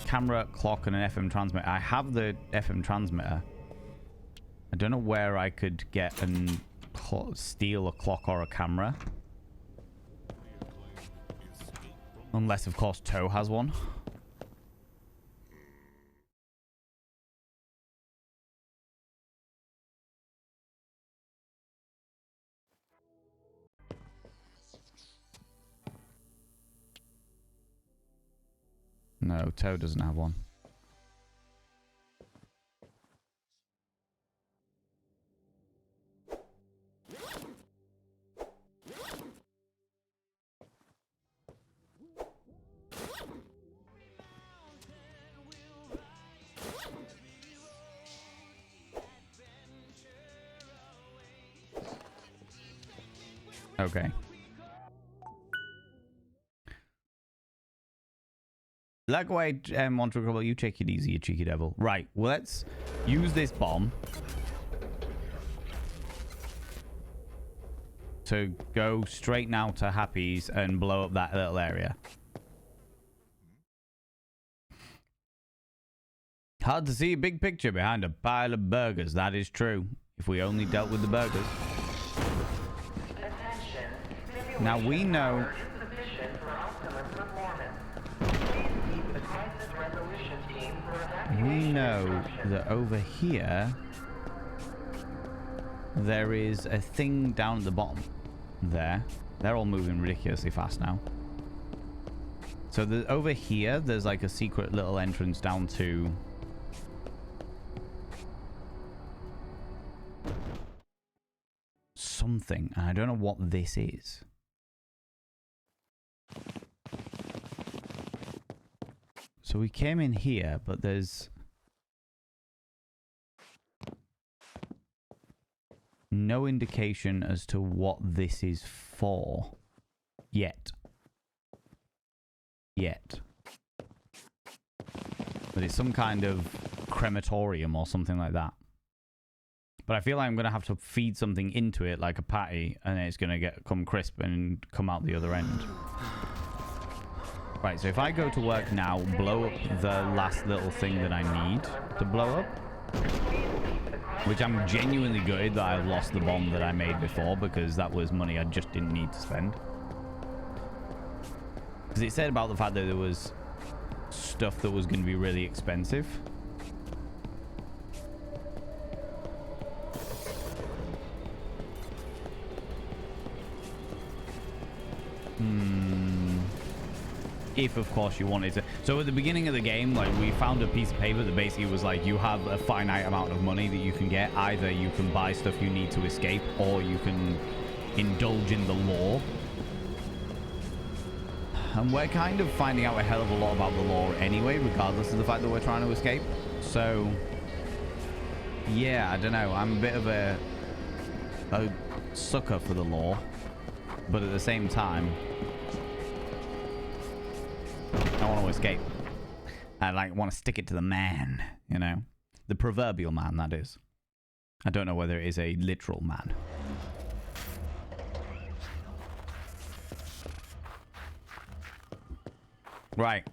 Camera, clock, and an FM transmitter. I have the FM transmitter. I don't know where I could get and steal a clock or a camera. Unless, of course, Toe has one. No, Toe doesn't have one. Okay. Like away, Montreal, you take it easy, you cheeky devil. Right, well, let's use this bomb to go straight now to Happy's and blow up that little area. Hard to see a big picture behind a pile of burgers. That is true. If we only dealt with the burgers. Now we know... We know that over here... there is a thing down at the bottom. There. They're all moving ridiculously fast now. So over here, there's like a secret little entrance down to... something. And I don't know what this is. So we came in here, but there's... no indication as to what this is for. Yet. But it's some kind of crematorium or something like that. But I feel like I'm going to have to feed something into it like a patty, and then it's going to come crisp and come out the other end. Right, so if I go to work now, blow up the last little thing that I need to blow up, which I'm genuinely gutted that I lost the bomb that I made before, because that was money I just didn't need to spend. Because it said about the fact that there was stuff that was going to be really expensive. If, of course, you wanted to. So at the beginning of the game, like, we found a piece of paper that basically was like, you have a finite amount of money that you can get. Either you can buy stuff you need to escape, or you can indulge in the law. And we're kind of finding out a hell of a lot about the law anyway, regardless of the fact that we're trying to escape. So, yeah, I don't know. I'm a bit of a sucker for the law. But at the same time, I want to escape. I want to stick it to the man, you know? The proverbial man, that is. I don't know whether it is a literal man. Right.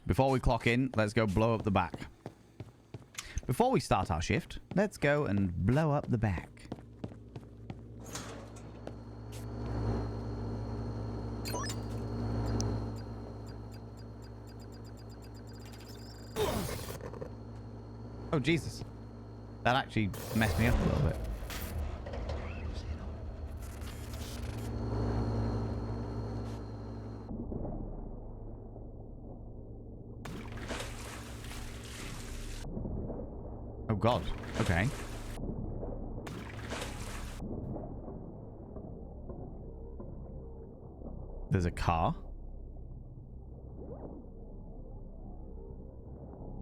Before we clock in, let's go blow up the back. Before we start our shift, let's go and blow up the back. Oh, Jesus. That actually messed me up a little bit. Oh, God. Okay. There's a car.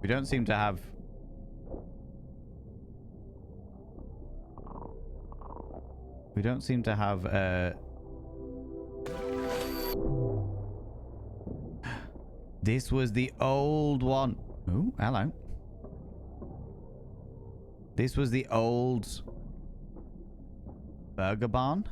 We don't seem to have... We don't seem to have This was the old one. Ooh, hello. This was the old burger barn.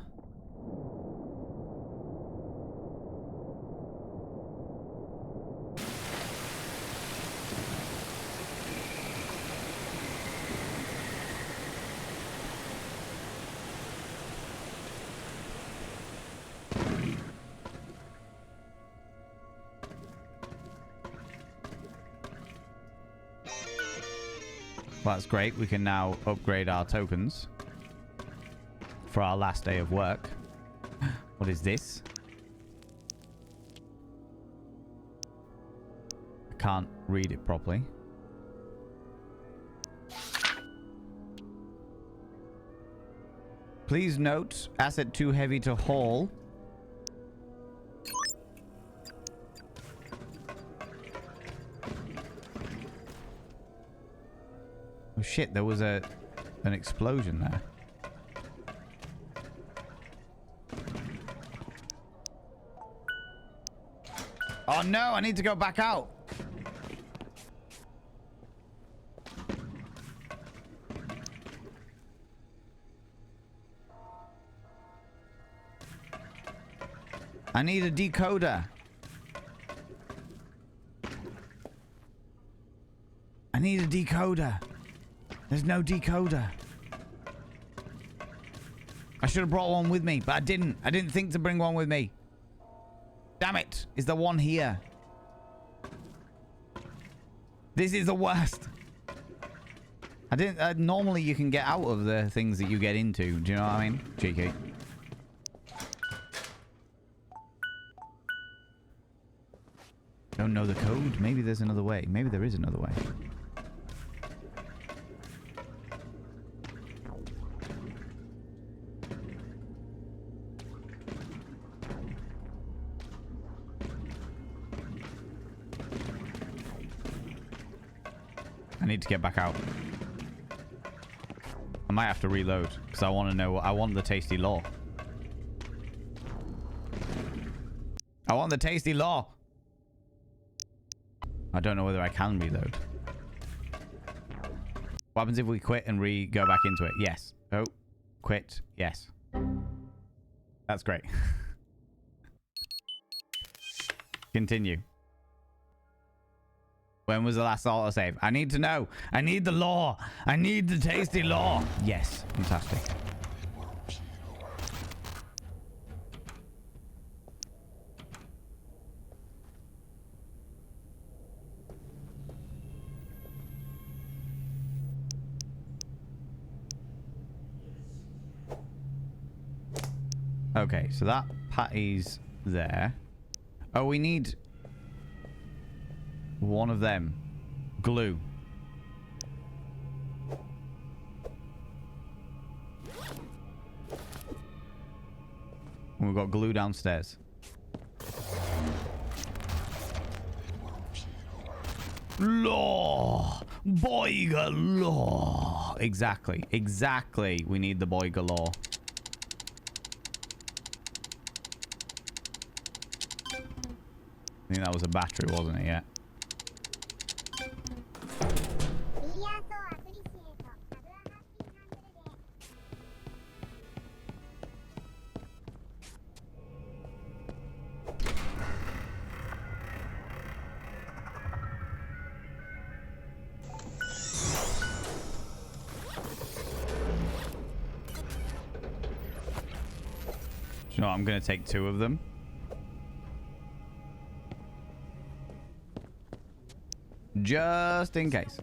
Well, that's great. We can now upgrade our tokens for our last day of work. What is this? I can't read it properly. Please note, asset too heavy to haul. Oh shit, there was an explosion there. Oh no, I need to go back out. I need a decoder. I need a decoder. There's no decoder. I should have brought one with me, but I didn't. I didn't think to bring one with me. Damn it. Is there one here? This is the worst. I didn't... normally you can get out of the things that you get into. Do you know what I mean? Cheeky. Don't know the code. Maybe there's another way. Maybe there is another way. I need to get back out. I might have to reload because I want to know. I want the tasty law. I want the tasty law. I don't know whether I can reload. What happens if we quit and go back into it? Yes. Oh, quit. Yes. That's great. Continue. When was the last autosave? I need to know. I need the law. I need the tasty law. Yes. Fantastic. Okay, so that patty's there. Oh, we need one of them. Glue. We've got glue downstairs. Law! Boy galore! Exactly. Exactly. We need the boy galore. I think that was a battery, wasn't it? Yeah. You know what, I'm going to take 2 of them. Just in case.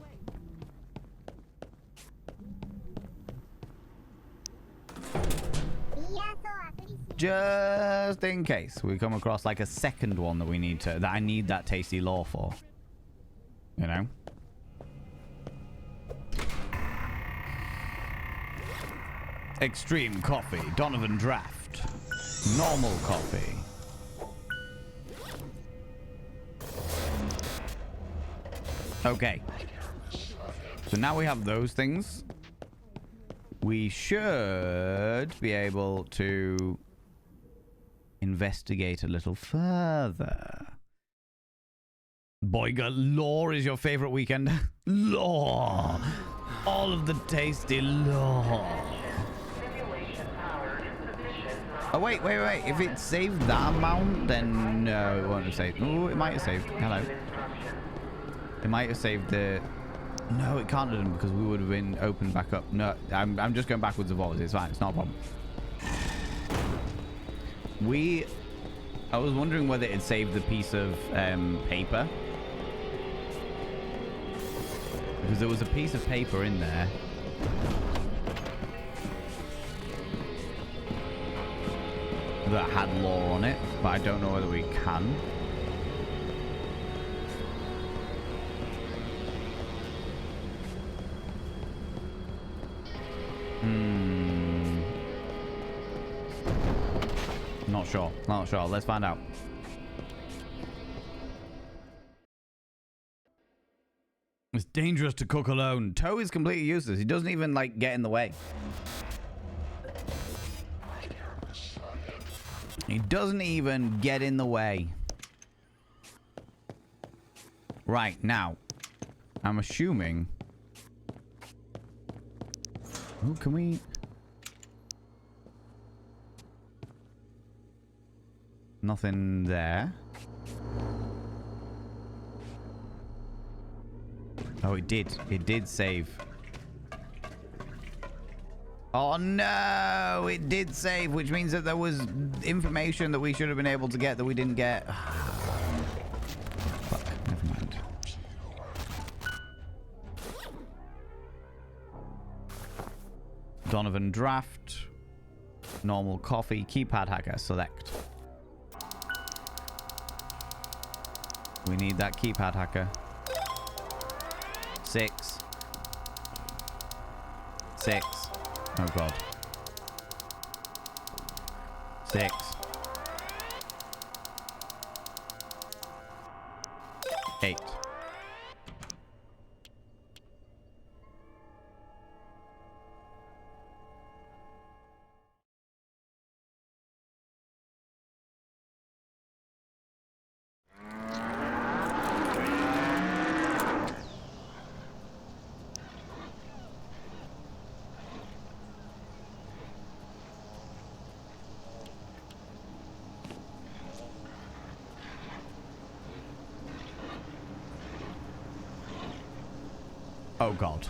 Just in case we come across like a second one that we need to... that I need that tasty law for. You know? Extreme coffee. Donovan draft. Normal coffee. Okay. So now we have those things. We should be able to investigate a little further. Boy, law is your favorite weekend. Law. All of the tasty law. Oh, wait. If it saved that amount, then no, it won't have saved. Oh, it might have saved. Hello. It might have saved the... No, it can't have done because we would have been opened back up. No, I'm just going backwards and forwards. It's fine. It's not a problem. I was wondering whether it saved the piece of paper. Because there was a piece of paper in there. That had law on it, but I don't know whether we can. Not sure. Let's find out. It's dangerous to cook alone. Toe is completely useless. He doesn't even, like, get in the way. He doesn't even get in the way. Right, now. I'm assuming... Oh, can we... Nothing there. Oh, it did. It did save. Oh, no. It did save, which means that there was information that we should have been able to get that we didn't get. Fuck. Never mind. Donovan draft. Normal coffee. Keypad hacker. Select. We need that keypad hacker. 6. 6. Oh god. 6. 8. Oh god.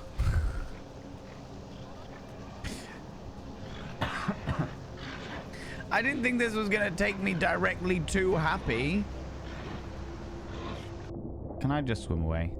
I didn't think this was gonna take me directly to Happy. Can I just swim away?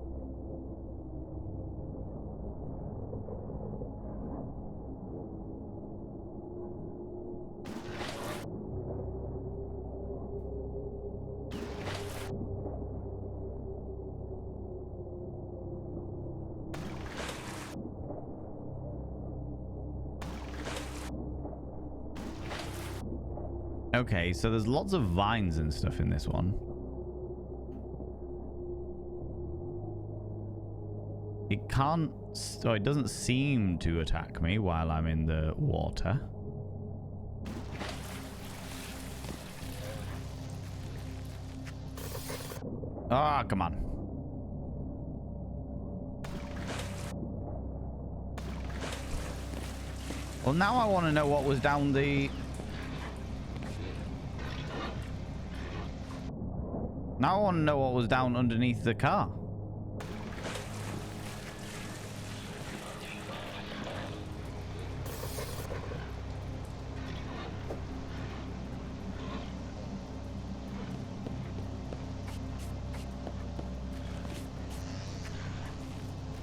Okay, so there's lots of vines and stuff in this one. It can't... So it doesn't seem to attack me while I'm in the water. Ah, come on. Well, now I want to know what was down the... Now I want to know what was down underneath the car.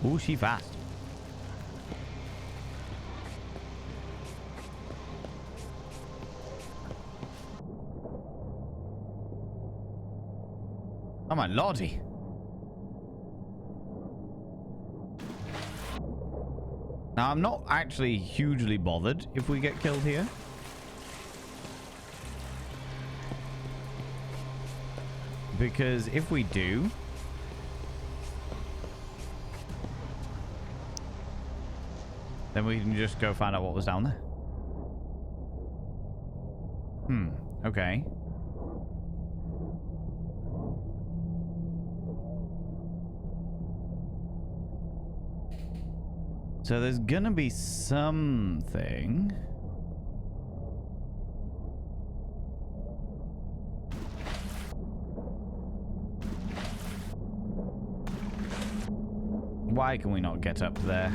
Ooh, she fast. Oh my lordy. Now, I'm not actually hugely bothered if we get killed here. Because if we do... then we can just go find out what was down there. Okay. So there's gonna be something. Why can we not get up there?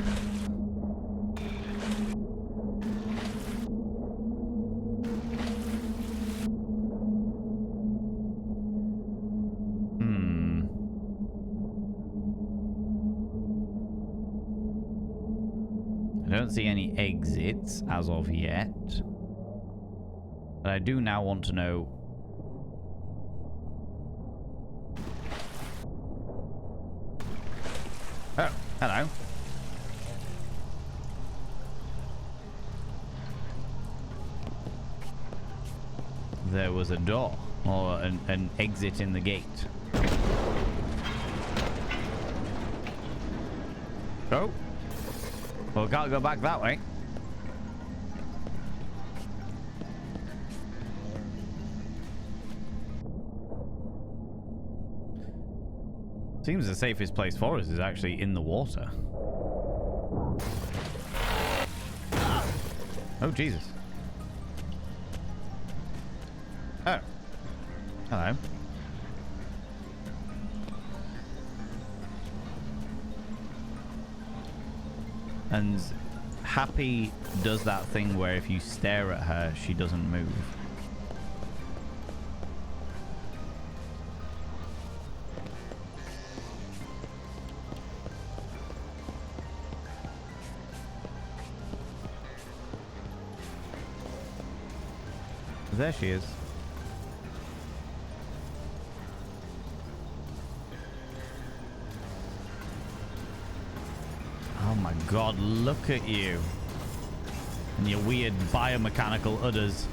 I don't see any exits as of yet. But I do now want to know... Oh, hello. There was a door, or an exit in the gate. Oh. Well, we can't go back that way. Seems the safest place for us is actually in the water. Oh, Jesus. Oh. Hello. And Happy does that thing where if you stare at her, she doesn't move. There she is. Oh my god, look at you. And your weird biomechanical udders.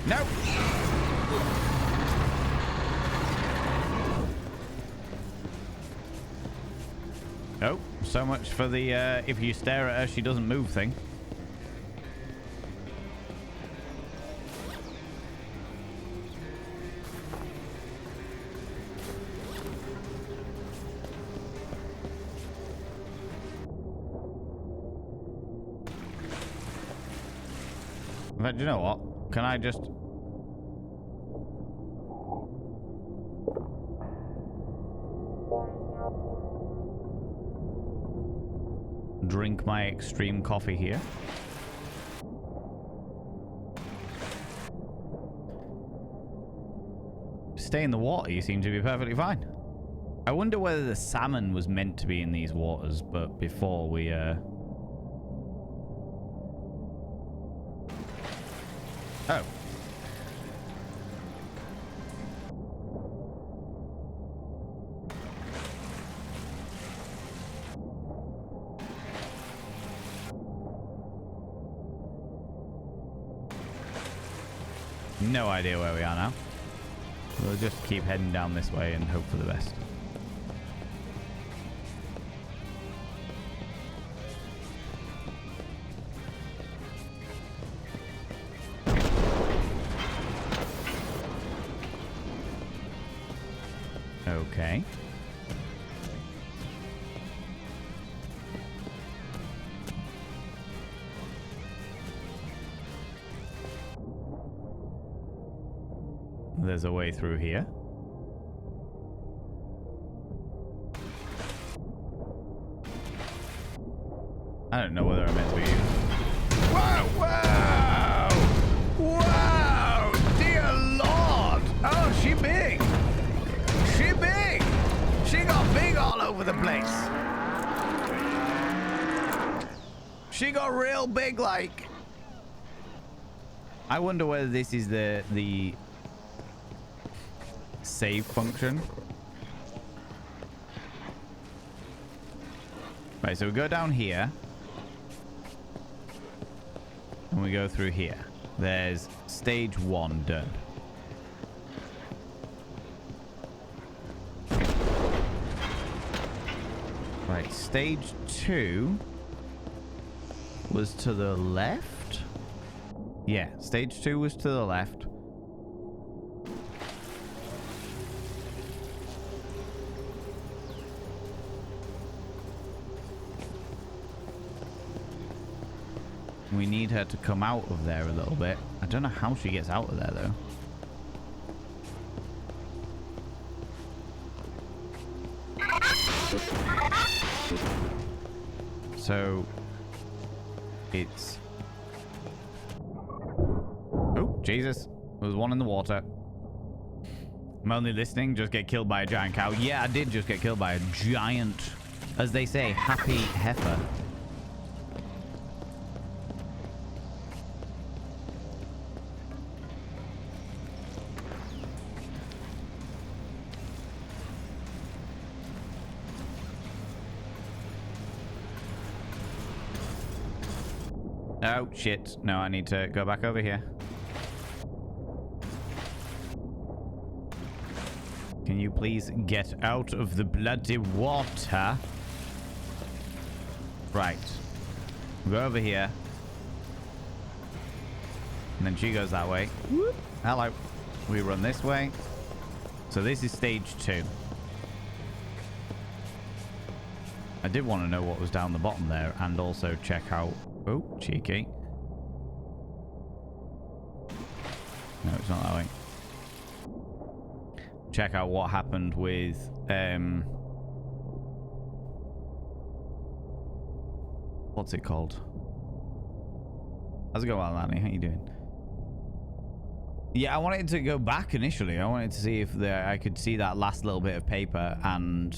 No! Oh, so much for the if you stare at her, she doesn't move thing. In fact, you know what? Can I just... drink my extreme coffee here? Stay in the water, you seem to be perfectly fine. I wonder whether the salmon was meant to be in these waters, but before we Oh. No idea where we are now. We'll just keep heading down this way and hope for the best. Okay. There's a way through here. I don't know whether I'm meant to be... Whoa! Whoa! Whoa! Dear Lord! Oh, she big! She big! She got big all over the place. She got real big, like... I wonder whether this is the save function. Right, so we go down here. And we go through here. There's stage 1 done. Right, stage 2 was to the left? Yeah, stage 2 was to the left. We need her to come out of there a little bit. I don't know how she gets out of there, though. So... it's... Oh, Jesus. There was one in the water. I'm only listening. Just get killed by a giant cow. Yeah, I did just get killed by a giant, as they say, happy heifer. Oh, shit. No, I need to go back over here. Can you please get out of the bloody water? Right. Go over here. And then she goes that way. Whoop. Hello. We run this way. So this is stage 2. I did want to know what was down the bottom there and also check out... Oh, cheeky. it's not that way. Check out what happened with what's it called? How's it going, Alani? How you doing? Yeah, I wanted to go back initially. I wanted to see if I could see that last little bit of paper and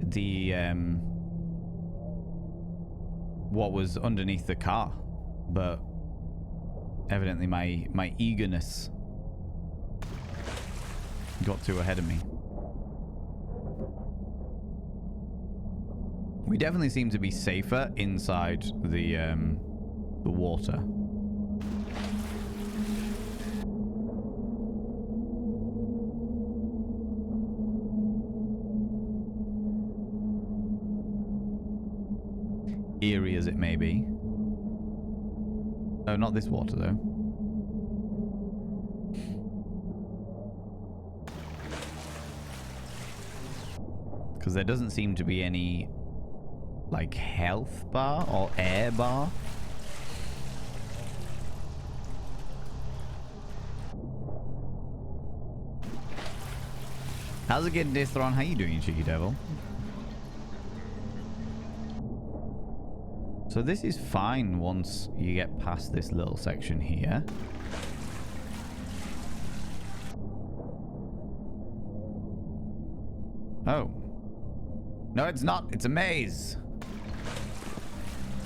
the what was underneath the car, but evidently my eagerness got too ahead of me. We definitely seem to be safer inside the water. Eerie as it may be. Oh, not this water though. Because there doesn't seem to be any like health bar or air bar. How's it getting, Dithron? How you doing, you cheeky devil? So this is fine once you get past this little section here. Oh. No, it's not. It's a maze.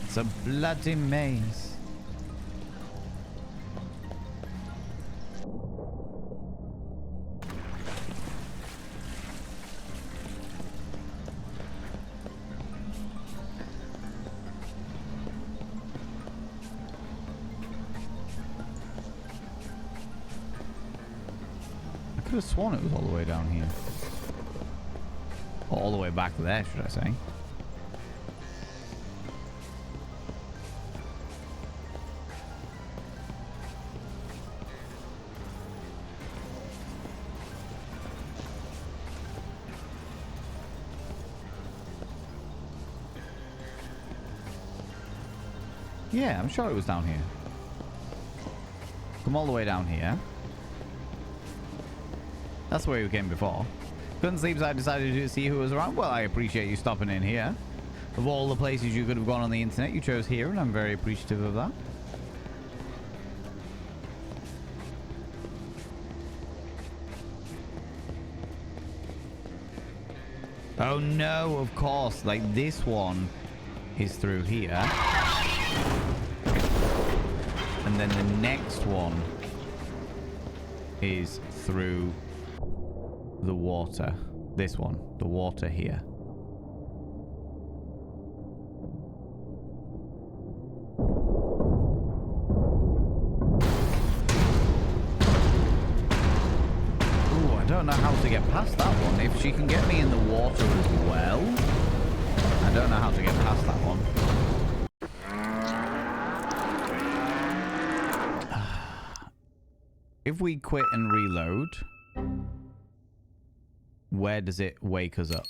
It's a bloody maze. I could have sworn it was all the way down here. Or all the way back there, should I say. Yeah, I'm sure it was down here. Come all the way down here. That's where we came before. Couldn't sleep, so I decided to see who was around. Well, I appreciate you stopping in here. Of all the places you could have gone on the internet, you chose here, and I'm very appreciative of that. Oh no, of course. Like, this one is through here. And then the next one is through the water. This one. The water here. Ooh, I don't know how to get past that one. If she can get me in the water as well. I don't know how to get past that one. If we quit and reload, where does it wake us up?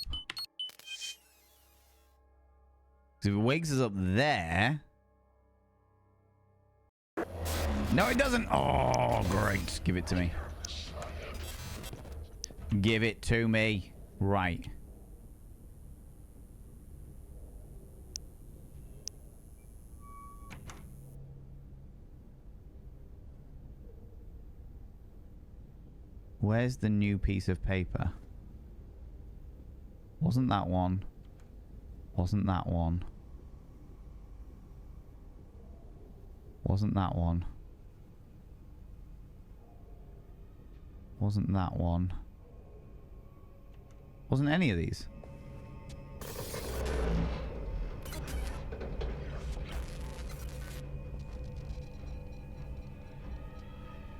So if it wakes us up there... No, it doesn't! Oh, great. Give it to me. Give it to me. Right. Where's the new piece of paper? Wasn't that one? Wasn't that one? Wasn't that one? Wasn't that one? Wasn't any of these?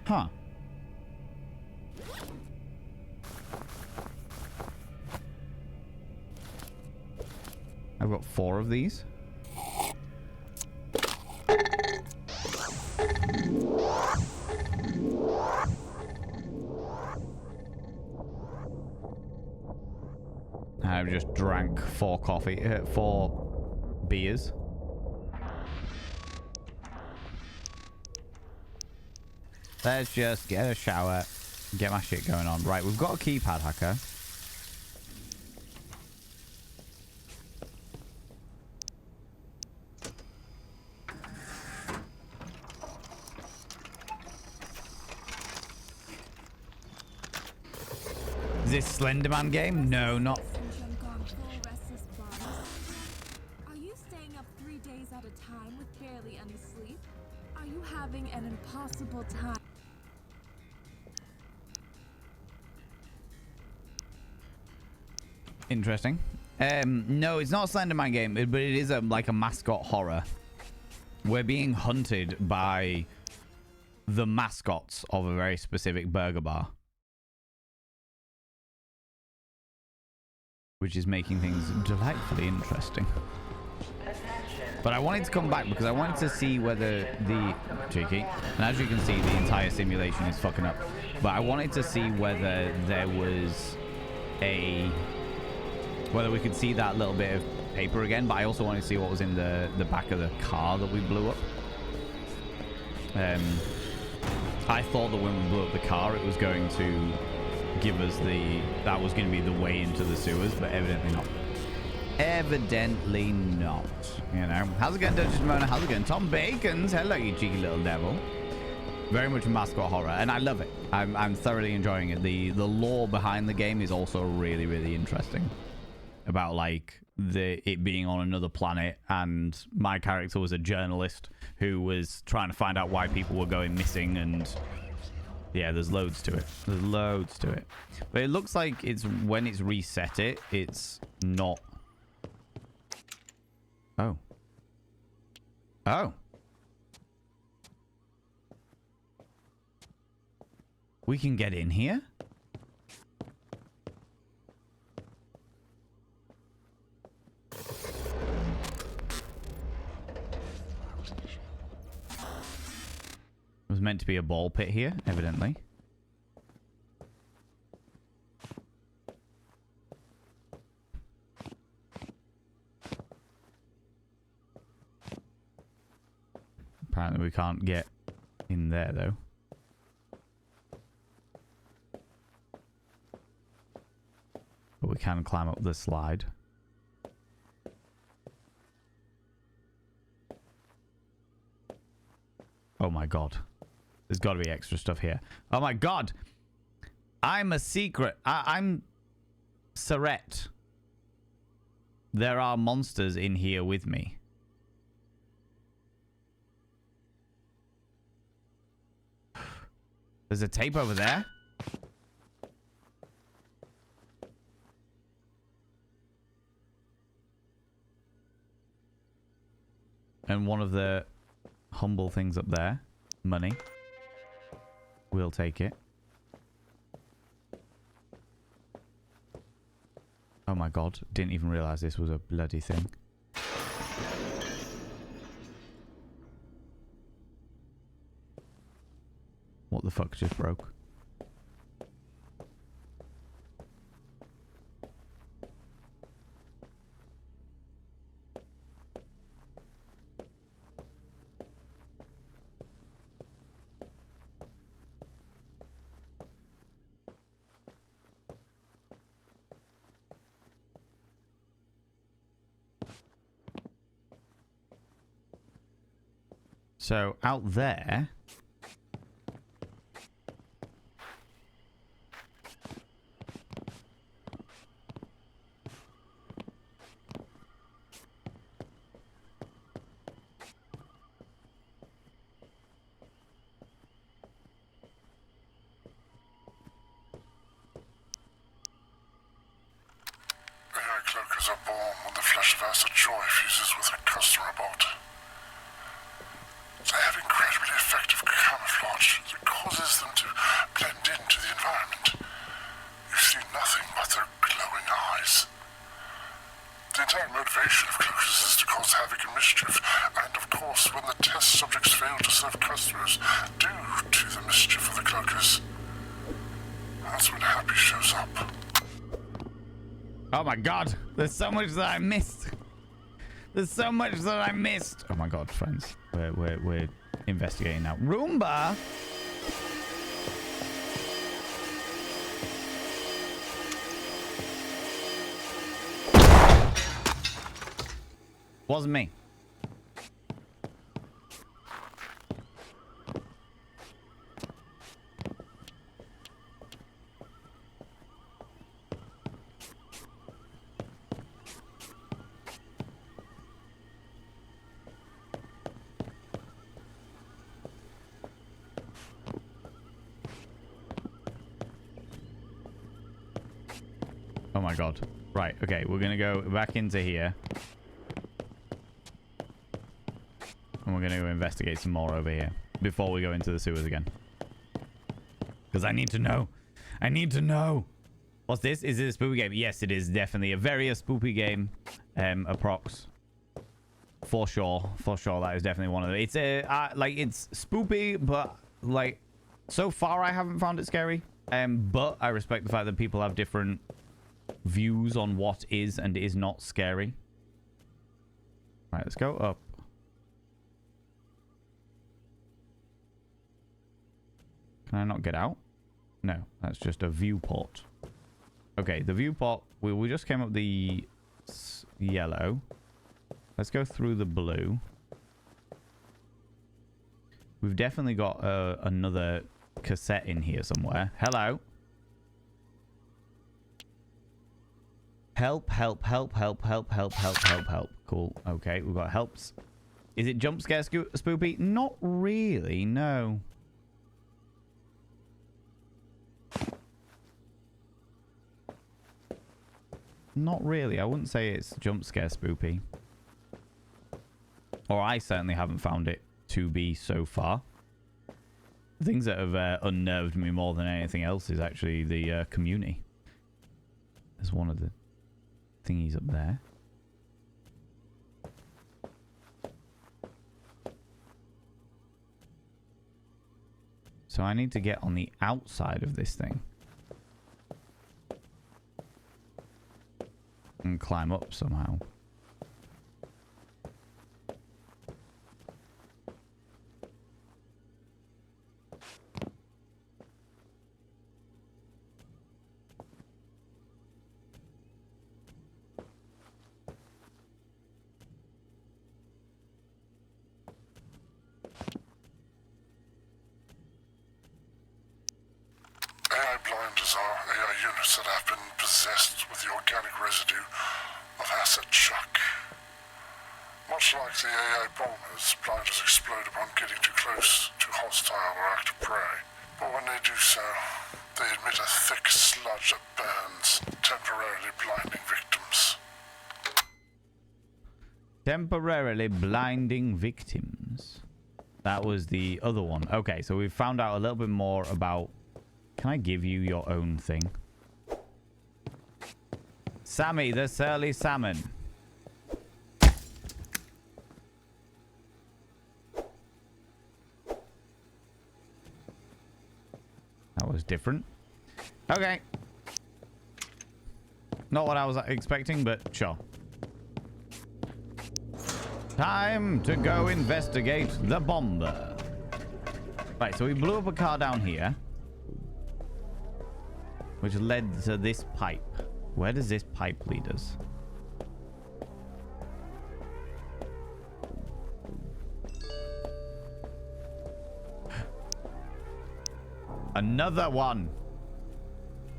Huh. I've got 4 of these. I've just drank 4 beers. Let's just get a shower, get my shit going on. Right, we've got a keypad, hacker. Is this Slenderman game? No, not. Are you staying up 3 days at a time with barely any sleep? Are you having an impossible time? Interesting. No, it's not a Slenderman game, but it is like a mascot horror. We're being hunted by the mascots of a very specific burger bar, which is making things delightfully interesting. But I wanted to come back because I wanted to see whether the... Cheeky. And as you can see, the entire simulation is fucking up. But I wanted to see whether there was a... whether we could see that little bit of paper again. But I also wanted to see what was in the back of the car that we blew up. I thought that when we blew up the car, it was going to give us the... that was going to be the way into the sewers, but evidently not. Evidently not. You know. How's it going, Dungeon Mona? How's it going? Tom Bacons. Hello, you cheeky little devil. Very much a mascot horror, and I love it. I'm thoroughly enjoying it. The lore behind the game is also really, really interesting. About like it being on another planet, and my character was a journalist who was trying to find out why people were going missing, and yeah, there's loads to it. There's loads to it. But it looks like it's when it's reset it's not. Oh. Oh. We can get in here? It was meant to be a ball pit here, evidently. Apparently we can't get in there, though. But we can climb up the slide. Oh my god. There's got to be extra stuff here. Oh my god! I'm a secret. I'm Surette. There are monsters in here with me. There's a tape over there. And one of the humble things up there. Money. We'll take it. Oh my god. Didn't even realize this was a bloody thing. What the fuck just broke? So out there. Cloakers are born when the flesh of acid joy fuses with a customer bot. They have incredibly effective camouflage that causes them to blend into the environment. You see nothing but their glowing eyes. The entire motivation of cloakers is to cause havoc and mischief, and of course, when the test subjects fail to serve customers due to the mischief of the cloakers, that's when Happy shows up. Oh my god, there's so much that I missed. There's so much that I missed. Oh my god, friends. We're investigating now. Roomba! Wasn't me. Oh my god. Right, okay, we're gonna go back into here. And we're gonna go investigate some more over here before we go into the sewers again. Because I need to know. I need to know. What's this? Is it a spoopy game? Yes, it is definitely a very spoopy game. Approx. For sure. For sure, that is definitely one of them. It's like, it's spoopy, but like, so far I haven't found it scary. But I respect the fact that people have different views on what is and is not scary. Right, let's go up. Can I not get out? No, that's just a viewport. Okay, the viewport, we just came up the yellow. Let's go through the blue. We've definitely got another cassette in here somewhere. Hello. Help, help, help, help, help, help, help, help, help. Cool. Okay, we've got helps. Is it jump scare spoopy? Not really, no. Not really. I wouldn't say it's jump scare spoopy. Or I certainly haven't found it to be so far. The things that have unnerved me more than anything else is actually the community. There's one of the thingies up there. So I need to get on the outside of this thing. And climb up somehow. AI blinders are AI units that have been possessed with the organic residue of acid shock. Much like the AI bombers, blinders explode upon getting too close to hostile or active prey. But when they do so, they emit a thick sludge that burns, temporarily blinding victims. Temporarily blinding victims. That was the other one. Okay, so we've found out a little bit more about... Can I give you your own thing? Sammy, the surly salmon. That was different. Okay. Not what I was expecting, but sure. Time to go investigate the bomber. Right, so we blew up a car down here, which led to this pipe. Where does this pipe lead us? Another one.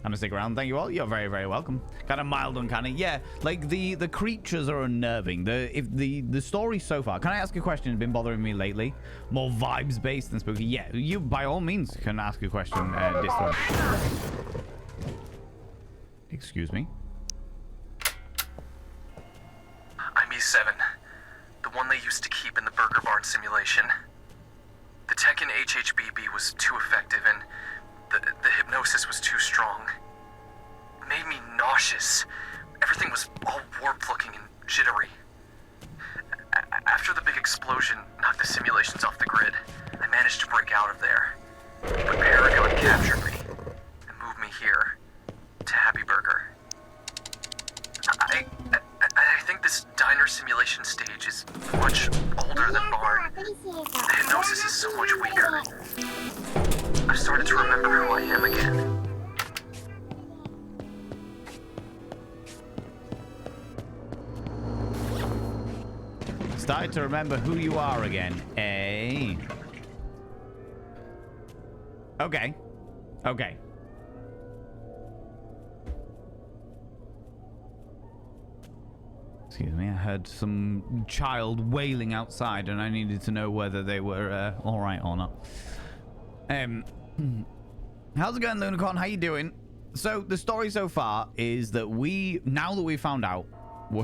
Kind of stick around. Thank you all. You're very, very welcome. Kind of mild uncanny. Yeah, like the creatures are unnerving. The story so far. Can I ask a question? It's been bothering me lately. More vibes based than spooky. Yeah, you by all means can ask a question. Discord. Excuse me. I'm E7, the one they used to keep in the Burger Barn simulation. The tech in HHBB was too effective, and the hypnosis was too strong. It made me nauseous. Everything was all warped looking and jittery. After the big explosion knocked the simulations off the grid, I managed to break out of there. But Paragon captured me and moved me here to Happy Burger. I think this diner simulation stage is much older than Barn. The hypnosis is so much weaker. I've started to remember who I am again. started to remember who you are again. Eh? Okay. Okay. Excuse me, I heard some child wailing outside and I needed to know whether they were alright or not. How's it going, Lunicorn? How you doing? So, the story so far is that now that we found out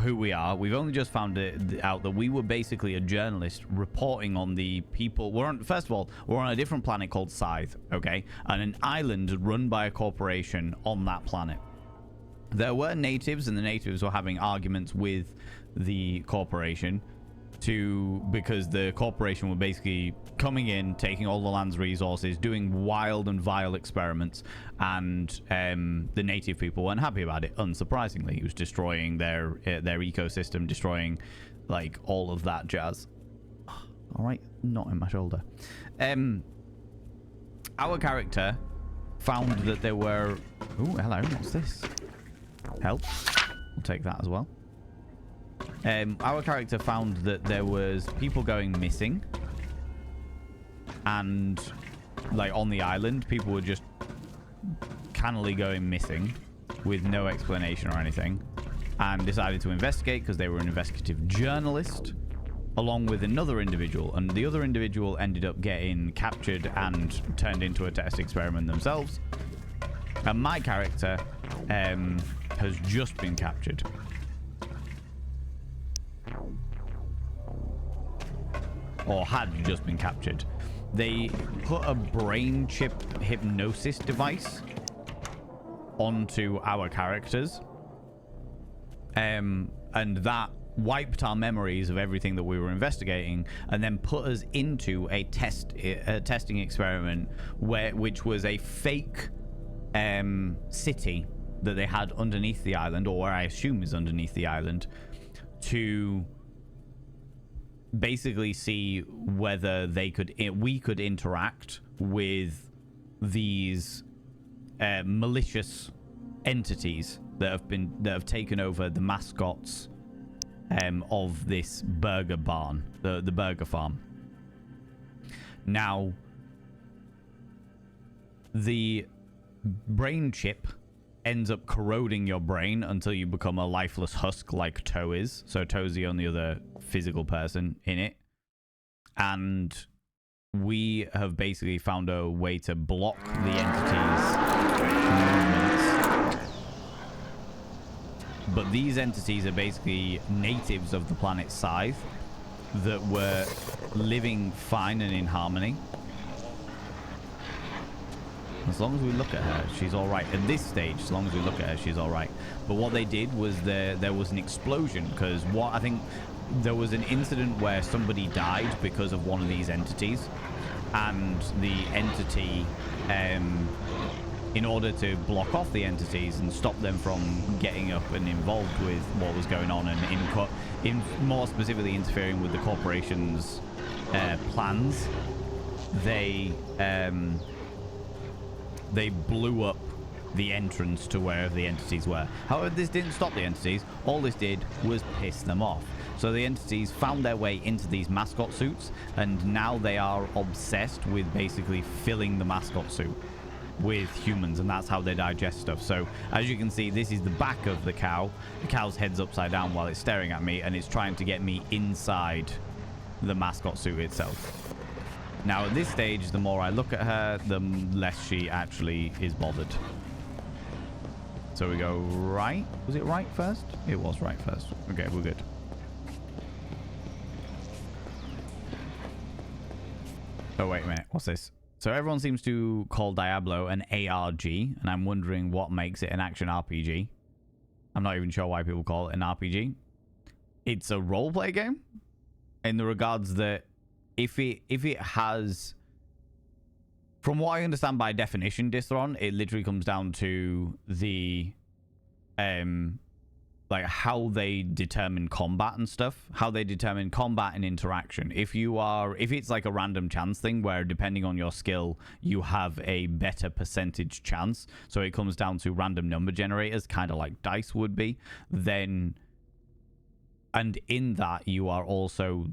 who we are, we've only just found out that we were basically a journalist reporting on the people. First of all, we're on a different planet called Scythe, okay? And an island run by a corporation on that planet. There were natives, and the natives were having arguments with the corporation because the corporation were basically coming in, taking all the land's resources, doing wild and vile experiments, and the native people weren't happy about it, unsurprisingly. It was destroying their ecosystem, destroying, like, all of that jazz. All right, not in my shoulder. Our character found that there were... Oh, hello, what's this? Help. We'll take that as well. Our character found that there was people going missing, and like on the island, people were just cannily going missing with no explanation or anything, and decided to investigate because they were an investigative journalist along with another individual, and the other individual ended up getting captured and turned into a test experiment themselves, and my character has just been captured. Or had just been captured. They put a brain chip hypnosis device onto our characters. And that wiped our memories of everything that we were investigating, and then put us into a testing experiment which was a fake city that they had underneath the island, or where I assume is underneath the island, to basically see whether we could interact with these malicious entities that have taken over the mascots of this burger barn, the burger farm. Now, the brain chip ends up corroding your brain until you become a lifeless husk like Toe is. So Toe's the only other physical person in it. And we have basically found a way to block the entity's movements. But these entities are basically natives of the planet Scythe that were living fine and in harmony. As long as we look at her, she's all right. At this stage, as long as we look at her, she's all right. But what they did was there was an explosion, because I think there was an incident where somebody died because of one of these entities, and the entity, in order to block off the entities and stop them from getting up and involved with what was going on, and more specifically interfering with the corporation's plans, they blew up the entrance to wherever the entities were. However, this didn't stop the entities. All this did was piss them off. So the entities found their way into these mascot suits, and now they are obsessed with basically filling the mascot suit with humans, and that's how they digest stuff. So as you can see, this is the back of the cow. The cow's head's upside down while it's staring at me, and it's trying to get me inside the mascot suit itself. Now, at this stage, the more I look at her, the less she actually is bothered. So we go right. Was it right first? It was right first. Okay, we're good. Oh, wait a minute. What's this? So everyone seems to call Diablo an ARG, and I'm wondering what makes it an action RPG. I'm not even sure why people call it an RPG. It's a roleplay game, in the regards that if it has, from what I understand by definition, Dithron, it literally comes down to the like how they determine combat and stuff, how they determine combat and interaction. If it's like a random chance thing where depending on your skill you have a better percentage chance, so it comes down to random number generators, kind of like dice would be, then And in that, you are also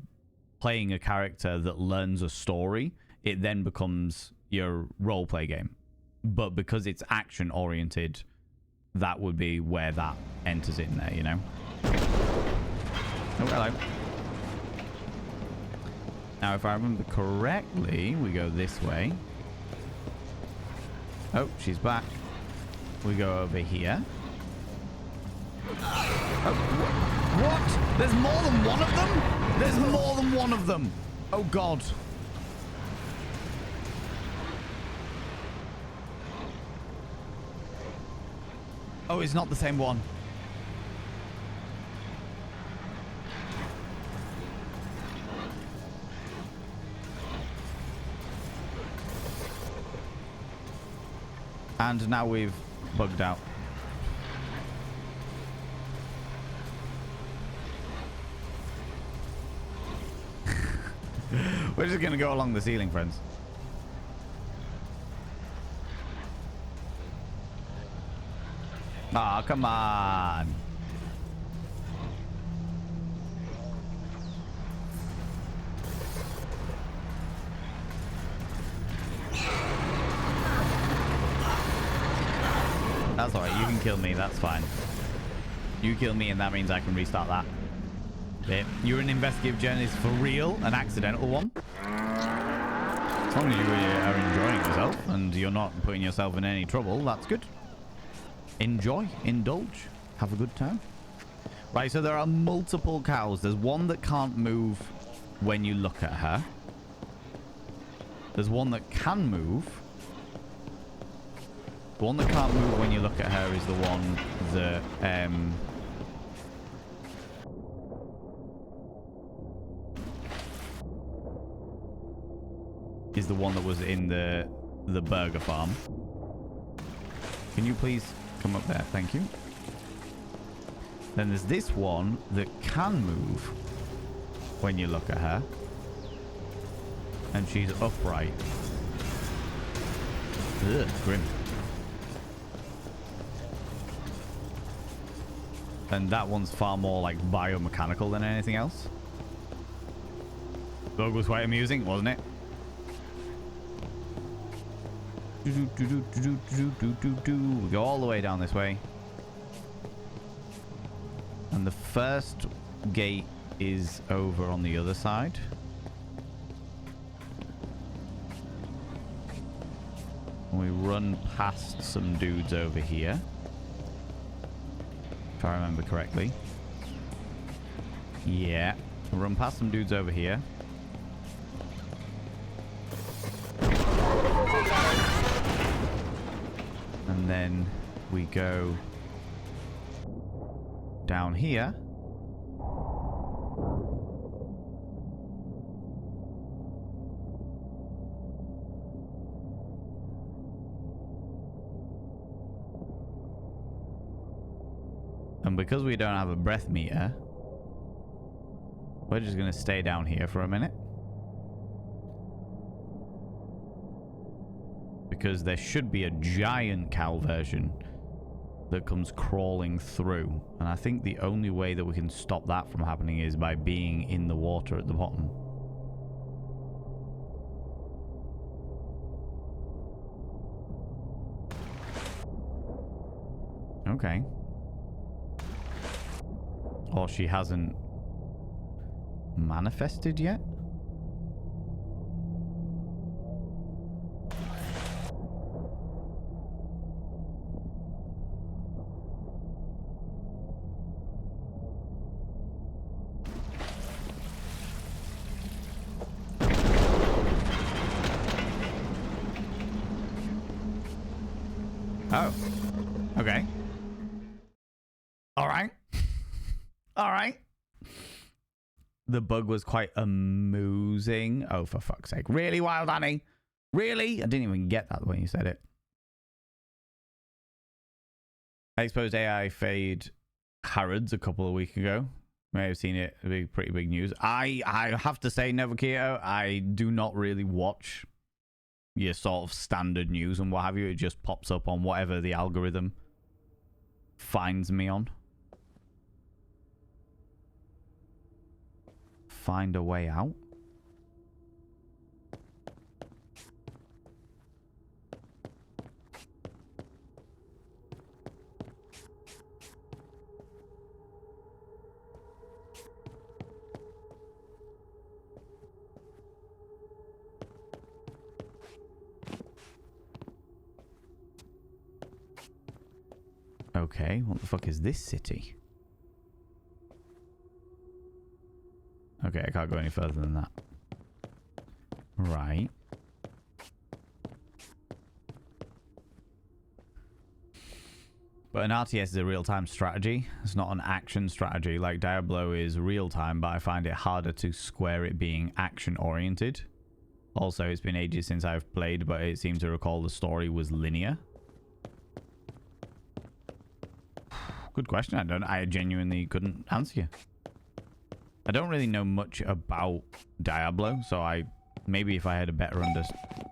playing a character that learns a story. It then becomes your roleplay game. But because it's action-oriented, that would be where that enters in there, you know? Oh, hello. Now, if I remember correctly, we go this way. Oh, she's back. We go over here. Oh, what? There's more than one of them? There's more than one of them. Oh, God. Oh, it's not the same one. And now we've bugged out. We're just going to go along the ceiling, friends. Ah, come on. That's alright, you can kill me, that's fine. You kill me and that means I can restart that. You're an investigative journalist for real, an accidental one. As long as you are enjoying yourself and you're not putting yourself in any trouble, that's good. Enjoy, indulge, have a good time. Right, so there are multiple cows. There's one that can't move when you look at her. There's one that can move. The one that can't move when you look at her is the one that is the one that was in the burger farm. Can you please come up there? Thank you. Then there's this one that can move when you look at her. And she's upright. Ugh, grim. And that one's far more like biomechanical than anything else. Bug was quite amusing, wasn't it? We go all the way down this way. And the first gate is over on the other side. We run past some dudes over here. If I remember correctly. Yeah. We run past some dudes over here. And then we go down here. And because we don't have a breath meter, we're just going to stay down here for a minute. Because there should be a giant cow version that comes crawling through. And I think the only way that we can stop that from happening is by being in the water at the bottom. Okay. Or she hasn't manifested yet? Oh. Okay. All right. All right. The bug was quite amusing. Oh, for fuck's sake. Really, Wild Annie? Really? I didn't even get that when you said it. I exposed AI Fade Harrods a couple of weeks ago. May have seen it. It'd be pretty big news. I have to say, Neverketo, I do not really watch your sort of standard news and what have you. It just pops up on whatever the algorithm finds me on. find a way out? Okay, what the fuck is this city? Okay, I can't go any further than that. Right. But an RTS is a real-time strategy. It's not an action strategy. Like Diablo is real-time, but I find it harder to square it being action-oriented. Also, it's been ages since I've played, but it seemed to recall the story was linear. Good question. I genuinely couldn't answer you. I don't really know much about Diablo, so maybe if I had a better understanding.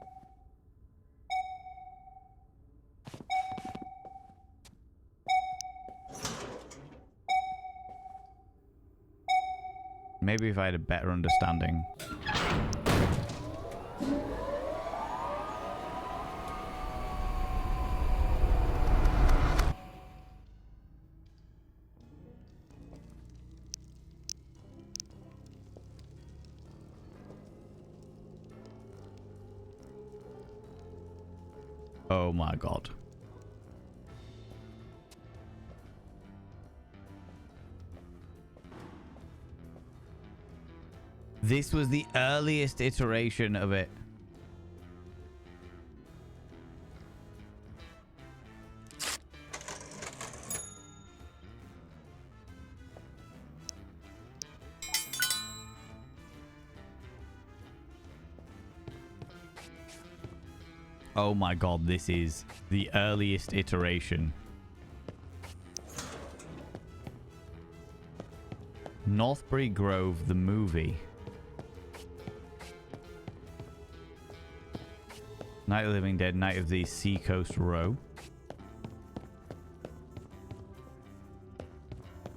Maybe if I had a better understanding. Oh my god. This was the earliest iteration of it. Oh my god, this is the earliest iteration. Northbury Grove, the movie. Night of the Living Dead, Night of the Seacoast Row.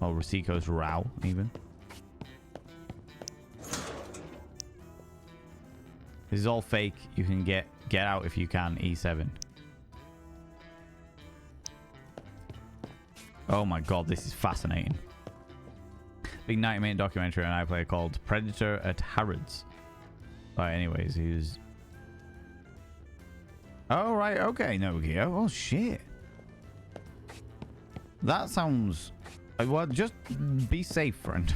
Or Seacoast Row, even. This is all fake. You can get out if you can, E7. Oh my god, this is fascinating. Big 90-minute documentary on iPlayer called Predator at Harrods. Right, anyways, he's... Oh, right, okay, no, okay. Oh, shit. That sounds... Well, just be safe, friend.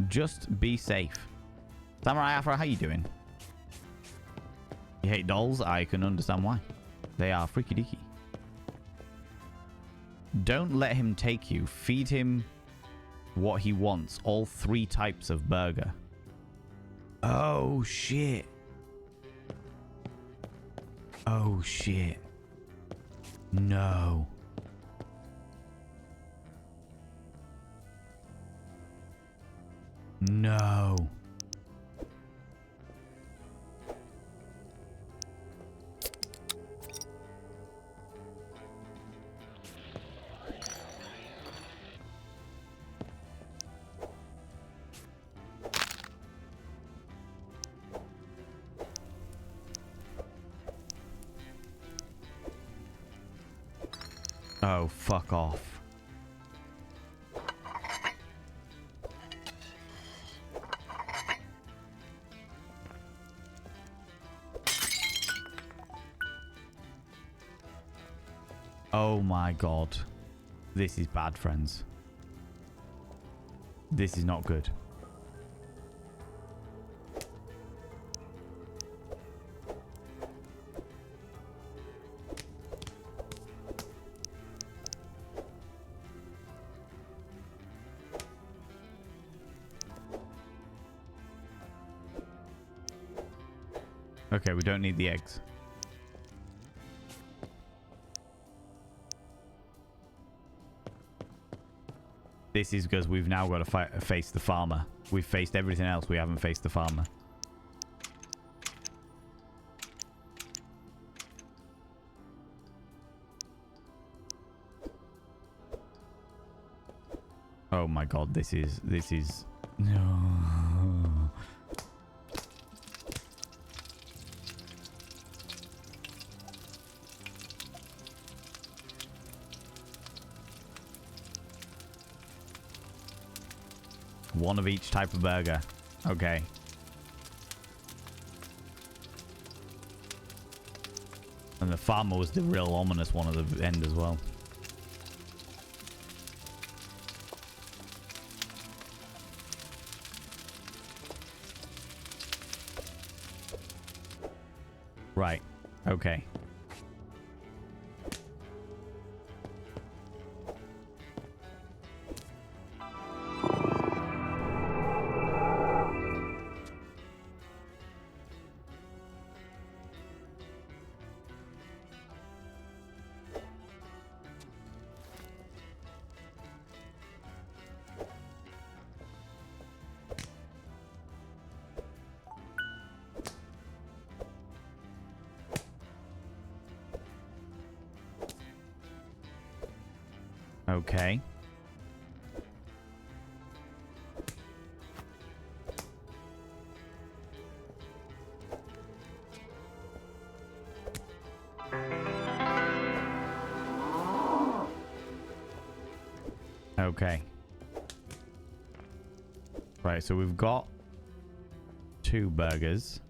Just be safe. Samurai Afro, how you doing? You hate dolls? I can understand why. They are freaky deaky. Don't let him take you. Feed him what he wants. All 3 types of burger. Oh, shit. Oh, shit. No. No. Oh, fuck off. Oh my god. This is bad, friends. This is not good. Okay, we don't need the eggs. This is because we've now got to face the farmer. We've faced everything else. We haven't faced the farmer. Oh my god, this is... No. One of each type of burger. Okay. And the farmer was the real ominous one at the end as well. Right. Okay. Okay. Okay. Right, so we've got 2 burgers.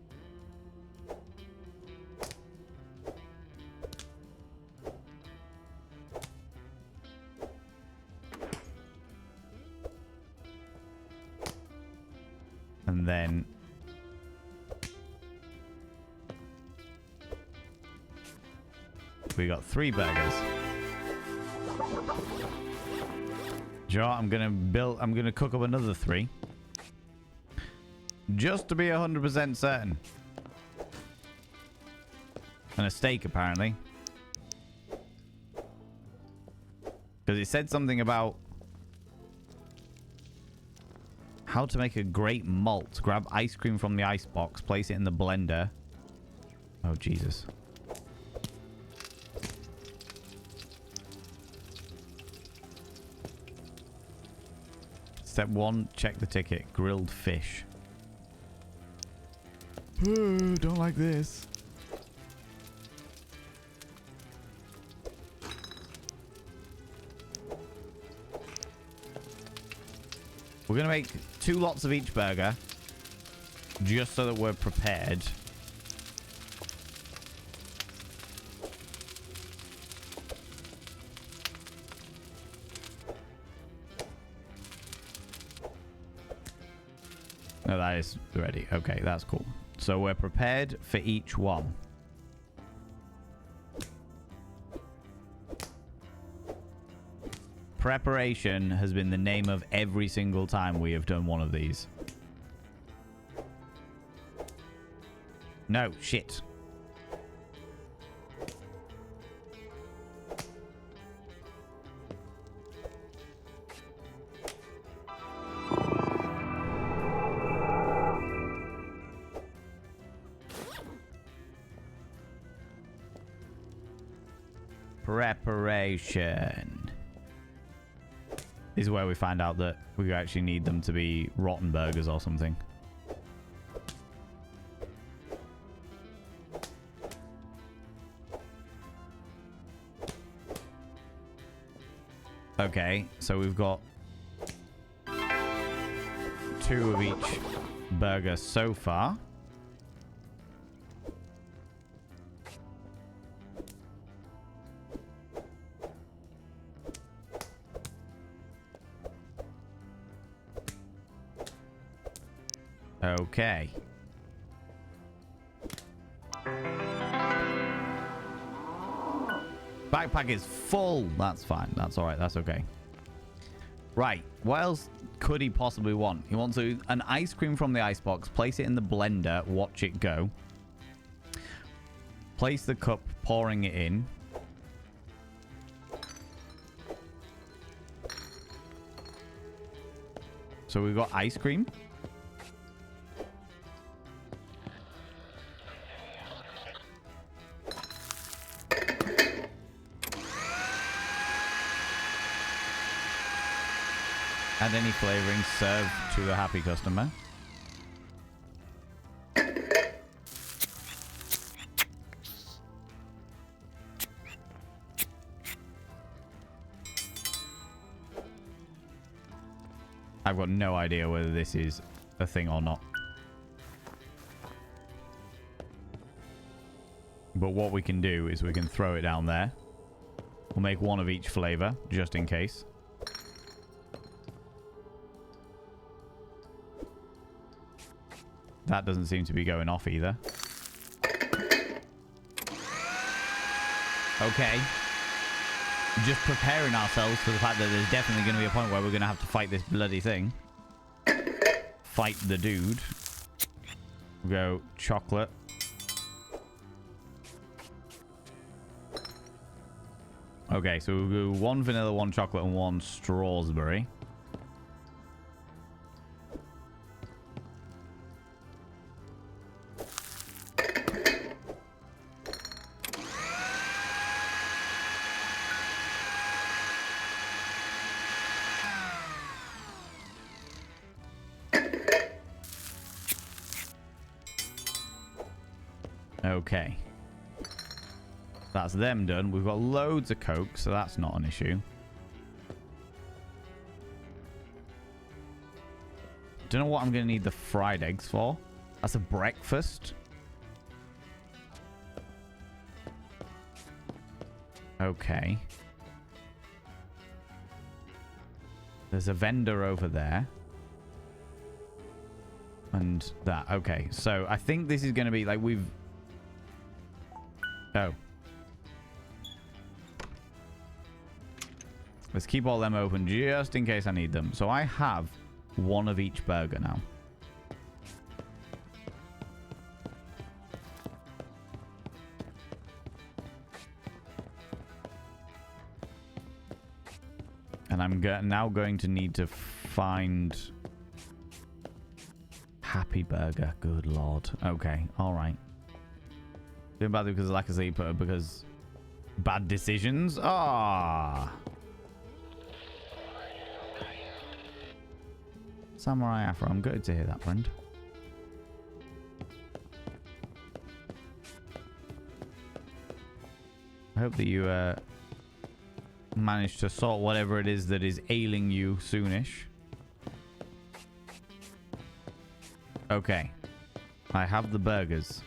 And then we got 3 burgers. Joe, I'm gonna cook up another 3. Just to be 100% certain. And a steak, apparently. Because it said something about how to make a great malt. Grab ice cream from the ice box, place it in the blender. Oh, Jesus. Step 1, check the ticket. Grilled fish. Don't like this. We're going to make 2 lots of each burger. Just so that we're prepared. No, that is ready. Okay, that's cool. So we're prepared for each one. Preparation has been the name of every single time we have done one of these. No, shit. Preparation. This is where we find out that we actually need them to be rotten burgers or something. Okay, so we've got 2 of each burger so far. Okay. Backpack is full. That's fine. That's all right. That's okay. Right. What else could he possibly want? He wants an ice cream from the icebox. Place it in the blender. Watch it go. Place the cup, pouring it in. So we've got ice cream. Add any flavoring served to the happy customer. I've got no idea whether this is a thing or not. But what we can do is we can throw it down there. We'll make one of each flavor, just in case. That doesn't seem to be going off either. Okay. Just preparing ourselves for the fact that there's definitely going to be a point where we're going to have to fight this bloody thing. Fight the dude. We'll go chocolate. Okay, so we'll go 1 vanilla, 1 chocolate, and 1 strawberry. Okay. That's them done. We've got loads of Coke, so that's not an issue. Don't know what I'm going to need the fried eggs for. That's a breakfast. Okay. There's a vendor over there. And that. Okay, so I think this is going to be like we've... Oh. Let's keep all them open just in case I need them. So I have 1 of each burger now. And I'm now going to need to find Happy Burger. Good lord. Okay, all right. Doing badly because of lack of sleep, because bad decisions. Ah. Samurai Afro. I'm good to hear that, friend. I hope that you manage to sort whatever it is that is ailing you soonish. Okay. I have the burgers.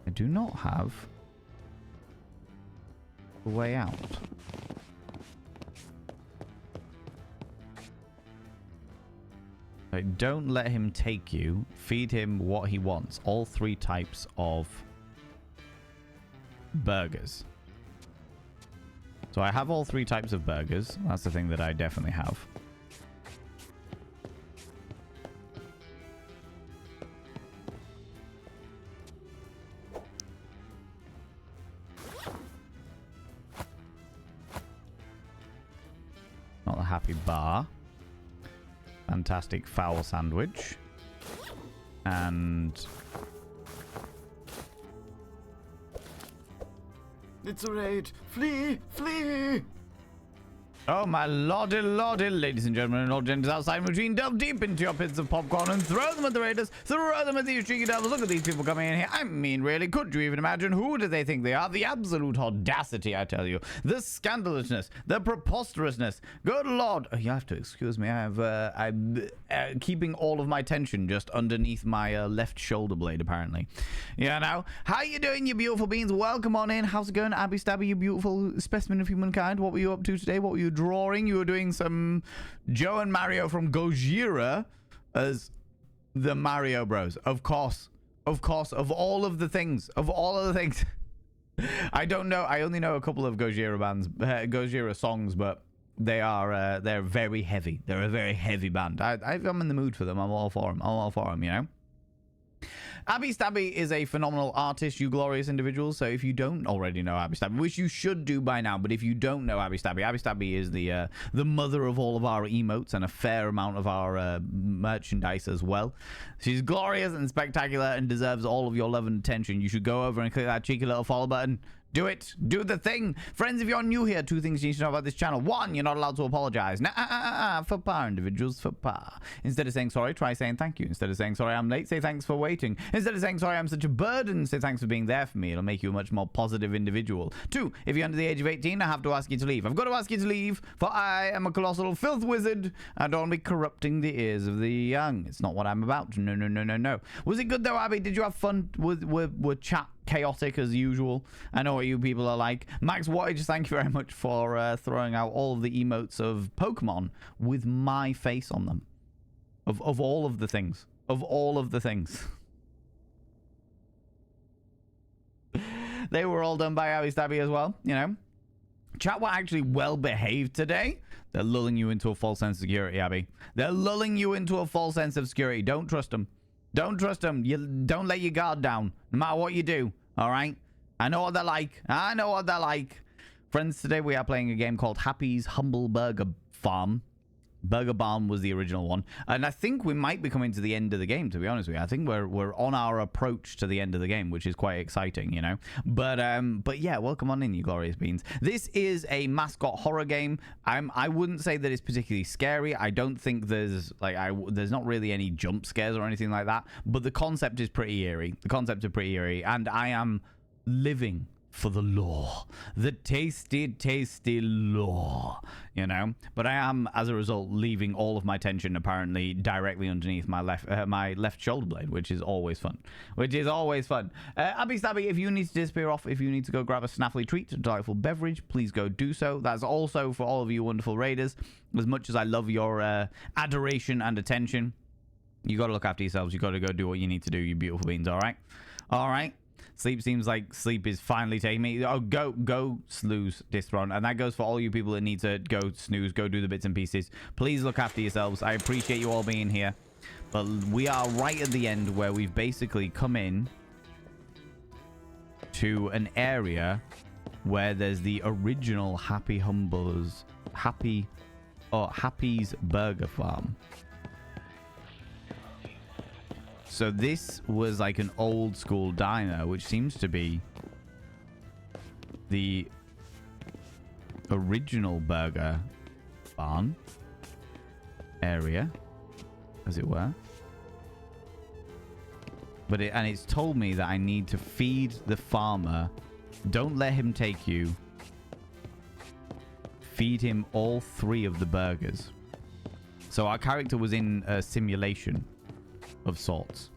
I do not have a way out. Like, don't let him take you. Feed him what he wants. All 3 types of burgers. So I have all 3 types of burgers. That's the thing that I definitely have. Not the Happy Bar. Fantastic fowl sandwich. And... It's a raid! Flee! Flee! Oh, my lordy, lordy, ladies and gentlemen, and all gentlemen outside machine, delve deep into your pits of popcorn and throw them at the raiders, throw them at these cheeky devils. Look at these people coming in here. I mean, really, could you even imagine who do they think they are? The absolute audacity, I tell you. The scandalousness, the preposterousness. Good lord. Oh, you have to excuse me. I'm keeping all of my tension just underneath my left shoulder blade, apparently. Yeah, now, how you doing, you beautiful beings? Welcome on in. How's it going, Abby Stabby, you beautiful specimen of humankind? What were you up to today? What were you drawing? You were doing some Joe and Mario from Gojira as the Mario Bros. Of course, of all of the things, I don't know. I only know a couple of Gojira bands, Gojira songs, but they're very heavy. They're a very heavy band. I'm in the mood for them. I'm all for them. You know. Abby Stabby is a phenomenal artist, you glorious individuals. So if you don't already know Abby Stabby, which you should do by now, but if you don't know Abby Stabby is the mother of all of our emotes and a fair amount of our merchandise as well. She's glorious and spectacular and deserves all of your love and attention. You should go over and click that cheeky little follow button. Do it. Do the thing. Friends, if you're new here, 2 things you need to know about this channel. 1, you're not allowed to apologize. For power, individuals, for power. Instead of saying sorry, try saying thank you. Instead of saying sorry, I'm late, say thanks for waiting. Instead of saying sorry, I'm such a burden, say thanks for being there for me. It'll make you a much more positive individual. 2, if you're under the age of 18, I have to ask you to leave. I've got to ask you to leave, for I am a colossal filth wizard. I don't want to be corrupting the ears of the young. It's not what I'm about. No, no, no, no, no. Was it good though, Abby? Did you have fun? Were chat chaotic as usual? I know what you people are like. Max Wattage, thank you very much for throwing out all of the emotes of Pokemon with my face on them. Of all of the things. Of all of the things. They were all done by Abby Stabby as well, you know. Chat were actually well behaved today. They're lulling you into a false sense of security, Abby. They're lulling you into a false sense of security. Don't trust them. Don't trust them. You don't let your guard down, no matter what you do. All right? I know what they're like. I know what they're like. Friends, today we are playing a game called Happy's Humble Burger Farm. Burger Barn was the original one. And I think we might be coming to the end of the game, to be honest with you. I think we're on our approach to the end of the game, which is quite exciting, you know. But yeah, welcome on in, you glorious beans. This is a mascot horror game. I wouldn't say that it's particularly scary. I don't think there's there's not really any jump scares or anything like that. But the concept is pretty eerie. The concept is pretty eerie. And I am living for the lore, the tasty lore, you know. But I am, as a result, leaving all of my tension apparently directly underneath my left shoulder blade, which is always fun. Abby Stabby, if you need to disappear off, if you need to go grab a snaffly treat, a delightful beverage, please go do so. That's also for all of you wonderful raiders. As much as I love your adoration and attention, you got to look after yourselves. You got to go do what you need to do, you beautiful beings. All right. Sleep seems like sleep is finally taking me. Oh, go snooze, Distron. And that goes for all you people that need to go snooze, go do the bits and pieces. Please look after yourselves. I appreciate you all being here. But we are right at the end where we've basically come in to an area where there's the original Happy's Burger Farm. So this was like an old school diner, which seems to be the original burger barn area, as it were. But it's told me that I need to feed the farmer. Don't let him take you. Feed him all 3 of the burgers. So our character was in a simulation of sorts,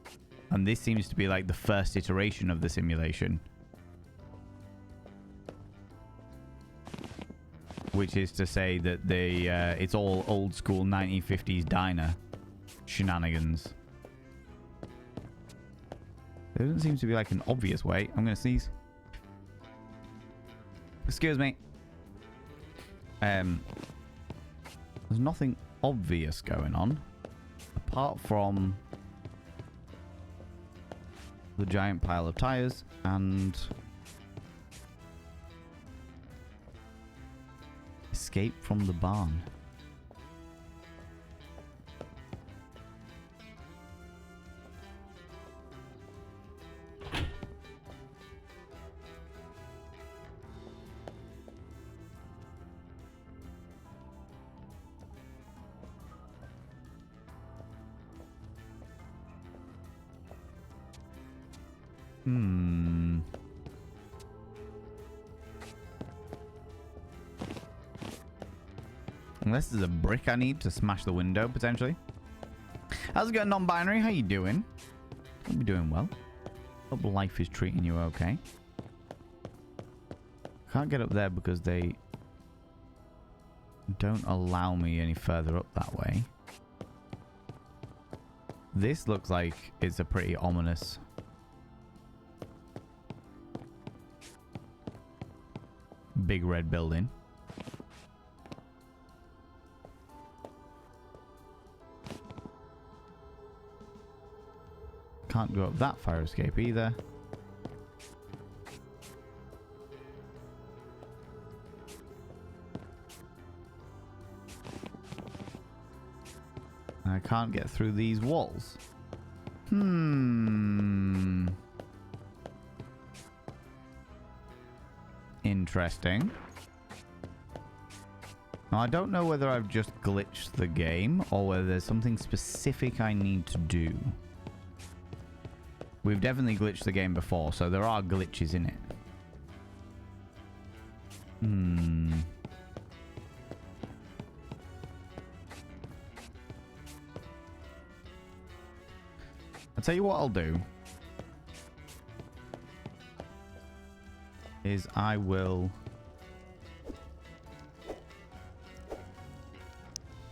and this seems to be like the first iteration of the simulation, which is to say that it's all old school 1950s diner shenanigans. There doesn't seem to be like an obvious way. I'm gonna sneeze. Excuse me. There's nothing obvious going on apart from the giant pile of tires and escape from the barn. Unless there's a brick I need to smash the window, potentially. How's it going, non-binary? How you doing? Hope you're doing well. Hope life is treating you okay. Can't get up there because they don't allow me any further up that way. This looks like it's a pretty ominous big red building. Can't go up that fire escape either. I can't get through these walls. Interesting. Now, I don't know whether I've just glitched the game or whether there's something specific I need to do. We've definitely glitched the game before, so there are glitches in it. I'll tell you what I'll do. Is I will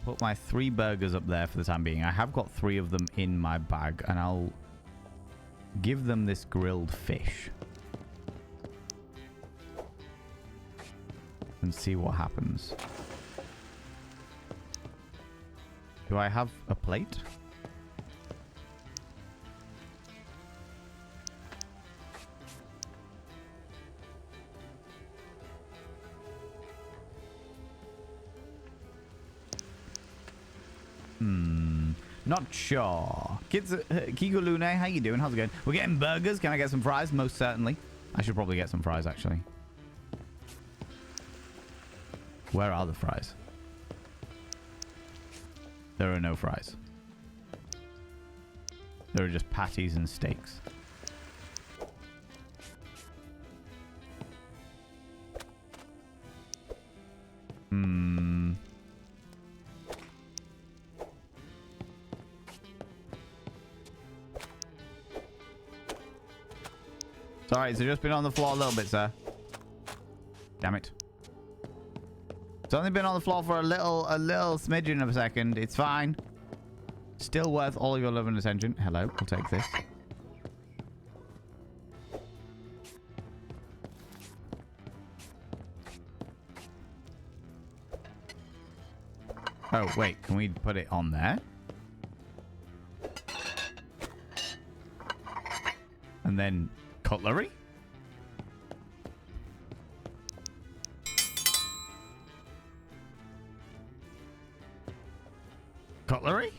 put my 3 burgers up there for the time being. I have got 3 of them in my bag, and I'll give them this grilled fish and see what happens. Do I have a plate? Not sure. Kids, Kigo Lune, how you doing? How's it going? We're getting burgers. Can I get some fries? Most certainly. I should probably get some fries, actually. Where are the fries? There are no fries. There are just patties and steaks. Sorry, it's just been on the floor a little bit, sir. Damn it. It's only been on the floor for a little smidgen of a second. It's fine. Still worth all your love and attention. Hello, I'll take this. Oh, wait. Can we put it on there? And then cutlery? Cutlery?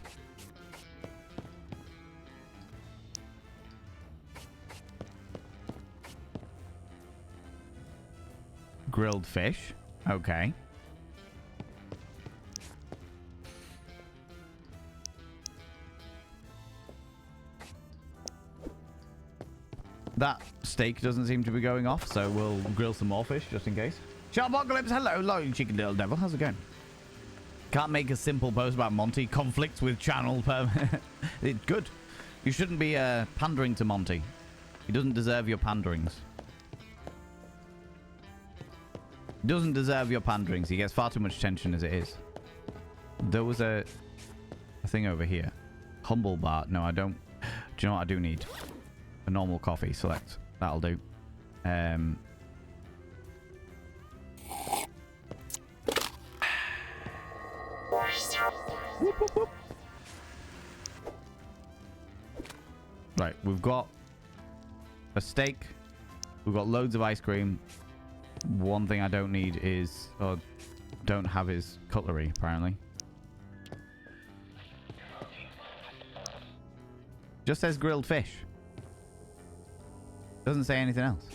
Grilled fish. Okay. That steak doesn't seem to be going off, so we'll grill some more fish just in case. Sharpocalypse, hello, you chicken little devil. How's it going? Can't make a simple post about Monty. Conflicts with channel. It's good. You shouldn't be pandering to Monty. He doesn't deserve your panderings. He doesn't deserve your panderings. He gets far too much attention as it is. There was a thing over here. Humble bar. No, I don't. Do you know what I do need? A normal coffee. Select. That'll do. Whoop, whoop, whoop. Right, we've got a steak. We've got loads of ice cream. One thing I don't need is, or don't have, is cutlery, apparently. Just says grilled fish. Doesn't say anything else.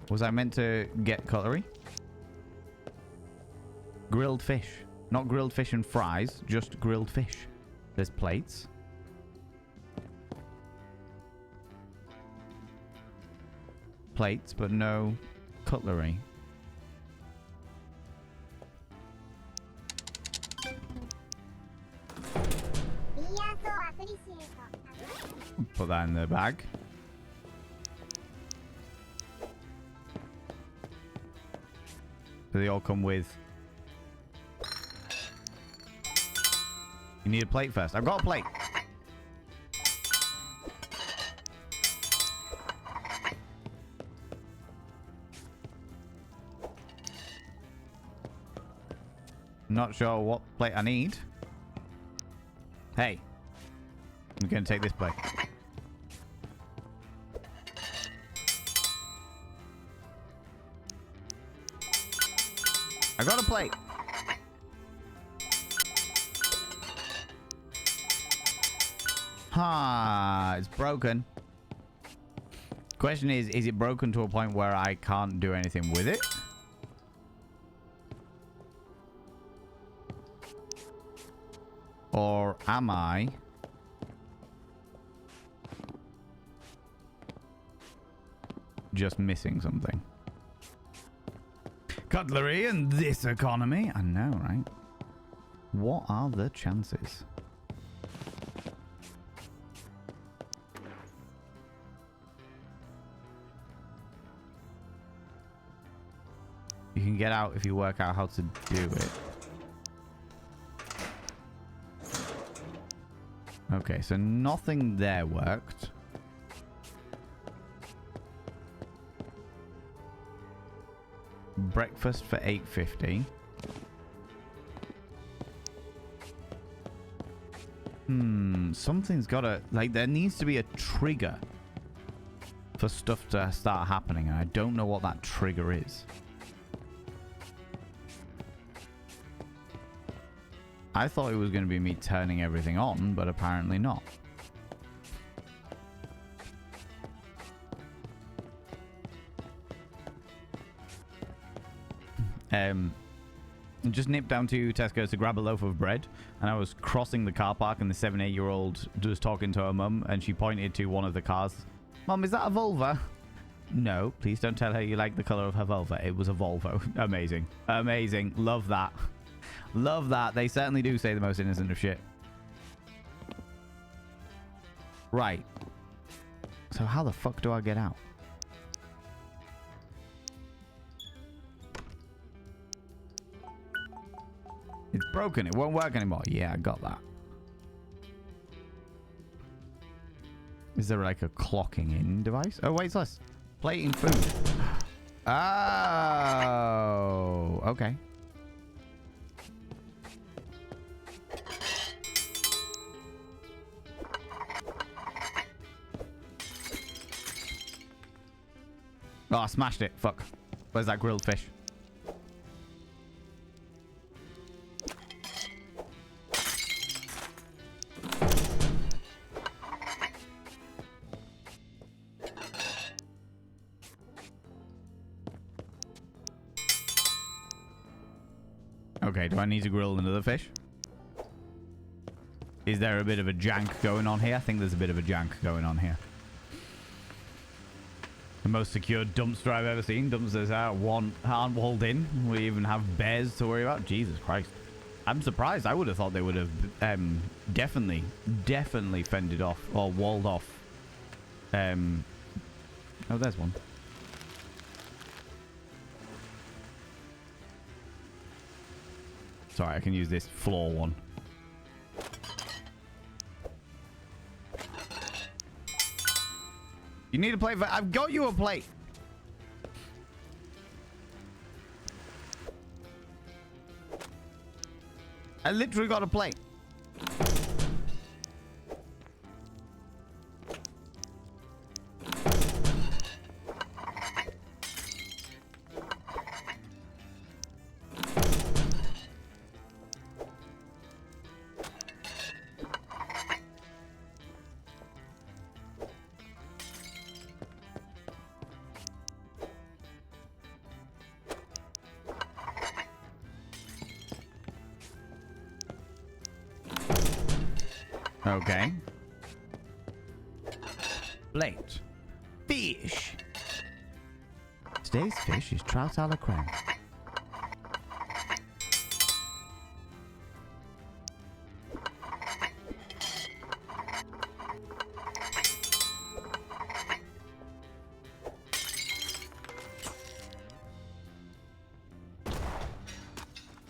Was I meant to get cutlery? Grilled fish. Not grilled fish and fries, just grilled fish. There's plates. Plates, but no cutlery. Put that in the bag. Do they all come with... You need a plate first. I've got a plate. Not sure what plate I need. Hey. I'm going to take this plate. I got a plate. Ha, it's broken. Question is it broken to a point where I can't do anything with it? Or am I just missing something? Cutlery in this economy? I know, right? What are the chances? You can get out if you work out how to do it. Okay, so nothing there worked. Breakfast for $8.50. Something's gotta... Like, there needs to be a trigger for stuff to start happening, and I don't know what that trigger is. I thought it was going to be me turning everything on, but apparently not. Just nipped down to Tesco to grab a loaf of bread, and I was crossing the car park, and the 7-8-year-old was talking to her mum, and she pointed to one of the cars. Mum, is that a Volvo? No, please don't tell her you like the color of her Volvo. It was a Volvo. Amazing. Amazing. Love that. Love that. They certainly do say the most innocent of shit. Right. So how the fuck do I get out? It's broken. It won't work anymore. Yeah, I got that. Is there like a clocking in device? Oh, wait, it's less. Plating food. Oh, okay. Oh, I smashed it. Fuck. Where's that grilled fish? Okay, do I need to grill another fish? Is there a bit of a jank going on here? I think there's a bit of a jank going on here. The most secure dumpster I've ever seen. Dumpsters aren't walled in. We even have bears to worry about. Jesus Christ. I'm surprised. I would have thought they would have definitely fended off or walled off. Oh, there's one. Sorry, I can use this floor one. You need a plate for... I've got you a plate. I literally got a plate. Okay. Plate. Fish. Today's fish is trout a la creme.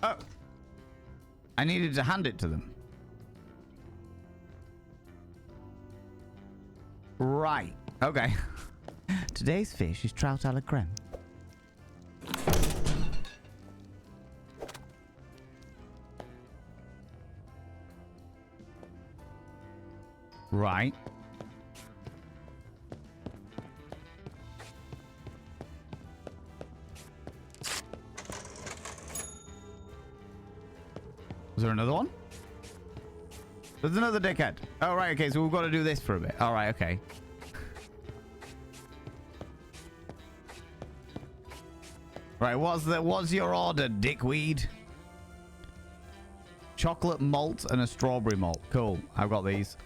Oh. I needed to hand it to them. Right. Okay. Today's fish is trout a la creme. Right. Was there another one? There's another dickhead. Oh, right. Okay, so we've got to do this for a bit. All right, okay. Right, what's your order, dickweed? Chocolate malt and a strawberry malt. Cool. I've got these.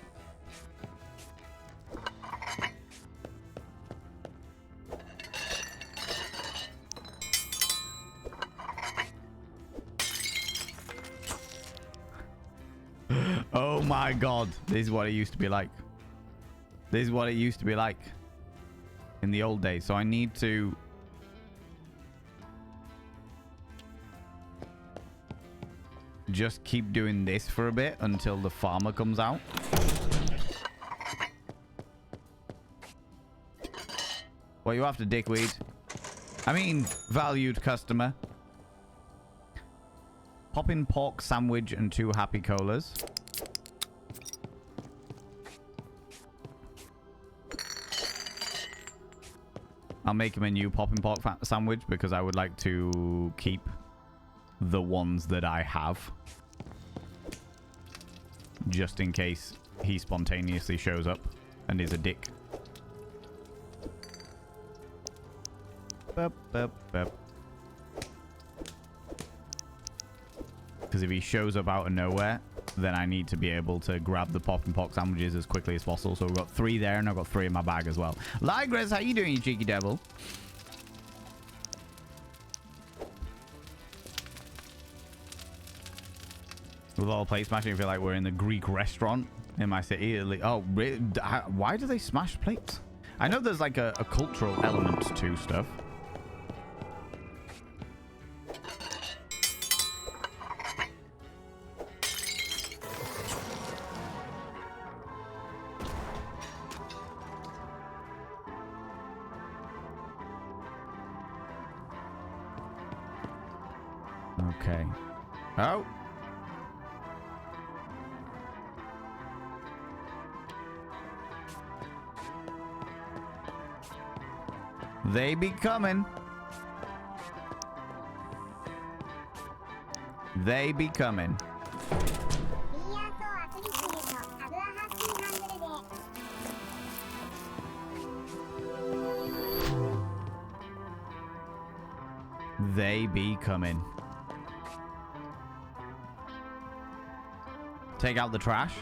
Oh my god. This is what it used to be like. This is what it used to be like in the old days. So I need to just keep doing this for a bit until the farmer comes out. What you after, dickweed? I mean, valued customer. Poppin' pork sandwich and 2 happy colas. I'll make him a new poppin' pork sandwich because I would like to keep the ones that I have. Just in case he spontaneously shows up and is a dick. Because if he shows up out of nowhere, then I need to be able to grab the poppin' pork sandwiches as quickly as possible. So we've got 3 there, and I've got 3 in my bag as well. Ligres, how you doing, you cheeky devil? With all the plate smashing, I feel like we're in the Greek restaurant in my city. Oh, really? Why do they smash plates? I know there's like a cultural element to stuff. Okay. Oh. They be coming. They be coming. They be coming. Take out the trash.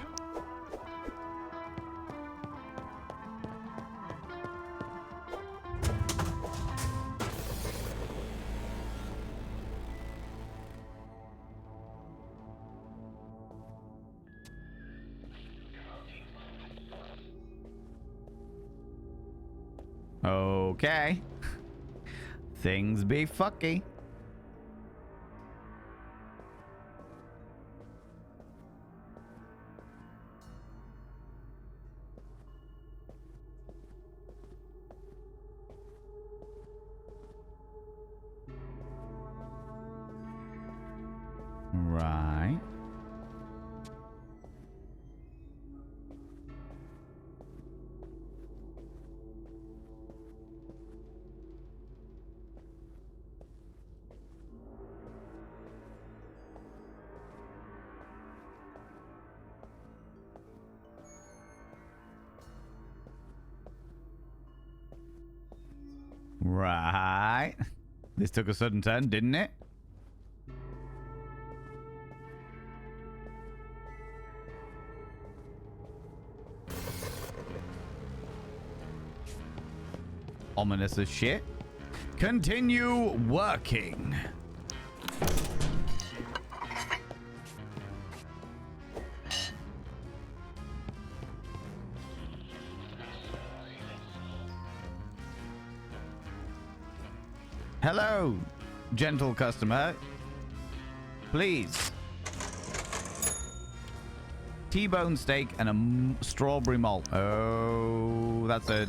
Okay. Things be fucky. Right. Right. This took a sudden turn, didn't it? Ominous as shit. Continue working. Hello, gentle customer. Please. T-bone steak and a strawberry malt. Oh, that's a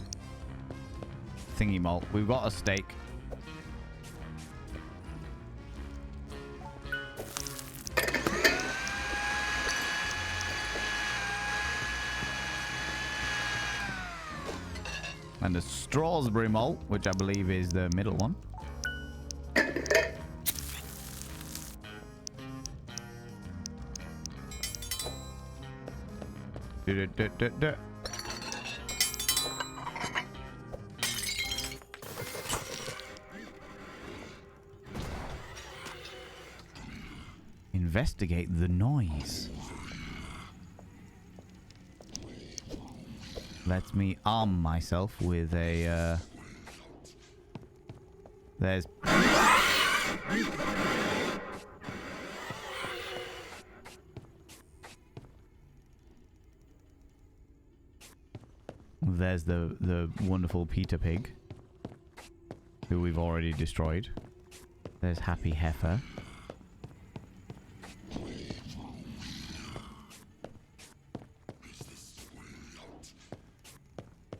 thingy malt. We've got a steak. And a strawberry malt, which I believe is the middle one. Investigate the noise. Let me arm myself with a, There's... There's the wonderful Peter Pig, who we've already destroyed. There's Happy Heifer.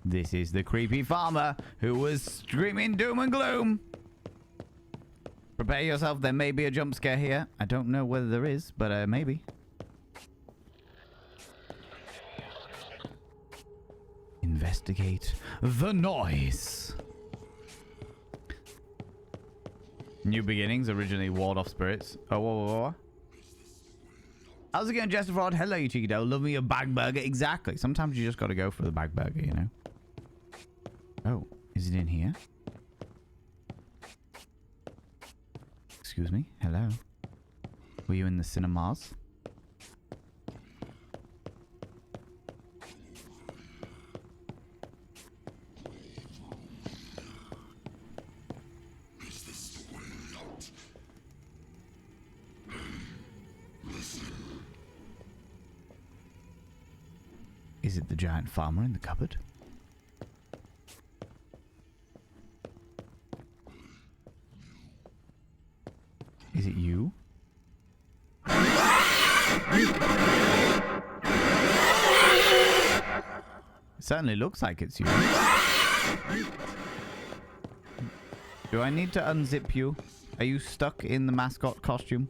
This is the creepy farmer who was screaming doom and gloom. Prepare yourself, there may be a jump scare here. I don't know whether there is, but maybe. Investigate the noise. New beginnings, originally ward off spirits. Oh, whoa, whoa, whoa. How's it going, Jester Fraud? Hello, you cheeky devil. Love me a bag burger. Exactly. Sometimes you just got to go for the bag burger, you know. Oh, is it in here? Excuse me. Hello. Were you in the cinemas? Is it the giant farmer in the cupboard? Is it you? It certainly looks like it's you. Do I need to unzip you? Are you stuck in the mascot costume?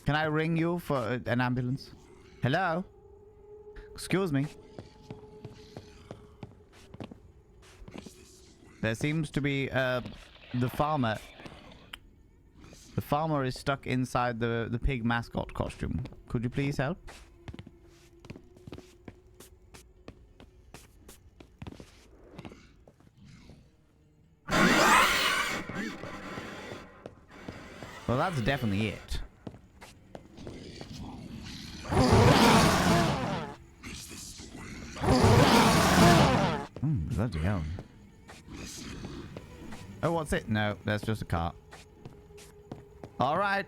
Can I ring you for an ambulance? Hello? Excuse me. There seems to be the farmer. The farmer is stuck inside the pig mascot costume. Could you please help? Well, that's definitely it. Bloody hell. Oh, what's it? No, that's just a cart. Alright.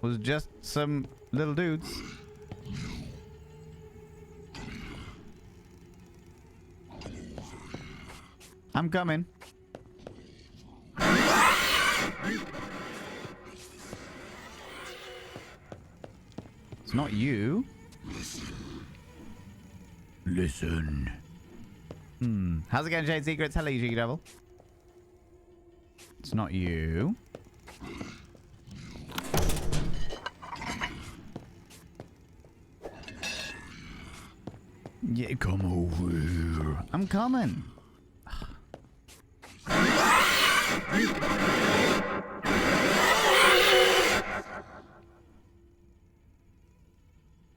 Was just some little dudes. I'm coming. It's not you. Listen. How's it going, Jade Secrets? Hello, you cheeky devil. It's not you. Yeah, come over here. I'm coming.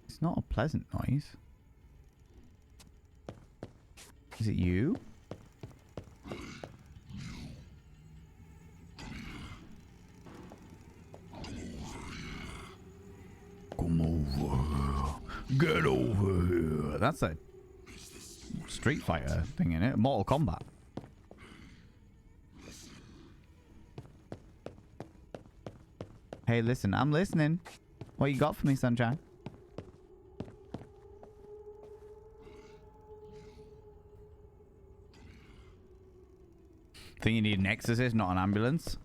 It's not a pleasant noise. Is it you? Come over here. Get over here. That's a Street Fighter thing, in it? Mortal Kombat. Hey, listen. I'm listening. What you got for me, sunshine? Think you need an exorcist, not an ambulance?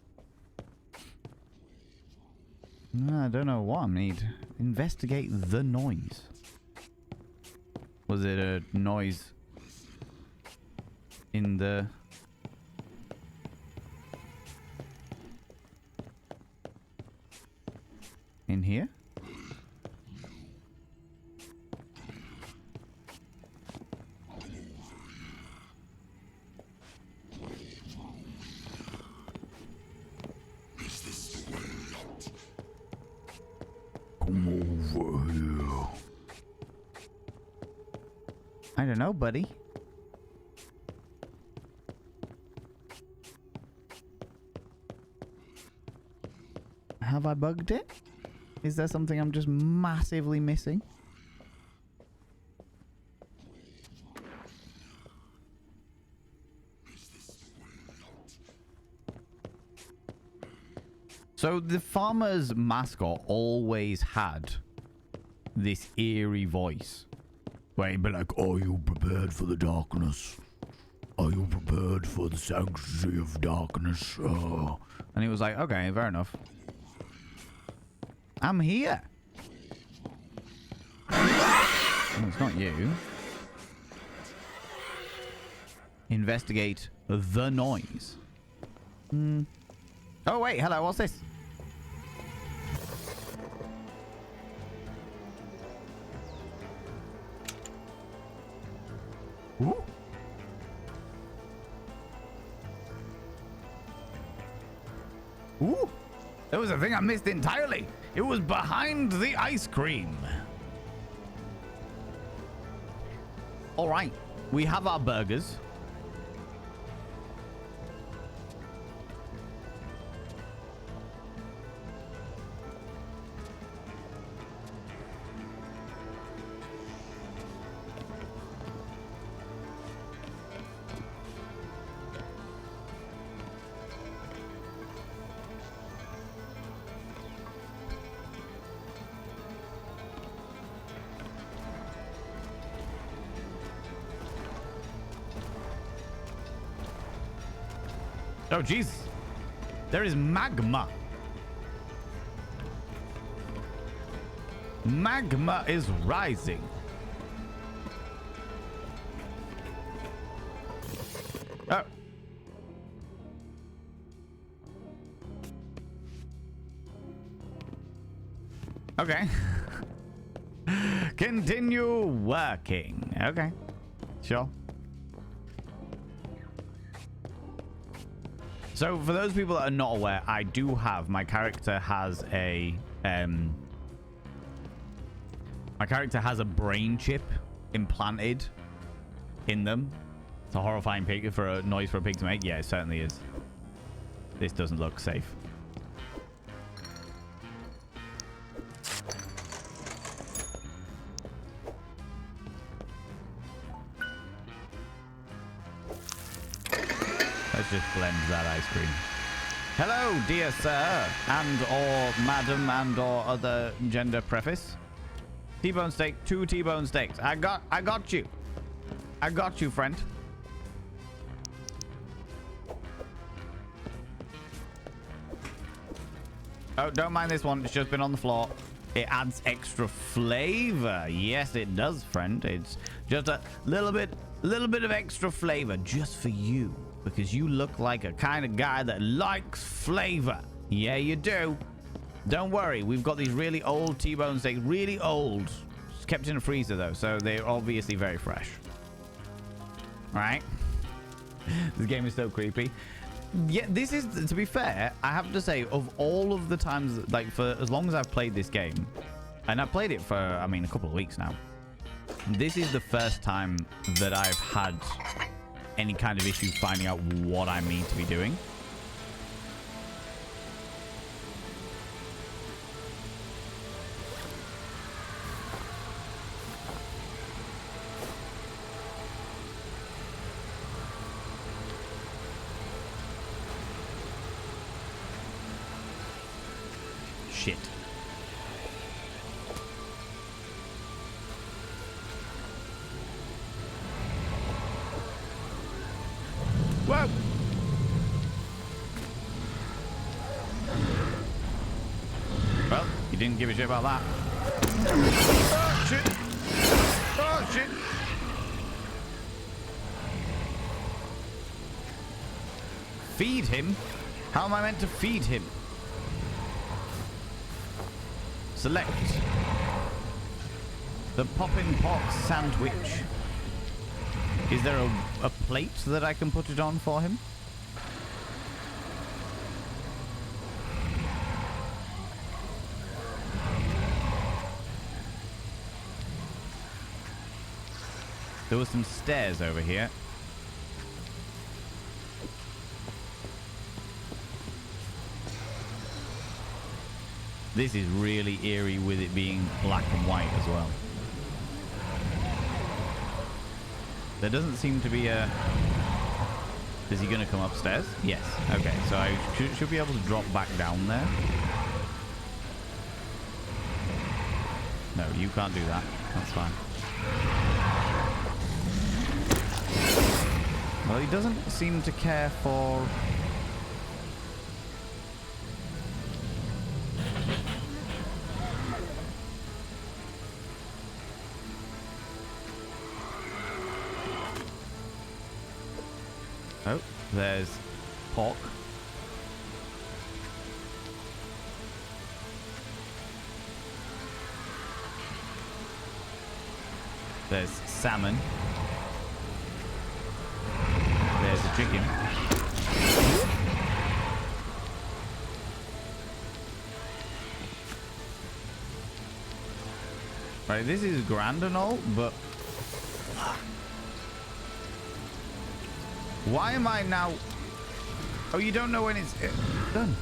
No, I don't know what I need. Investigate the noise. Was it a noise in the... in here? Come over here. I don't know, buddy. Have I bugged it? Is there something I'm just massively missing? So the farmer's mascot always had this eerie voice where he'd be like, "Are you prepared for the darkness? Are you prepared for the sanctity of darkness?" Oh. And he was like, "Okay, fair enough. I'm here." Oh, it's not you. Investigate the noise. Oh, wait. Hello. What's this? Ooh. Ooh. There was a thing I missed entirely. It was behind the ice cream. All right. We have our burgers. Oh, Jesus. There is magma. Magma is rising. Oh. Okay. Continue working. Okay. Sure. So for those people that are not aware, I do have, my character has a brain chip implanted in them. It's a horrifying pig for a noise for a pig to make. Yeah, it certainly is. This doesn't look safe. Let's just blend that ice cream. Hello, dear sir, and or madam, and or other gender preface. T-bone steak, 2 T-bone steaks. I got you. I got you, friend. Oh, don't mind this one. It's just been on the floor. It adds extra flavor. Yes, it does, friend. It's just a little bit of extra flavor just for you. Because you look like a kind of guy that likes flavor. Yeah, you do. Don't worry. We've got these really old T-bone steaks. Really old. Just kept in a freezer, though. So they're obviously very fresh. All right? This game is so creepy. Yeah, this is, to be fair, I have to say, of all of the times, like, for as long as I've played this game, and I've played it for, I mean, a couple of weeks now, this is the first time that I've had any kind of issue finding out what I mean to be doing. Shit. Whoa! Well, you didn't give a shit about that. Oh, shit! Oh, shit! Feed him? How am I meant to feed him? Select the Poppin' Pox sandwich. Is there a plate that I can put it on for him? There was some stairs over here. This is really eerie with it being black and white as well. There doesn't seem to be a... Is he going to come upstairs? Yes. Okay, so I should be able to drop back down there. No, you can't do that. That's fine. Well, he doesn't seem to care for... Oh, there's pork. There's salmon. There's a chicken. Right, this is grand and all, but... Why am I now... Oh, you don't know when it's done.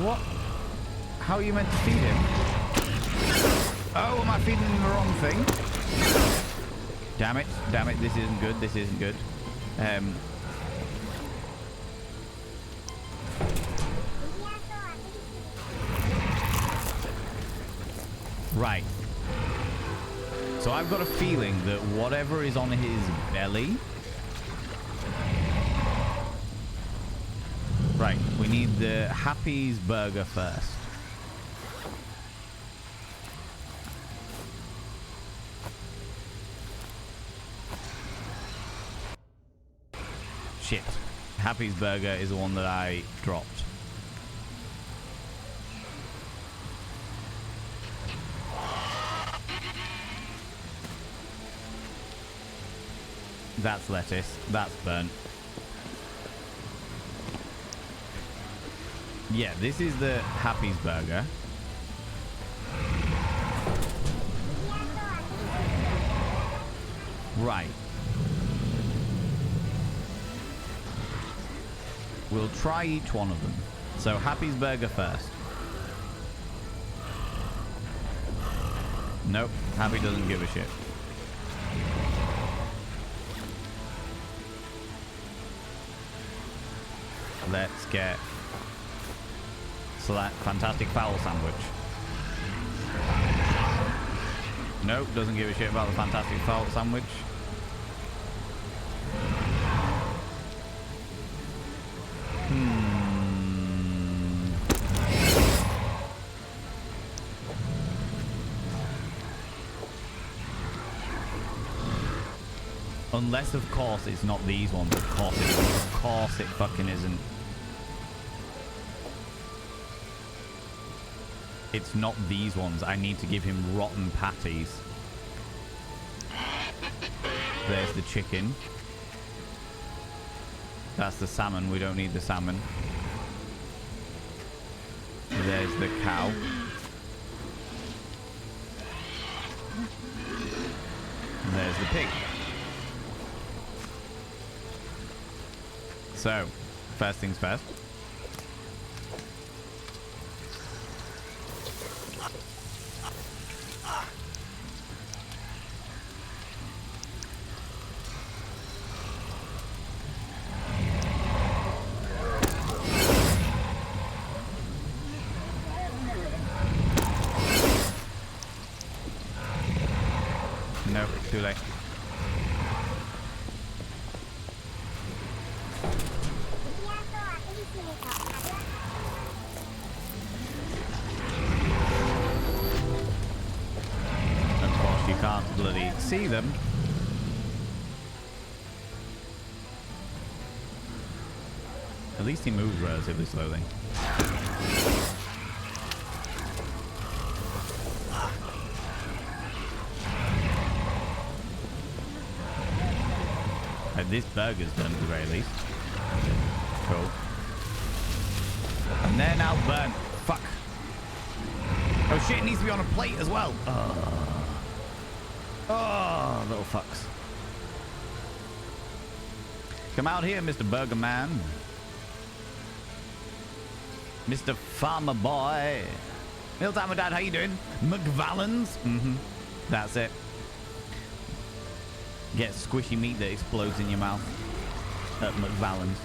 What? How are you meant to feed him? Oh, am I feeding him the wrong thing? Damn it. Damn it. This isn't good. This isn't good. Right. So I've got a feeling that whatever is on his belly... Right, we need the Happy's burger first. Shit. Happy's burger is the one that I dropped. That's lettuce. That's burnt. Yeah, this is the Happy's burger. Right. We'll try each one of them. So Happy's burger first. Nope, Happy doesn't give a shit. Let's get fantastic fowl sandwich. Nope, doesn't give a shit about the fantastic fowl sandwich. Unless, of course, it's not these ones. Of course it isn't. Of course it fucking isn't. It's not these ones. I need to give him rotten patties. There's the chicken. That's the salmon. We don't need the salmon. There's the cow. And there's the pig. So, first things first. Nope, too late. Of course, you can't bloody see them. At least he moves relatively slowly. This burger's done at the very least. Cool. And they're now burnt. Fuck. Oh shit, it needs to be on a plate as well. Oh, little fucks. Come out here, Mr. Burger Man. Mr. Farmer Boy. Mealtime with Dad, how you doing? McValens? Mm-hmm. That's it. Get squishy meat that explodes in your mouth at McValens.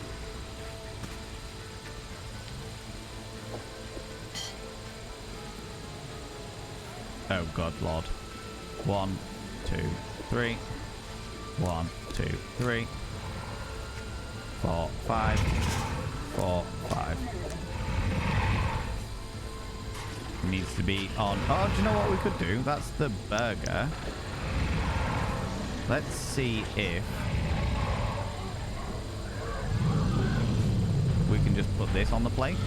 Oh God, Lord. 1, 2, 3. 1, 2, 3. 4, 5. 4, 5. Needs to be on. Oh, do you know what we could do? That's the burger. Let's see if we can just put this on the plate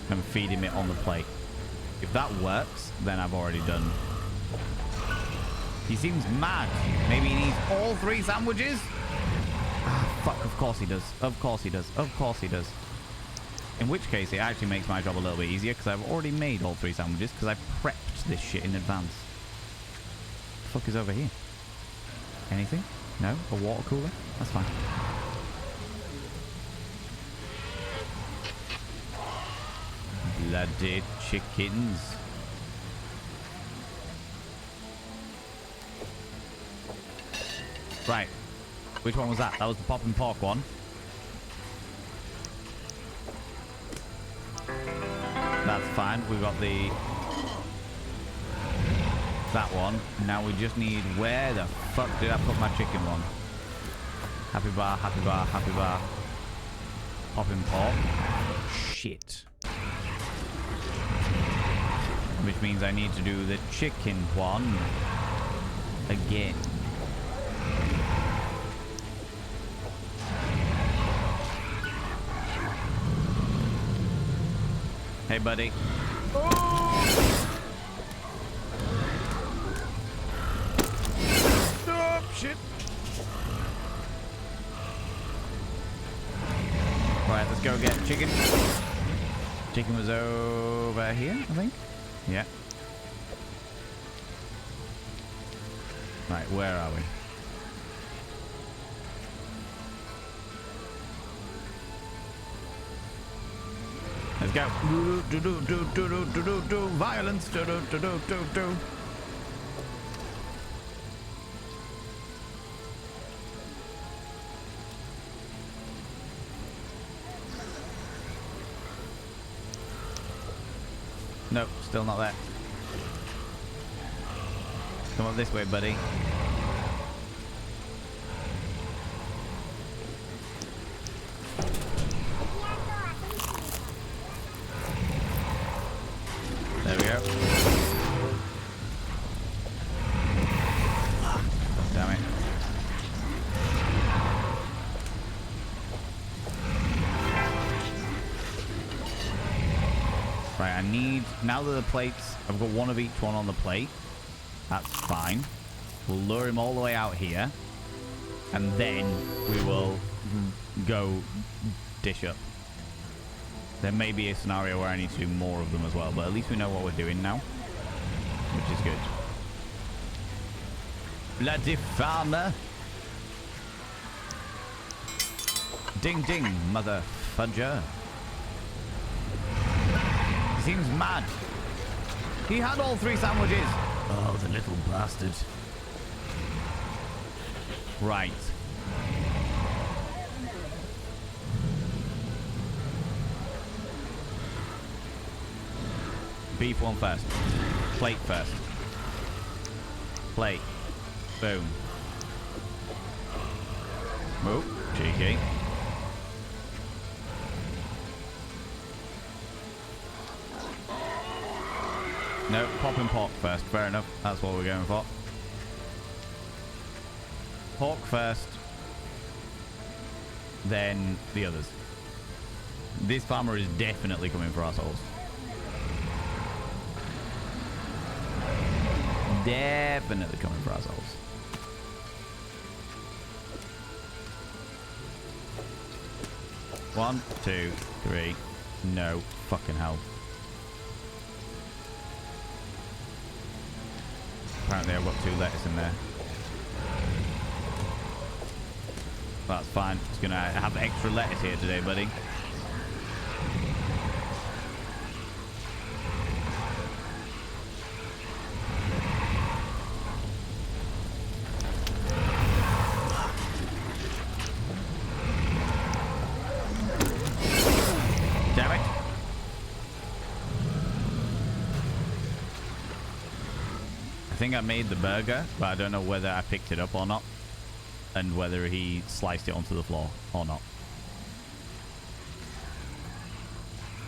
and feed him it on the plate. If that works, then I've already done. He seems mad. Maybe he needs all 3 sandwiches? Ah, fuck, of course he does. Of course he does. Of course he does. In which case, it actually makes my job a little bit easier because I've already made all 3 sandwiches because I prepped this shit in advance. What the fuck is over here? Anything? No? A water cooler? That's fine. Bloody chickens. Right. Which one was that? That was the popping pork one. That's fine. We've got the... that one. Now we just need... where the fuck did I put my chicken one? Happy bar, happy bar, happy bar. Popping pork. Shit. Which means I need to do the chicken one again. Hey, buddy. Oh! Oh, shit. Right, let's go get chicken. Chicken was over here, I think. Yeah. Right, where are we? Let's go. Violence. Nope, still not there. Come on this way, buddy. There we go. Damn it. Right, I need... now that the plates... I've got one of each one on the plate. That's fine. We'll lure him all the way out here. And then we will go dish up. There may be a scenario where I need to do more of them as well, but at least we know what we're doing now, which is good. Bloody farmer. Ding ding, mother fudger. He seems mad. He had all 3 sandwiches. Oh, the little bastard. Right. Beef one first. Plate first. Plate. Boom. Oh, cheeky. No, popping pork first. Fair enough. That's what we're going for. Pork first. Then the others. This farmer is definitely coming for our souls. Definitely coming for ourselves. One, two, three. No fucking hell. Apparently I've got 2 letters in there. That's fine. It's gonna have extra letters here today, buddy. Damn it. I think I made the burger, but I don't know whether I picked it up or not. And whether he sliced it onto the floor or not.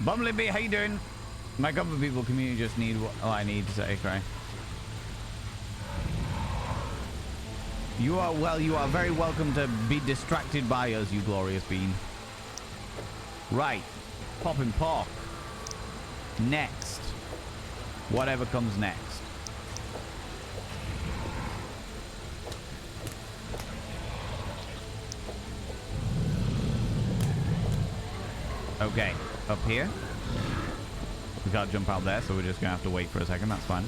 Bumblebee, how you doing? My government people community just need what I need to say, cry. You are very welcome to be distracted by us, you glorious bean. Right. Poppin' pork. Next. Whatever comes next. Okay, up here. We can't jump out there, so we're just gonna have to wait for a second. That's fine.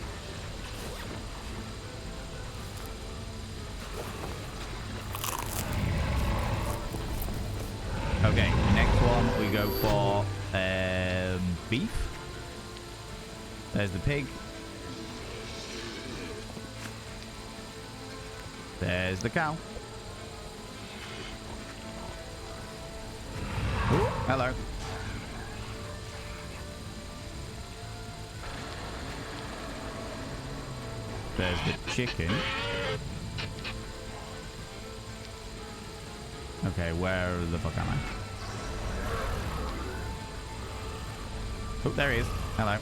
Okay, next one we go for beef. There's the pig. There's the cow. Ooh, hello. There's the chicken. Okay, where the fuck am I? Oh, there he is. Hello.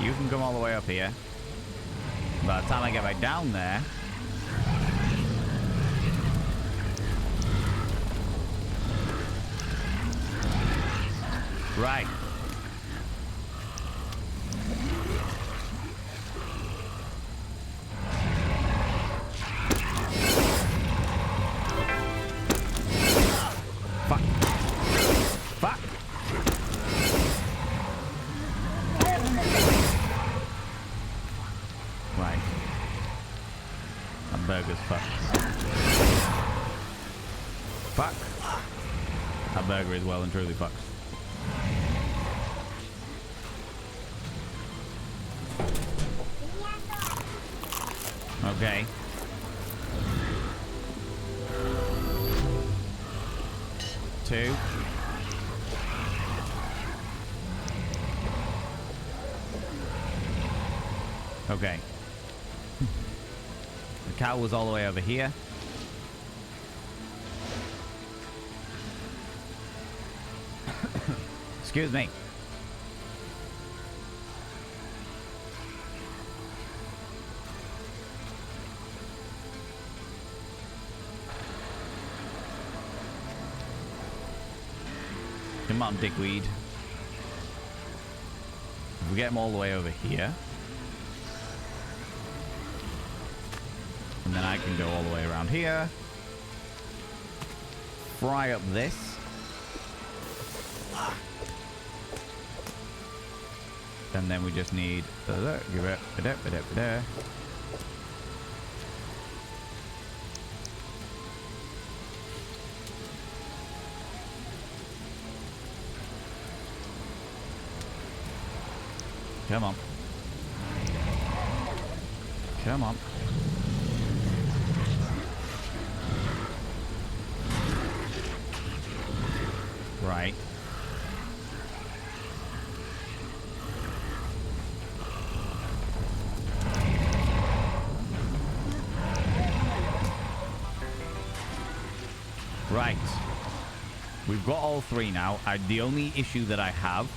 You can come all the way up here. By the time I get back down there... Right. Fuck. Fuck. Right. That burger's fucked. Fuck. That burger is well and truly fucked. Okay. Two. Okay. The cow was all the way over here. Excuse me. Come on, dickweed. If we get them all the way over here. And then I can go all the way around here. Fry up this. And then we just need... Come on. Come on. Right. Right. We've got all three now. The only issue that I have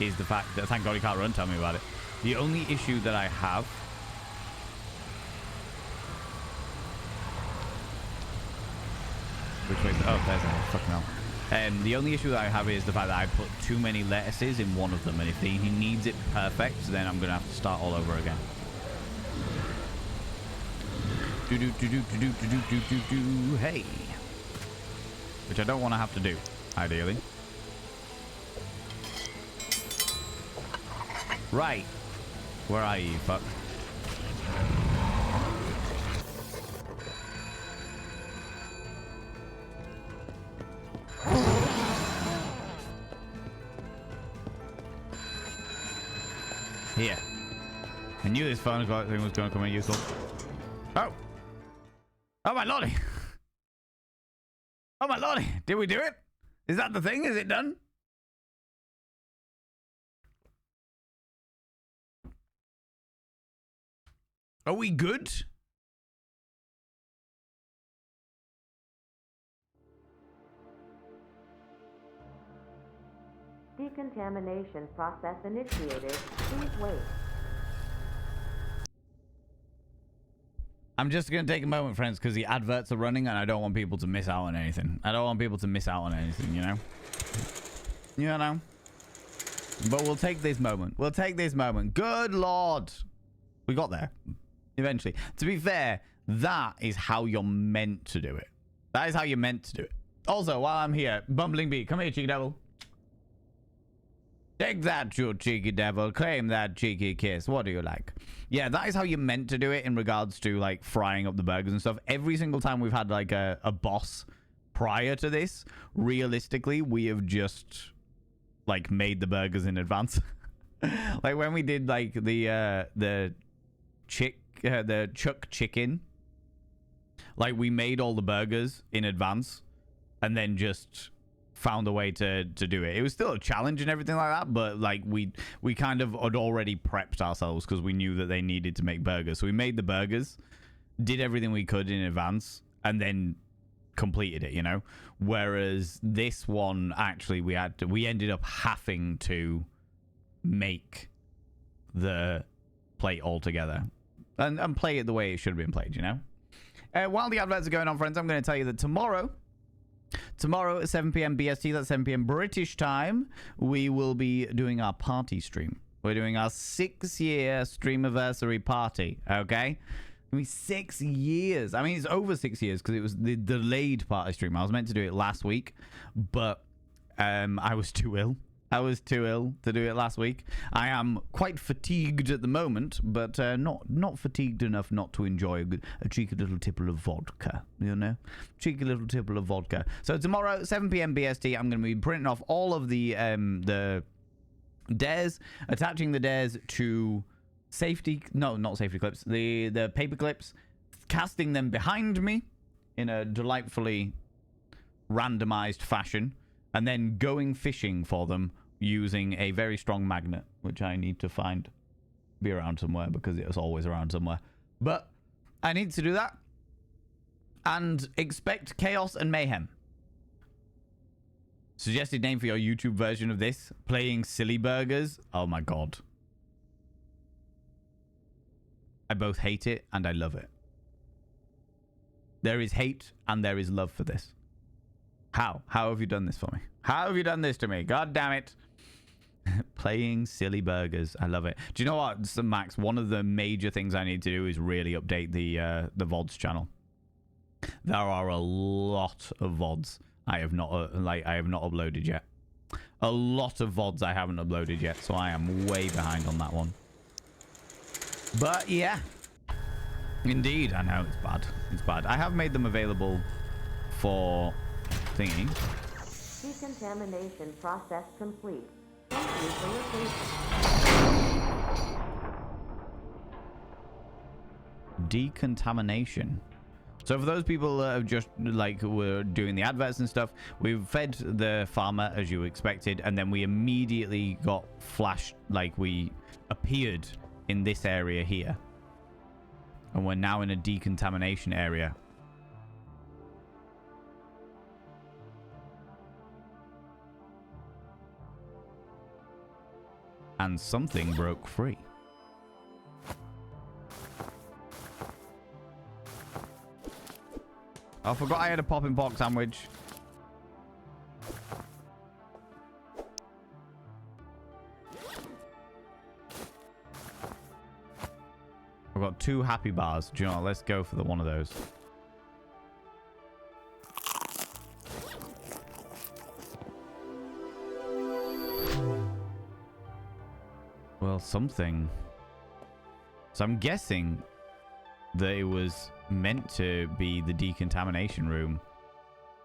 is the fact that, thank God he can't run, tell me about it. The only issue that I have Which way? Oh, there's a fucking hell. The only issue that I have is the fact that I put too many lettuces in one of them, and if he needs it perfect, then I'm gonna have to start all over again. Hey, which I don't want to have to do, ideally. Right, where are you, fuck? Here. I knew this phone thing was going to come in useful. Oh! Oh my lordy! Oh my lordy! Did we do it? Is that the thing? Is it done? Are we good? Decontamination process initiated. Please wait. I'm just going to take a moment, friends, because the adverts are running and I don't want people to miss out on anything. I don't want people to miss out on anything, you know? You know? But we'll take this moment. We'll take this moment. Good Lord. We got there. Eventually. To be fair, that is how you're meant to do it. That is how you're meant to do it. Also, while I'm here, Bumbling Bee, come here, cheeky devil. Take that, you cheeky devil. Claim that cheeky kiss. What do you like? Yeah, that is how you're meant to do it in regards to, like, frying up the burgers and stuff. Every single time we've had, like, a boss prior to this, realistically, we have just, like, made the burgers in advance. Like, when we did, like, the chuck chicken, like, we made all the burgers in advance and then just found a way to do it. It was still a challenge and everything like that, but like we kind of had already prepped ourselves because we knew that they needed to make burgers. So we made the burgers, did everything we could in advance, and then completed it, you know? Whereas this one, actually, we ended up having to make the plate all together and play it the way it should have been played, you know? While the adverts are going on, friends, I'm going to tell you that tomorrow at 7 p.m. BST, that's 7 p.m. British time, we will be doing our party stream. We're doing our 6-year streamiversary party, okay? It'll be 6 years. I mean, it's over 6 years because it was the delayed party stream. I was meant to do it last week, but I was too ill. I was too ill to do it last week. I am quite fatigued at the moment, but not fatigued enough not to enjoy a cheeky little tipple of vodka, you know? Cheeky little tipple of vodka. So tomorrow, 7 p.m. BST, I'm going to be printing off all of the dares, attaching the dares to not safety clips, the paper clips, casting them behind me in a delightfully randomized fashion, and then going fishing for them using a very strong magnet, which I need to find, be around somewhere because it was always around somewhere. But I need to do that and expect chaos and mayhem. Suggested name for your YouTube version of this, playing silly burgers. Oh my God. I both hate it and I love it. There is hate and there is love for this. How have you done this for me? How have you done this to me? God damn it. Playing silly burgers. I love it. Do you know what, so Max? One of the major things I need to do is really update the VODs channel. There are a lot of VODs I have not uploaded yet. A lot of VODs I haven't uploaded yet, so I am way behind on that one. But yeah. Indeed, I know it's bad. It's bad. I have made them available for thingy. Decontamination process complete. Thank you for your patience. Decontamination. So for those people that have just were doing the adverts and stuff, we've fed the farmer as you expected, and then we immediately got flashed, we appeared in this area here. And we're now in a decontamination area. And something broke free. I forgot I had a popping pork sandwich. I've got 2 happy bars. Do you know what? Let's go for the one of those. Well, something. So I'm guessing that it was meant to be the decontamination room.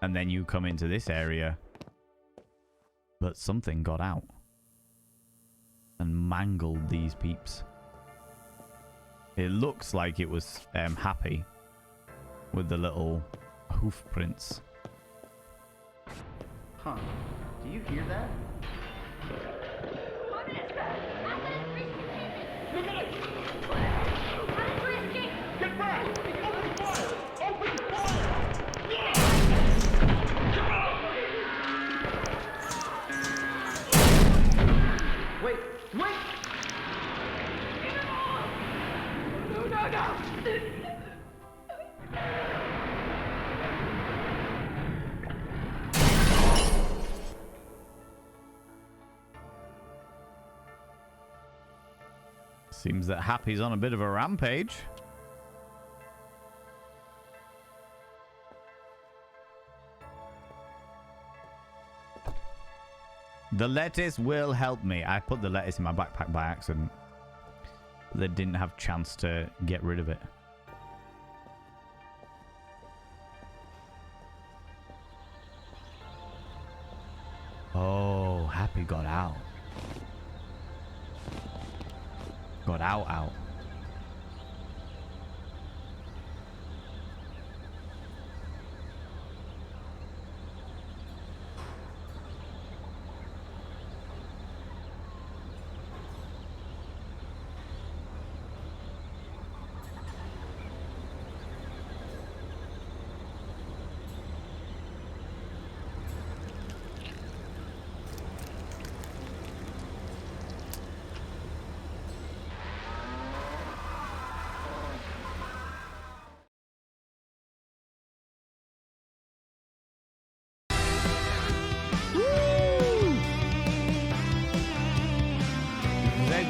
And then you come into this area. But something got out. And mangled these peeps. It looks like it was Happy. With the little hoof prints. Huh. Do you hear that? Get back! Open fire! Open fire! Wait! Wait! No, no, no! Seems that Happy's on a bit of a rampage. The lettuce will help me. I put the lettuce in my backpack by accident. They didn't have a chance to get rid of it. Oh, Happy got out. Got out.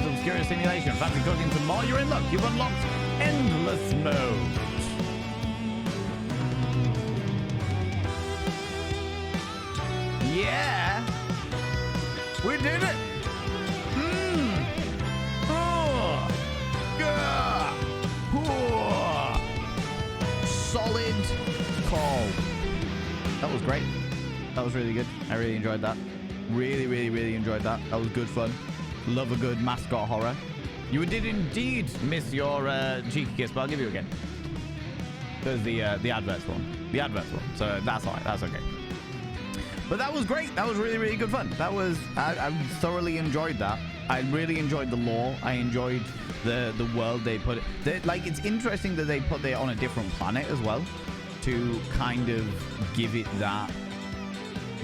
Obscure simulation. Fancy cooking some more? You're in luck. You've unlocked endless mode. Yeah, we did it. Oh. Yeah. Oh. Solid call. That was great. That was really good. I really enjoyed that. Really enjoyed that. That was good fun. Love a good mascot horror. You did indeed miss your cheeky kiss, but I'll give you again. There's the adverts one. The adverts one. So that's alright. That's okay. But that was great. That was really good fun. That was I thoroughly enjoyed that. I really enjoyed the lore. I enjoyed the world they put it. Like, it's interesting that they put it on a different planet as well, to kind of give it that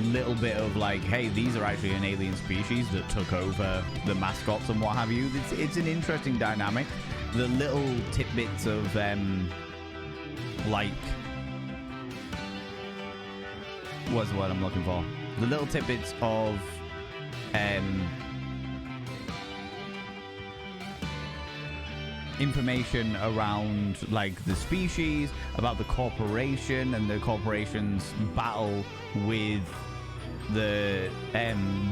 little bit of like, hey, these are actually an alien species that took over the mascots and what have you. It's an interesting dynamic. The little tidbits of like, what's the word I'm looking for? The little tidbits of information around like the species, about the corporation and the corporation's battle with the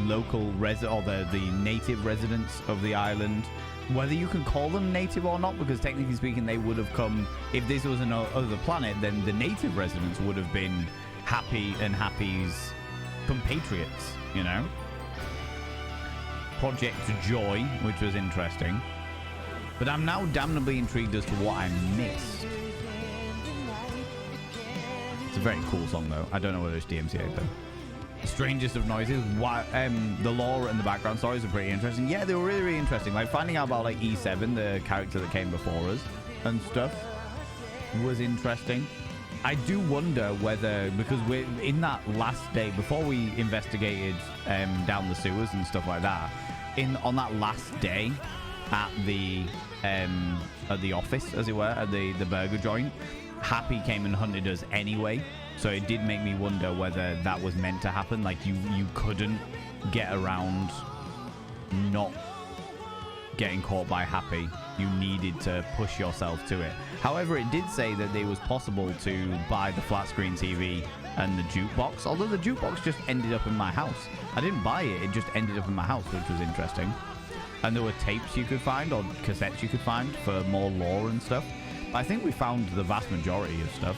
local or the native residents of the island. Whether you can call them native or not, because technically speaking they would have come, if this was another planet, then the native residents would have been Happy and Happy's compatriots, you know. Project Joy, which was interesting. But I'm now damnably intrigued as to what I missed. It's a very cool song, though. I don't know whether it's DMCA, though. Strangest of Noises. The lore and the background stories are pretty interesting. Yeah, they were really interesting. Like, finding out about, like, E7, the character that came before us and stuff, was interesting. I do wonder whether, because we're in that last day, before we investigated down the sewers and stuff like that, on that last day at the office, as it were, at the burger joint, Happy came and hunted us anyway. So it did make me wonder whether that was meant to happen. Like you couldn't get around not getting caught by Happy. You needed to push yourself to it. However, it did say that it was possible to buy the flat screen TV and the jukebox, although the jukebox just ended up in my house. I didn't buy it, it just ended up in my house, which was interesting. And there were tapes you could find or cassettes you could find for more lore and stuff. But I think we found the vast majority of stuff.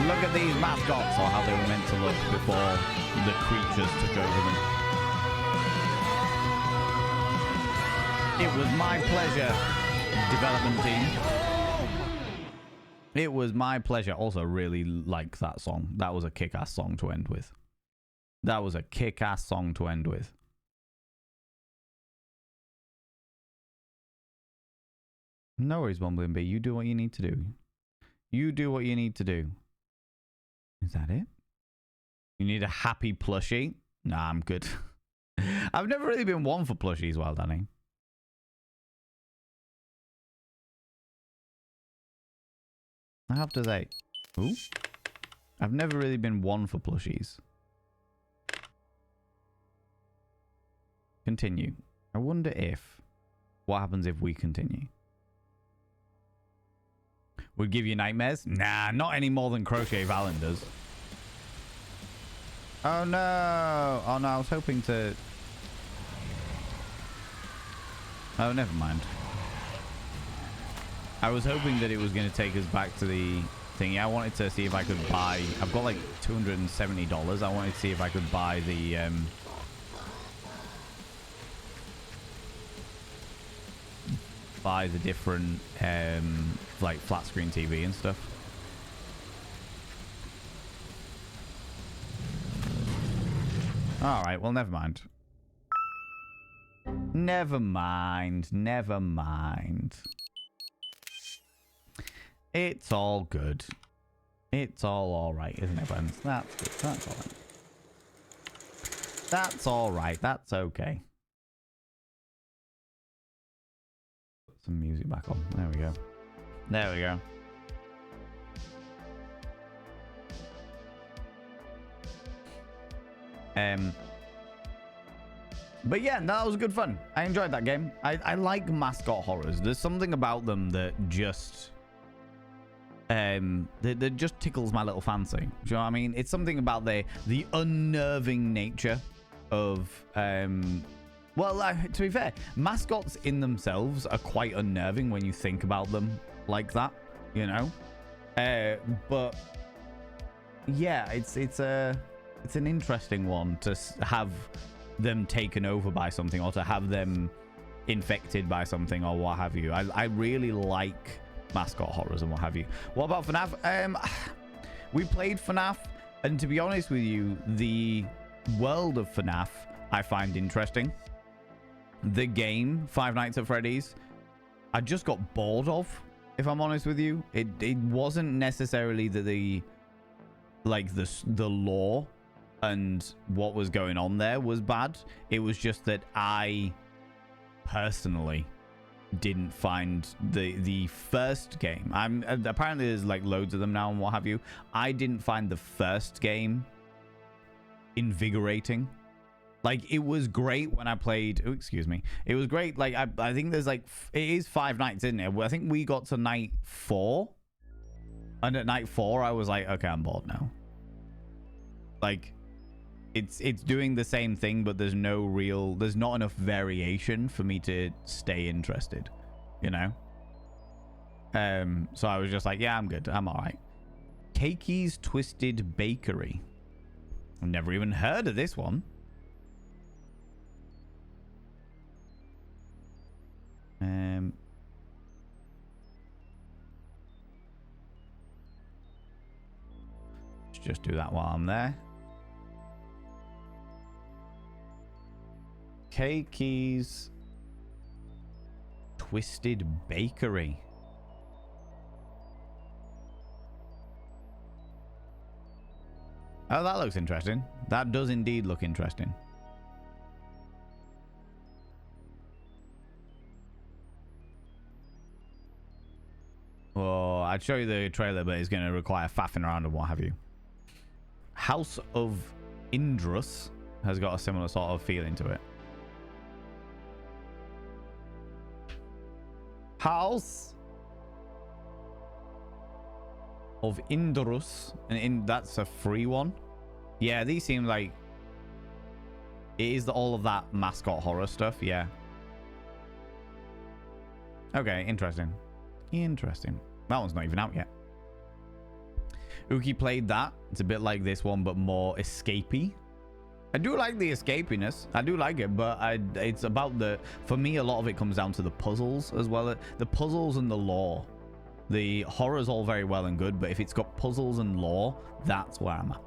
Look at these mascots, or how they were meant to look before the creatures took over them. It was my pleasure, development team. It was my pleasure. Also, really like that song. That was a kick-ass song to end with. That was a kick-ass song to end with. No worries, Bumbling Bee. You do what you need to do. You do what you need to do. Is that it? You need a happy plushie? Nah, I'm good. I've never really been one for plushies, well, Danny. I have to say, ooh, I've never really been one for plushies. Continue. I wonder if, what happens if we continue? Would give you nightmares? Nah, not any more than Crochet Valen does. Oh no! Oh no, I was hoping to... Oh, never mind. I was hoping that it was going to take us back to the thingy. I wanted to see if I could buy... I've got like $270. I wanted to see if I could buy the... buy the different like flat screen TV and stuff. All right, well, never mind. Never mind. Never mind. It's all good. It's all right, isn't it, friends? That's good. That's all right. That's all right. That's okay. Put some music back on. There we go. There we go. But yeah, that was good fun. I enjoyed that game. I like mascot horrors. There's something about them that just that just tickles my little fancy. Do you know what I mean? It's something about the unnerving nature of well, to be fair, mascots in themselves are quite unnerving when you think about them like that, you know. But yeah, it's an interesting one to have them taken over by something, or to have them infected by something, or what have you. I really like mascot horrors and what have you. What about FNAF? We played FNAF, and to be honest with you, the world of FNAF I find interesting. The game Five Nights at Freddy's, I just got bored of, if I'm honest with you. It wasn't necessarily the lore and what was going on there was bad. It was just that I personally didn't find the first game. Apparently there's like loads of them now and what have you. I didn't find the first game invigorating. Like, it was great when I played... Oh, excuse me. It was great. Like, I think there's like... It is 5 nights, isn't it? I think we got to night 4. And at night 4, I was like, okay, I'm bored now. Like, it's doing the same thing, but there's not enough variation for me to stay interested, you know? So I was just like, yeah, I'm good. I'm all right. Cakey's Twisted Bakery. I've never even heard of this one. Let's just do that while I'm there. Cakey's Twisted Bakery. Oh, that looks interesting. That does indeed look interesting. Well, I'd show you the trailer, but it's going to require faffing around and what have you. House of Indrus has got a similar sort of feeling to it. House of Indrus, and that's a free one. Yeah, these seem like it is all of that mascot horror stuff. Yeah. Okay, interesting. Interesting. That one's not even out yet. Uki played that. It's a bit like this one, but more escapey. I do like the escapiness. I do like it, but it's about the... For me, a lot of it comes down to the puzzles as well. The puzzles and the lore. The horror's all very well and good, but if it's got puzzles and lore, that's where I'm at.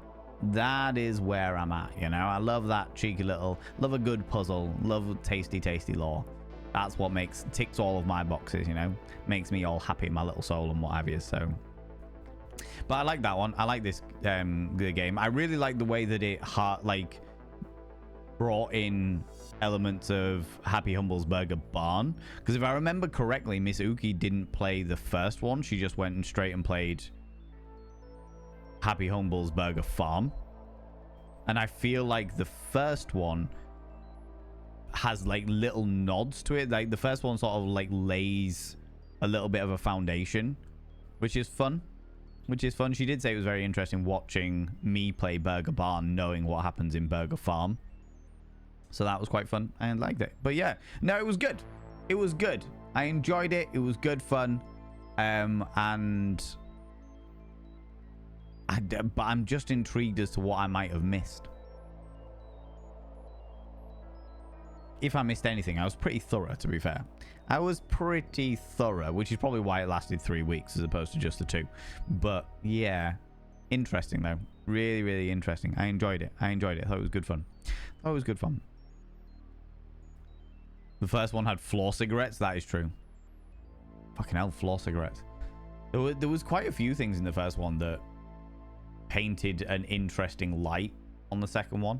That is where I'm at, you know? I love that cheeky little... Love a good puzzle. Love tasty, tasty lore. That's what ticks all of my boxes, you know? Makes me all happy in my little soul and what have you, so... But I like that one. I like this the game. I really like the way that it brought in elements of Happy Humble's Burger Barn. Because if I remember correctly, Miss Uki didn't play the first one. She just went and straight and played Happy Humble's Burger Farm. And I feel like the first one has like little nods to it. Like the first one sort of like lays a little bit of a foundation, which is fun. She did say it was very interesting watching me play Burger Barn, knowing what happens in Burger Farm. So that was quite fun. I liked it. But yeah, no, it was good. It was good. I enjoyed it. It was good fun. But I'm just intrigued as to what I might have missed. If I missed anything, I was pretty thorough, to be fair. I was pretty thorough, which is probably why it lasted 3 weeks as opposed to just the 2. But yeah, interesting though. Really, really interesting. I enjoyed it. I thought it was good fun. The first one had floor cigarettes. That is true. Fucking hell, floor cigarettes. There was quite a few things in the first one that painted an interesting light on the second one.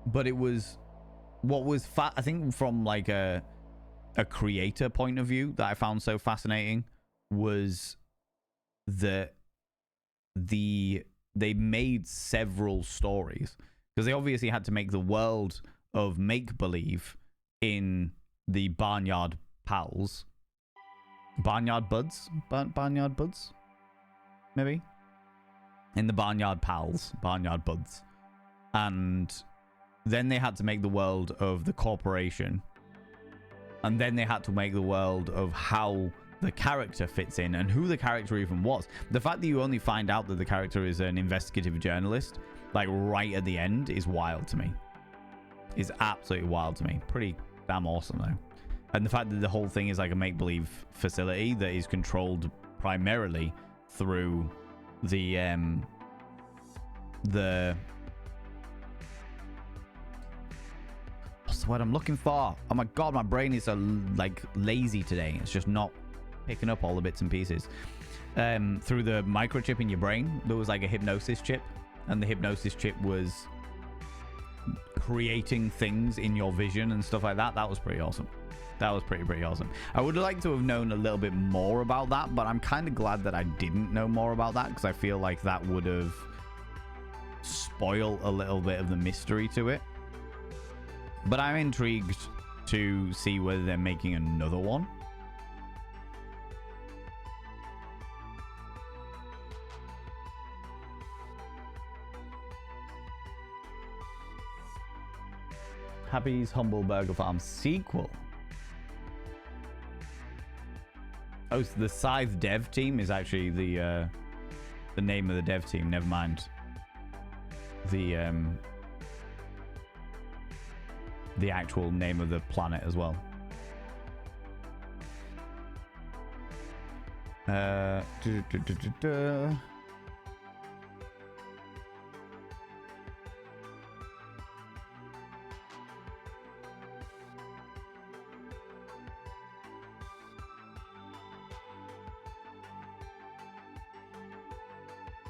But it was what was I think from like a creator point of view that I found so fascinating was that they made several stories, because they obviously had to make the world of make-believe in the Barnyard Buds, maybe, in the Barnyard Buds, and then they had to make the world of the corporation, and then they had to make the world of how the character fits in and who the character even was. The fact that you only find out that the character is an investigative journalist like right at the end is wild to me. Is absolutely wild to me. Pretty damn awesome though. And the fact that the whole thing is like a make-believe facility that is controlled primarily through the what's the word I'm looking for? Oh my god, my brain is so like lazy today. It's just not picking up all the bits and pieces. Through the microchip in your brain, there was like a hypnosis chip, and the hypnosis chip was creating things in your vision and stuff like that. That was pretty awesome. That was pretty awesome. I would have liked to have known a little bit more about that, but I'm kind of glad that I didn't know more about that, because I feel like that would have spoiled a little bit of the mystery to it. But I'm intrigued to see whether they're making another one. Happy's Humble Burger Farm sequel. Oh, so the Scythe dev team is actually the name of the dev team. Never mind. The actual name of the planet as well.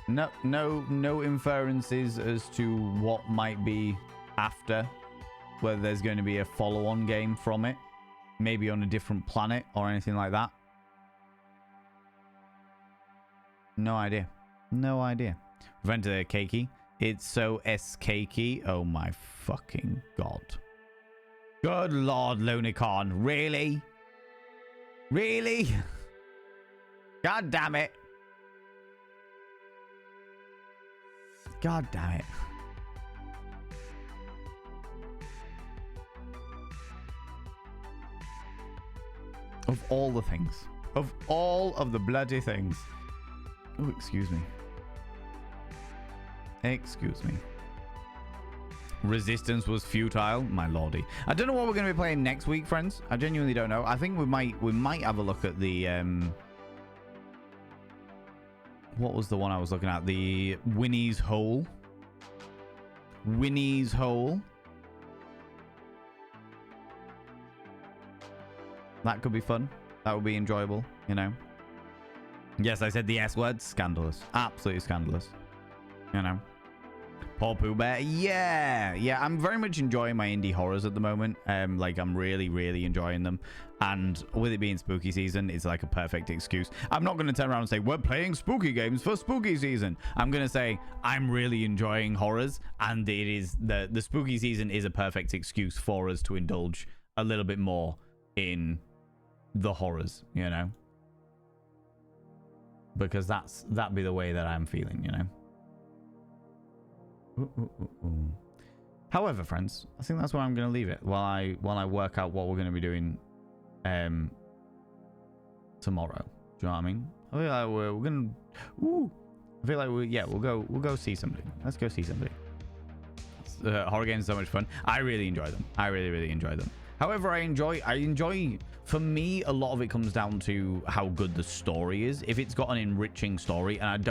No inferences as to what might be after, whether there's going to be a follow-on game from it, maybe on a different planet or anything like that. No idea. No idea. Reventer cakey. It's so S-cakey. Oh my fucking god. Good lord, Lunicorn. Really? Really? God damn it. God damn it. Of all the things. Of all of the bloody things. Oh, excuse me. Excuse me. Resistance was futile, my lordy. I don't know what we're going to be playing next week, friends. I genuinely don't know. I think we might have a look at the what was the one I was looking at? The Winnie's Hole. Winnie's Hole. That could be fun. That would be enjoyable, you know. Yes, I said the S word. Scandalous. Absolutely scandalous. You know. Poor Pooh Bear. Yeah. Yeah, I'm very much enjoying my indie horrors at the moment. Like, I'm really, really enjoying them. And with it being spooky season, it's like a perfect excuse. I'm not going to turn around and say, we're playing spooky games for spooky season. I'm going to say, I'm really enjoying horrors. And it is the spooky season is a perfect excuse for us to indulge a little bit more in the horrors, you know. Because that'd be the way that I'm feeling, you know. However, friends, I think that's where I'm going to leave it while I work out what we're going to be doing tomorrow. Do you know what I mean? I feel like we're going to... I feel like we'll go see somebody. Let's go see somebody. Horror games are so much fun. I really enjoy them. I really, really enjoy them. However, I enjoy... For me, a lot of it comes down to how good the story is. If it's got an enriching story, and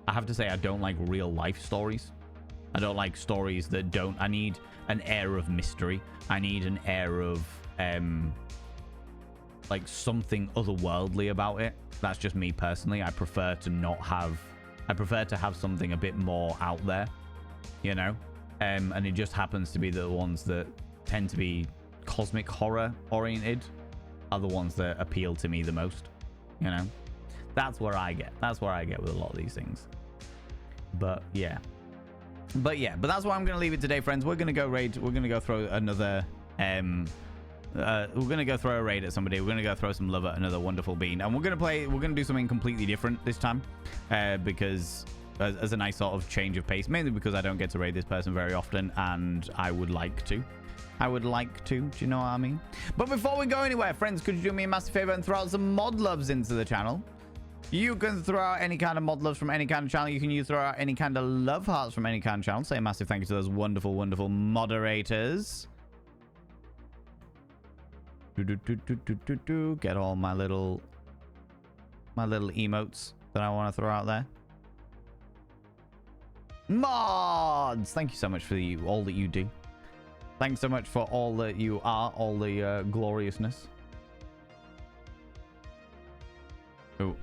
I have to say, I don't like real life stories. I don't like stories that don't... I need an air of mystery. I need an air of, like, something otherworldly about it. That's just me personally. I prefer to have something a bit more out there, you know? And it just happens to be the ones that tend to be cosmic horror oriented are the ones that appeal to me the most, you know? That's where I get with a lot of these things. But that's why I'm going to leave it today, friends. We're going to go raid. We're going to go throw another we're going to go throw a raid at somebody. We're going to go throw some love at another wonderful bean, and we're going to do something completely different this time, because as a nice sort of change of pace, mainly because I don't get to raid this person very often, and I would like to. Do you know what I mean? But before we go anywhere, friends, could you do me a massive favor and throw out some mod loves into the channel? You can throw out any kind of mod loves from any kind of channel. You can throw out any kind of love hearts from any kind of channel. Say a massive thank you to those wonderful, wonderful moderators. Get all my little emotes that I want to throw out there. Mods! Thank you so much for all that you do. Thanks so much for all that you are, all the gloriousness. Oh,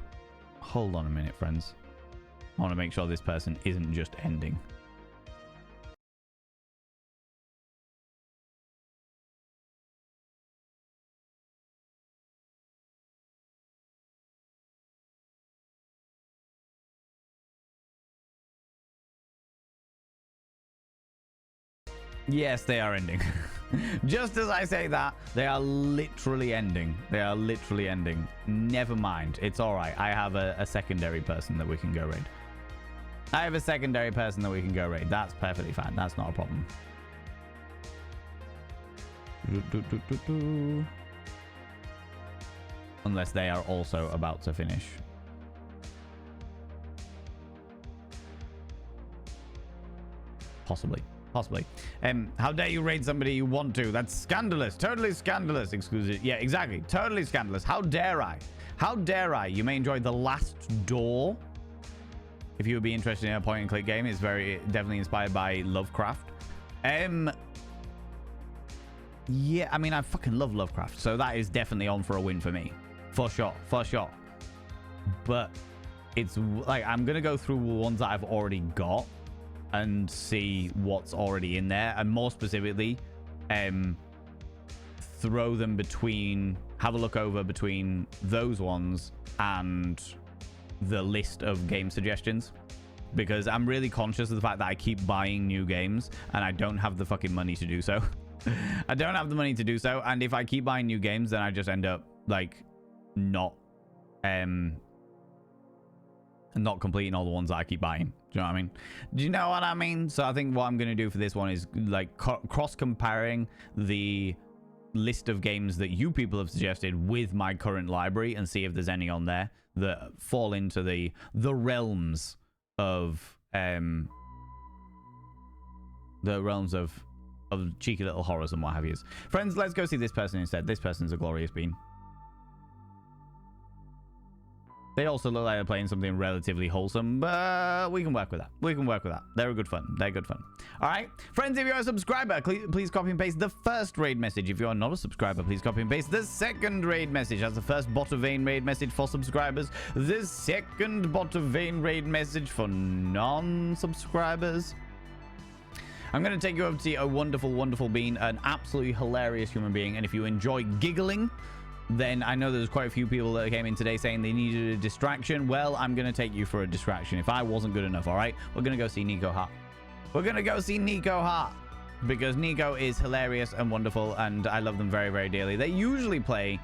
hold on a minute, friends. I want to make sure this person isn't just ending. Yes, they are ending. Just as I say that, they are literally ending. They are literally ending. Never mind. It's all right. I have a secondary person that we can go raid. That's perfectly fine. That's not a problem. Unless they are also about to finish. Possibly. How dare you raid somebody you want to? That's scandalous. Totally scandalous. Exclusive. Yeah, exactly. Totally scandalous. How dare I? You may enjoy The Last Door. If you would be interested in a point and click game, it's definitely inspired by Lovecraft. Yeah, I mean, I fucking love Lovecraft, so that is definitely on for a win for me. For sure. But it's like I'm gonna go through the ones that I've already got and see what's already in there, and more specifically, throw them between, have a look over between those ones and the list of game suggestions, because I'm really conscious of the fact that I keep buying new games and I don't have the fucking money to do so. I don't have the money to do so, and if I keep buying new games, then I just end up like not completing all the ones that I keep buying. Do you know what I mean? Do you know what I mean? So I think what I'm going to do for this one is like cross-comparing the list of games that you people have suggested with my current library and see if there's any on there that fall into the realms of cheeky little horrors and what have you. Friends, let's go see this person instead. This person's a glorious bean. They also look like they're playing something relatively wholesome, but we can work with that. We can work with that. They're good fun. They're good fun. All right. Friends, if you're a subscriber, please copy and paste the first raid message. If you're not a subscriber, please copy and paste the second raid message. That's the first Bot of Vein raid message for subscribers. The second Bot of Vein raid message for non-subscribers. I'm going to take you over to see a wonderful, wonderful bean, an absolutely hilarious human being. And if you enjoy giggling, then I know there's quite a few people that came in today saying they needed a distraction. Well, I'm going to take you for a distraction if I wasn't good enough, all right? We're going to go see Nico Hart. We're going to go see Nico Hart because Nico is hilarious and wonderful, and I love them very, very dearly. They usually play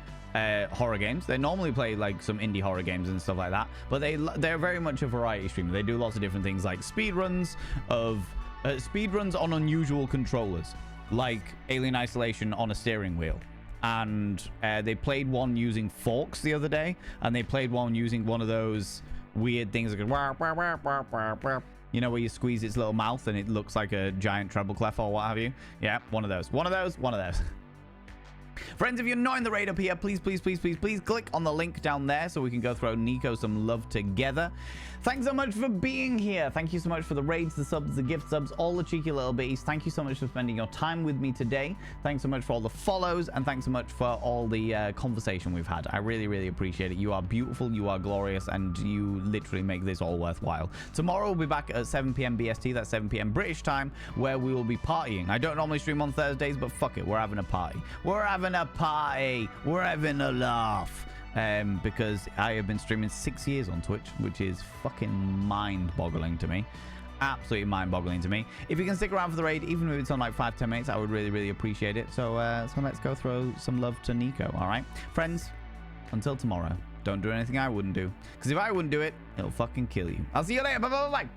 horror games. They normally play like some indie horror games and stuff like that, but they're very much a variety streamer. They do lots of different things like speedruns on unusual controllers, like Alien Isolation on a steering wheel. And they played one using forks the other day, and they played one using one of those weird things that go, you know, where you squeeze its little mouth and it looks like a giant treble clef or what have you. Yeah, one of those. Friends, if you're not in the raid up here, please click on the link down there so we can go throw Nico some love together. Thanks so much for being here. Thank you so much for the raids, the subs, the gift subs, all the cheeky little bitties. Thank you so much for spending your time with me today. Thanks so much for all the follows, and thanks so much for all the conversation we've had. I really, really appreciate it. You are beautiful, you are glorious, and you literally make this all worthwhile. Tomorrow we'll be back at 7 p.m. BST, that's 7 p.m. British time, where we will be partying. I don't normally stream on Thursdays, but fuck it, we're having a party. We're having a laugh. Because I have been streaming 6 years on Twitch, which is fucking mind-boggling to me. Absolutely mind-boggling to me. If you can stick around for the raid, even if it's on like 5-10 minutes, I would really, really appreciate it. So let's go throw some love to Nico, all right? Friends, until tomorrow, don't do anything I wouldn't do. Because if I wouldn't do it, it'll fucking kill you. I'll see you later. Bye-bye.